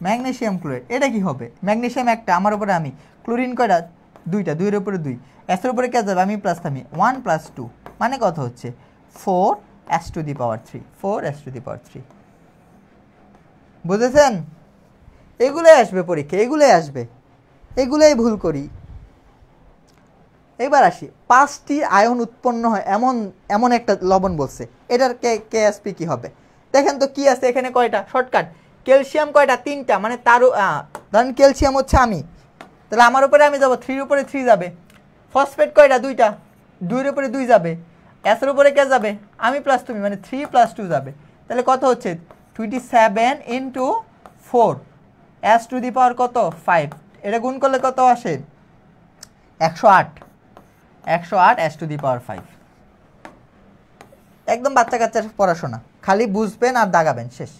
[SPEAKER 1] ম্যাগনেসিয়াম ক্লোরাইড। এটা কি হবে? ম্যাগনেসিয়াম একটা, আমার উপরে আমি। ক্লোরিন কয়টা? 2টা, 2 এর উপরে 2। অ্যাসের উপরে কে যাবে? আমি প্লাস থামি। 1 + 2 মানে কত হচ্ছে? 4 s to the power 3, 4 s to the power 3। বুঝেছেন? এগুলোই আসবে পরীক্ষা, এগুলোই আসবে, এগুলোই ভুল করি। এবার আসি, 5টি আয়ন উৎপন্ন হয় এমন একটা লবণ বলছে, এটার কেএসপি কি হবে? দেখেন তো কি আছে এখানে? কয়টা? শর্টকাট, ক্যালসিয়াম কয়টা? 3টা, মানে তার ধরেন ক্যালসিয়াম হচ্ছে আমি, তাহলে আমার উপরে আমি যাব, 3 উপরে 3 যাবে। ফসফেট কয়টা? 2টা, 2-এর উপরে 2 যাবে। এসের উপরে কে যাবে? আমি প্লাস তুমি, মানে 3 + 2 যাবে। তাহলে কত হচ্ছে? 27 × 4 s টু দি পাওয়ার কত? 5। এটা গুণ করলে কত আসে? 108। 108 s টু দি পাওয়ার 5। একদম বাচ্চা কাচ্চার পড়াশোনা, খালি বুঝবেন আর দাগাবেন, শেষ।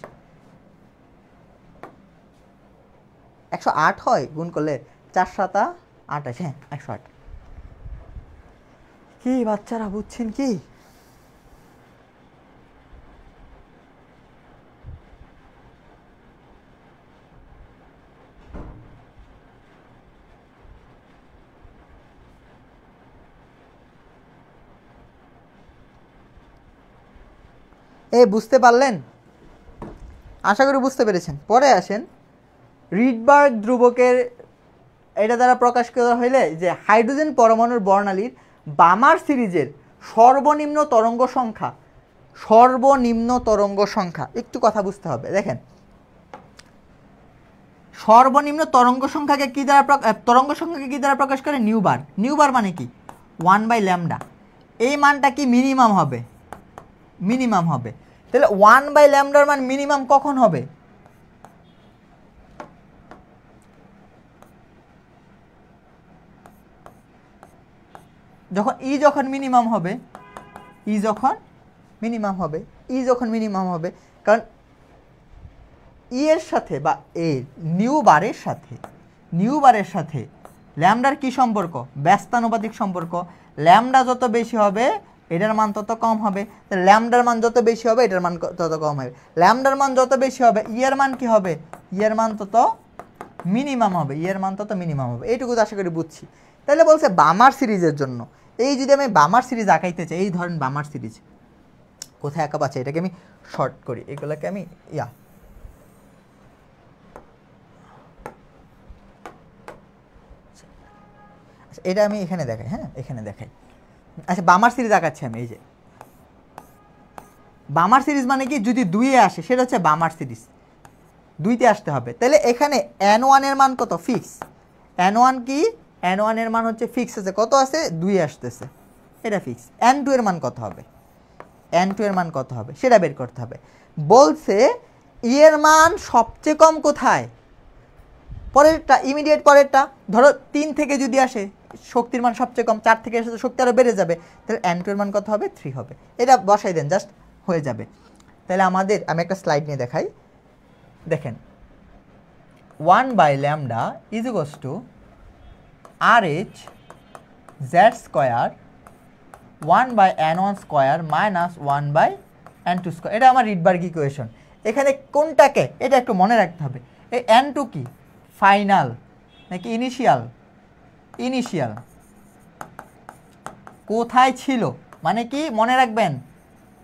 [SPEAKER 1] 108 হয় গুণ করলে, 4 × 7 = 28। হ্যাঁ 108। কি বাচ্চারা বুঝছেন কি? বুঝতে পারলেন? আশা করি বুঝতে পেরেছেন। পরে আসেন, রিডবার্গ ধ্রুবকের এটা দ্বারা প্রকাশ করা হইলে যে হাইড্রোজেন পরমাণুর বর্ণালীর বামার সিরিজের সর্বনিম্ন তরঙ্গ সংখ্যা, সর্বনিম্ন তরঙ্গ সংখ্যা, একটু কথা বুঝতে হবে। দেখেন, সর্বনিম্ন তরঙ্গ সংখ্যাকে কি দ্বারা তরঙ্গ সংখ্যাকে কি দ্বারা প্রকাশ করে? নিউবার। নিউবার মানে কি? 1/λ। এই মানটা কি মিনিমাম হবে? মিনিমাম হবে। তাহলে 1/λ মান মিনিমাম কখন হবে? যখন যখন মিনিমাম হবে, যখন মিনিমাম হবে, যখন মিনিমাম হবে। কারণ এর সাথে বা নিউবারের সাথে ল্যামডার কি সম্পর্ক? ব্যস্তানুপাতিক সম্পর্ক। ল্যামডা যত বেশি হবে এটার মান তত কম হবে, ল্যামডার মান যত বেশি হবে এটার মান তত কম হবে। ল্যামডার মান যত বেশি হবে এর মান কি হবে? এর মান তত মিনিমাম হবে, এর মান তত মিনিমাম হবে। এইটুকু তো আশা করি বুঝছি। তাহলে বলছে বামার সিরিজের জন্য, এই যদি আমি বামার সিরিজ আঁকাইতে চাই, এই ধরেন বামার সিরিজ কোথায় আঁকা পাচ্ছে, এটাকে আমি শর্ট করি, এগুলোকে আমি এটা আমি এখানে দেখাই। হ্যাঁ এখানে দেখাই। আচ্ছা বামার সিরিজ আঁকাচ্ছি আমি। এই যে বামার সিরিজ মানে কি? যদি 2-এ আসে সেটা হচ্ছে বামার সিরিজ, 2-তে আসতে হবে। তাহলে এখানে n1 এর মান কত? ফিক্স। n1 কি? n1 এর মান হচ্ছে ফিক্স আছে, কত আছে? 2-এ আসতেছে, এটা ফিক্স। n2 এর মান কত হবে? n2 এর মান কত হবে সেটা বের করতে হবে। বলছে এর মান সবচেয়ে কম কোথায়? পরেরটা, ইমিডিয়েট পরেরটা। ধরো 3 থেকে যদি আসে শক্তির মান সবচেয়ে কম, 4 থেকে আসে তো শক্তি আরও বেড়ে যাবে, তাহলে n2 এর মান কত হবে? 3 হবে। এটা বসাই দেন, জাস্ট হয়ে যাবে। তাহলে আমাদের, আমি একটা স্লাইড নিয়ে দেখাই। দেখেন 1/λ = RH z² 1/n1² - 1/n2²। এটা আমার রিডবার্গ ইকুয়েশন। এখানে কোনটাকে, এটা একটু মনে রাখতে হবে। এই n2 কি? ফাইনাল নাকি ইনিশিয়াল? ইনিশিয়াল। কোথায় ছিল মানে কি মনে রাখবেন?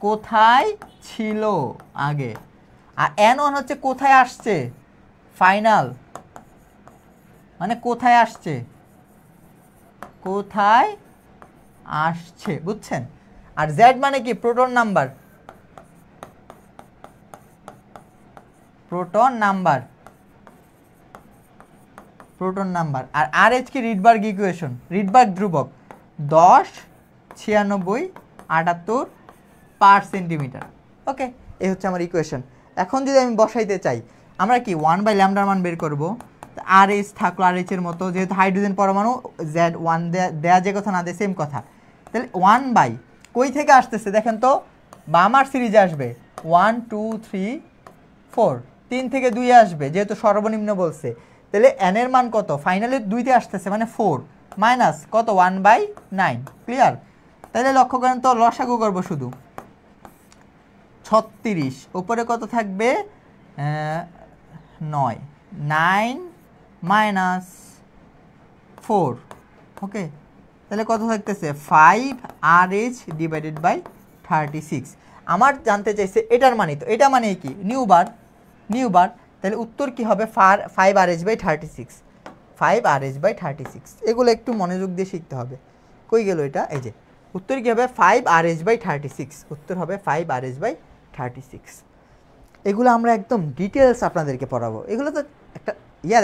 [SPEAKER 1] কোথায় ছিল আগে। আর n1 হচ্ছে কোথায় আসছে? ফাইনাল, মানে কোথায় আসছে, কোথায় আসছে, বুঝছেন? আর z মানে কি? Proton number, proton number, proton number. আর RH কি? রিডবার্গ ইকুয়েশন, রিডবার্গ ধ্রুবক 10, 96, 78 পার সেন্টিমিটার। ওকে, এই হচ্ছে আমার ইকুয়েশন। এখন যদি আমি বসাইতে চাই, আমরা কি 1/λ মান বের করব। RH থাকলো RH এর মতো, যেহেতু হাইড্রোজেন পরমাণু, Z1 দেয়া যে কথা না দেয় সেম কথা। তাহলে 1/ কই থেকে আসতেছে দেখেন তো? বামার সিরিজে আসবে 1 2 3 4, 3 থেকে 2-এ আসবে যেহেতু সর্বনিম্ন বলছে। তাহলে n এর মান কত? ফাইনালি 2-তে আসতেছে, মানে 4 মাইনাস কত? 1/9। ক্লিয়ার? তাহলে লক্ষ্য করেন তো, লসাগু করবো শুধু 36, উপরে কত থাকবে? 9, 9 মাইনাস 4। ওকে, তাহলে কত থাকতেছে? 5 RH / 36। আমার জানতে চাইছে এটার মানে, তো এটা মানে কি? নিউবার, নিউবার। তাহলে উত্তর কি হবে? 5 RH / 36, 5 RH / 36। এগুলো একটু মনোযোগ দিয়ে শিখতে হবে। কই গেল এটা? এই যে উত্তর কি হবে? 5 RH / 36। উত্তর হবে 5 RH / 36। এগুলো আমরা একদম ডিটেলস আপনাদেরকে পড়াবো। এগুলো তো একটা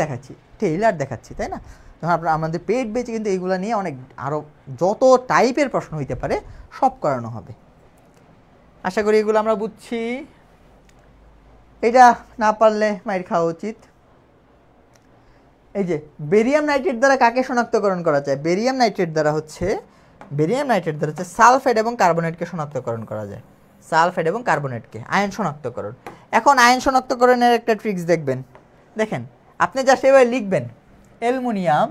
[SPEAKER 1] দেখাচ্ছি, টেইলার দেখাচ্ছি, তাই না? তখন আপনার আমাদের পেড বেচে কিন্তু এগুলো নিয়ে অনেক আরও যত টাইপের প্রশ্ন হইতে পারে সব করানো হবে। আশা করি এগুলো আমরা বুঝছি। এটা না পারলে মাইর খাওয়া উচিত। এই যে বেরিয়াম নাইট্রেট দ্বারা কাকে শনাক্তকরণ করা যায়? বেরিয়াম নাইট্রেট দ্বারা হচ্ছে সালফেট এবং কার্বনেটকে শনাক্তকরণ করা যায়। সালফেট এবং কার্বনেটকে আয়ন শনাক্তকরণ। এখন আয়ন শনাক্তকরণের একটা ট্রিক্স দেখবেন। দেখেন আপনি জাস্ট এভাবে লিখবেন অ্যালুমিনিয়াম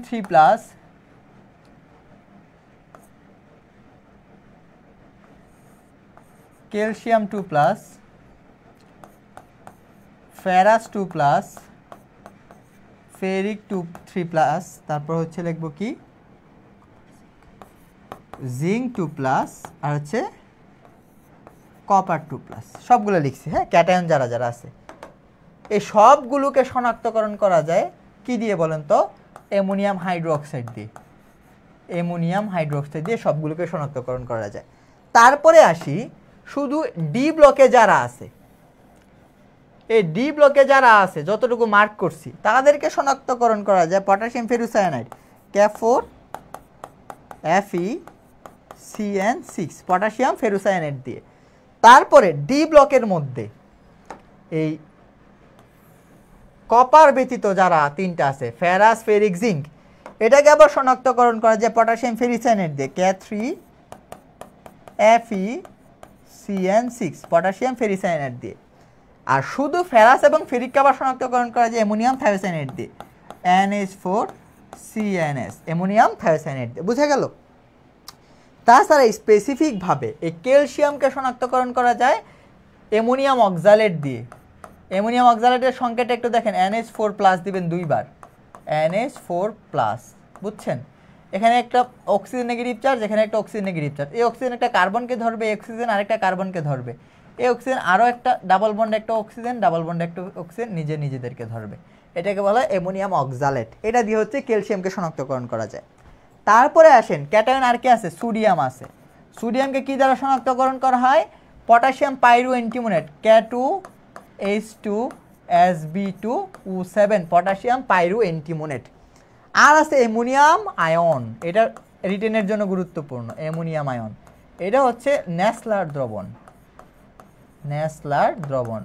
[SPEAKER 1] 3+, ক্যালসিয়াম 2+, ফেরাস 2+, ফেরিক 3+, তারপর হচ্ছে লিখব কি জিঙ্ক 2+, আর হচ্ছে কপার 2+, সবগুলো লিখছি। হ্যাঁ, ক্যাটায়ন যারা যারা আছে এই সবগুলোকে শনাক্তকরণ করা যায় কি দিয়ে বলেন তো? অ্যামোনিয়াম হাইড্রোক্সাইড দিয়ে। অ্যামোনিয়াম হাইড্রোক্সাইড দিয়ে সবগুলোকে শনাক্তকরণ করা যায়। তারপরে আসি শুধু ডি ব্লকে যারা আছে, এই ডি ব্লকে যারা আছে যতটুকু মার্ক করছি তাদেরকে শনাক্তকরণ করা যায় পটাশিয়াম ফেরুসায়ানাইড K4 FeCN6 পটাশিয়াম ফেরুসায়ানাইড দিয়ে। তারপরে ডি ব্লকের মধ্যে এই কপার ব্যতীত যারা তিনটা আছে ফেরাস, ফেরিক, জিঙ্ক, এটাকে আবার শনাক্তকরণ করা যায় পটাশিয়াম ফেরুসায়ানাইড দিয়ে K3 FeCN6 পটাশিয়াম ফেরুসায়ানাইড দিয়ে। আর শুধু ফেরাস এবং ফেরিককে আবার শনাক্তকরণ করা যায় অ্যামোনিয়াম থায়োসায়ানাইড দিয়ে NH4CNS অ্যামোনিয়াম থায়োসায়ানাইড দিয়ে। বুঝা গেল? তাছাড়া স্পেসিফিকভাবে এই ক্যালসিয়ামকে শনাক্তকরণ করা যায় অ্যামোনিয়াম অক্সালেট দিয়ে। অ্যামোনিয়াম অক্সালেটের সংকেতটা একটু দেখেন, NH4+ দিবেন দুইবার, NH4+, বুঝছেন? এখানে একটা অক্সিজেন নেগেটিভ চার্জ, এখানে একটা অক্সিজেন নেগেটিভ চার্জ। এই অক্সিজেন একটা কার্বনকে ধরবে, এই অক্সিজেন আরেকটা কার্বনকে ধরবে, এই অক্সিজেন আরও একটা ডাবল বন্ড একটা অক্সিজেন, ডাবল বন্ড একটা অক্সিজেন নিজেদেরকে ধরবে। এটাকে বলা হয় অ্যামোনিয়াম অক্সালেট। এটা দিয়ে হচ্ছে ক্যালসিয়ামকে শনাক্তকরণ করা যায়। তারপরে আসেন ক্যাটায়ন আর কি আছে? সোডিয়াম আছে। সোডিয়ামকে কি দ্বারা শনাক্তকরণ করা হয়? Potassium পাইরো অ্যান্টিমোনেট K2H2SB2O7 potassium পাইরো অ্যান্টিমোনেট। আর আছে অ্যামোনিয়াম আয়ন, এটা রিটেনের জন্য গুরুত্বপূর্ণ। অ্যামোনিয়াম আয়ন এটা হচ্ছে ন্যাসলার দ্রবণ,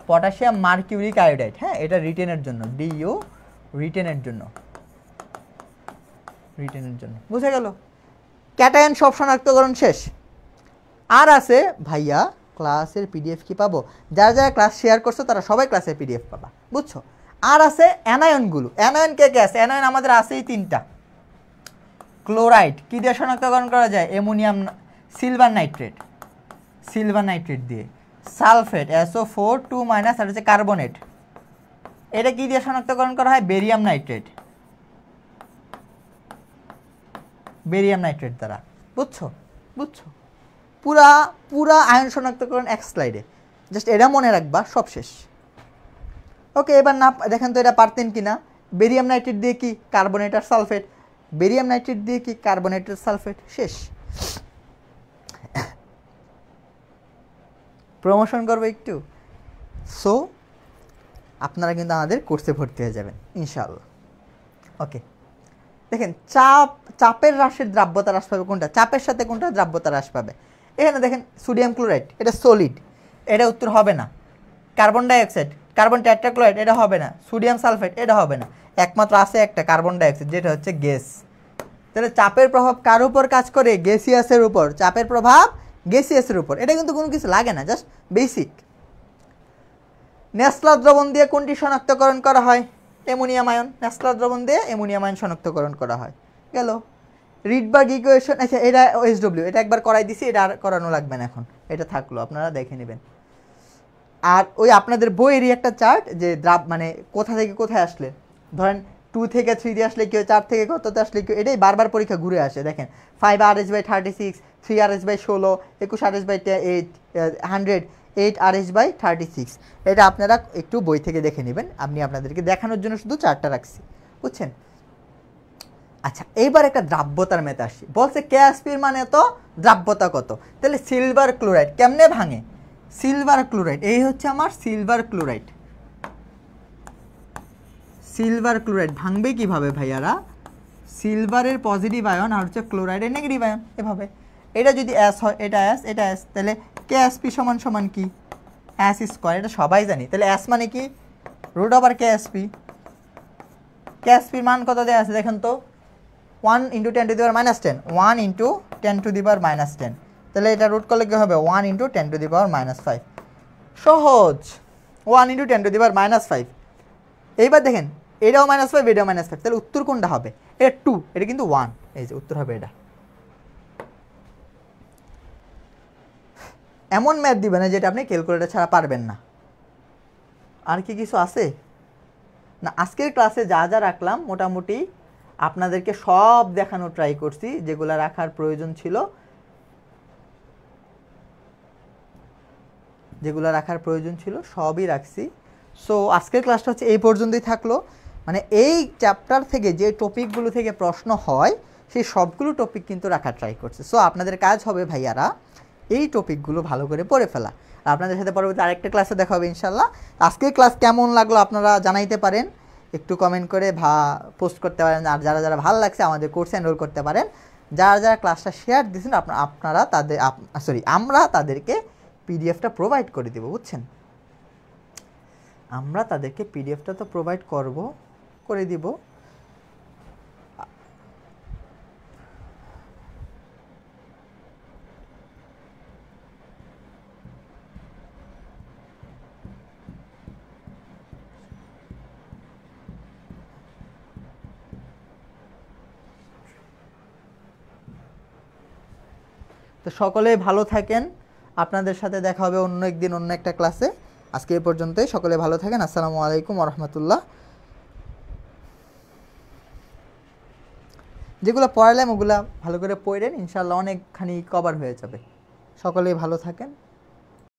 [SPEAKER 1] পটাশিয়াম মার্কিউরিক আয়োডাইড। হ্যাঁ, এটা রিটেনের জন্য, DU রিটেনের জন্য। বুঝা গেল? ক্যাটায়ন সব শনাক্তকরণ শেষ। আর আছে ভাইয়া ক্লাসের PDF কি পাবো? যারা যারা ক্লাস শেয়ার করছো তারা সবাই ক্লাসের PDF পাবা, বুঝছো? আর আছে অ্যানায়নগুলো। অ্যানায়ন কে কে আছে? অ্যানায়ন আমাদের আছেই তিনটা। ক্লোরাইড কি দিয়ে শনাক্তকরণ করা যায়? অ্যামোনিয়াম সিলভার নাইট্রেট দিয়ে। সালফেট SO4 2- আর হচ্ছে কার্বনেট, এটা কি দিয়ে শনাক্তকরণ করা হয়? বেরিয়াম নাইট্রেট দ্বারা। বুঝছো? পুরা আয়ন শনাক্তকরণ এক স্লাইডে, জাস্ট এটা মনে রাখবা, সব শেষ। ওকে, এবার না দেখেন তো এটা পারতেন কিনা। বেরিয়াম নাইট্রেট দিয়ে কি? কার্বনেট আর সালফেট। বেরিয়াম নাইট্রেট দিয়ে কি? কার্বনেট আর সালফেট। শেষ। প্রমোশন করবো একটু। সো আপনারা কিন্তু আমাদের কোর্সে ভর্তি হয়ে যাবেন ইনশাআল্লাহ। ওকে, দেখেন চাপের হ্রাসের দ্রাব্যতা হ্রাস পাবে কোনটা? চাপের সাথে কোনটা দ্রাব্যতা হ্রাস পাবে? এখানে দেখেন সোডিয়াম ক্লোরাইড, এটা সলিড, এটা উত্তর হবে না। কার্বন ডাইঅক্সাইড, কার্বন টেট্রাক্লোরাইড, এটা হবে না। সোডিয়াম সালফেট, এটা হবে না। একমাত্র আছে একটা, কার্বন ডাইঅক্সাইড, যেটা হচ্ছে গ্যাস। তাহলে চাপের প্রভাব কার উপর কাজ করে? গ্যাসিয়াসের উপর। চাপের প্রভাব গ্যাসিয়াসের উপর। এটা কিন্তু কোনো কিছু লাগে না, জাস্ট বেসিক। ন্যাসলার দ্রবণ দিয়ে কোনটি শনাক্তকরণ করা হয়? Ammonium ion. ন্যাসলার দ্রবণ দিয়ে অ্যামোনিয়াম আয়ন শনাক্তকরণ করা হয়। গেল। রিডবার্গ ইকুয়েশন, আচ্ছা এটা OSW, এটা একবার করাই দিছি, এটা আর করানো লাগবে না এখন, এটা থাকলো, আপনারা দেখে নেবেন। আর ওই আপনাদের বইয়েরই একটা চার্ট, যে মানে কোথা থেকে কোথায় আসলে, ধরেন 2 থেকে 3 দিয়ে আসলে কেউ, 4 থেকে কততে আসলে কেউ, এটাই বারবার পরীক্ষা ঘুরে আসে। দেখেন 5RH/36, 3RH/16, 21RH/8, 100, 8RH/36। এটা আপনারা একটু বই থেকে দেখে নেবেন। আমি আপনাদেরকে দেখানোর জন্য শুধু চার্টটা রাখছি, বুঝছেন? আচ্ছা, এইবার একটা দ্রাব্যতার মেতে আসি। বলছে কেএসপির মানে তো দ্রাব্যতা কত, তাহলে সিলভার ক্লোরাইড কেমনে ভাঙে? সিলভার ক্লোরাইড, এই হচ্ছে আমার সিলভার ক্লোরাইড। সিলভার ক্লোরাইড ভাঙবে কিভাবে ভাইয়ারা? সিলভারের পজিটিভ আয়ন আর হচ্ছে ক্লোরাইডের নেগেটিভ আয়ন, এভাবে। এটা যদি অ্যাস হয়, এটা অ্যাস, এটা অ্যাস, তাহলে কেএসপি সমান সমান কি? অ্যাস স্কোয়ার, এটা সবাই জানি। তাহলে অ্যাস মানে কি? Root over KSP. কেএসপির মান কত দেওয়া আছে দেখেন তো? 1 × 10⁻⁻10, 1 × 10⁻⁻10। তাহলে এটা রুট করলে কি হবে? 1 × 10⁻⁵। সহজ, 1 × 10⁻⁵। এইবার দেখেন, এটাও -5, এটাও -5, তাহলে উত্তর কোনটা হবে? এটা 2, এটা কিন্তু 1, এই যে উত্তর হবে এটা। এমন ম্যাথ দিবে না যেটা আপনি ক্যালকুলেটর ছাড়া পারবেন না। আর কি কিছু আছে না? আজকের ক্লাসে যা যা রাখলাম মোটামুটি আপনাদেরকে সব দেখানো ট্রাই করছি, যেগুলো রাখার প্রয়োজন ছিল, সবই রাখছি। সো আজকের ক্লাসটা হচ্ছে এই পর্যন্তই থাকলো। মানে এই চ্যাপ্টার থেকে যে টপিকগুলো থেকে প্রশ্ন হয় সেই সবগুলো টপিক কিন্তু রাখার ট্রাই করছে। সো আপনাদের কাজ হবে ভাইয়ারা এই টপিকগুলো ভালো করে পড়ে ফেলা। আর আপনাদের সাথে পরবর্তী আরেকটা ক্লাসে দেখা হবে ইনশাল্লাহ। আজকের ক্লাস কেমন লাগলো আপনারা জানাইতে পারেন, একটু কমেন্ট করে পোস্ট করতে পারেন। আর যারা যারা ভালো লাগছে আমাদের কোর্সে এনরোল করতে পারেন। যারা যারা ক্লাসটা শেয়ার দিয়েছেন আপনারা তাদের আমরা তাদেরকে পিডিএফটা প্রোভাইড করে দেবো, বুঝছেন? আমরা তাদেরকে পিডিএফটা তো প্রোভাইড করে দিব। তো সকলে ভালো থাকেন, আপনাদের সাথে দেখা হবে অন্য একদিন অন্য একটা ক্লাসে। আজকে এই পর্যন্তই, সকলে ভালো থাকেন। আসসালামু আলাইকুম ওয়া রাহমাতুল্লাহ। যেগুলো পড়ালাম ওগুলা ভালো করে পড়েন, ইনশাআল্লাহ অনেকখানি কভার হয়ে যাবে। সকলেই ভালো থাকেন।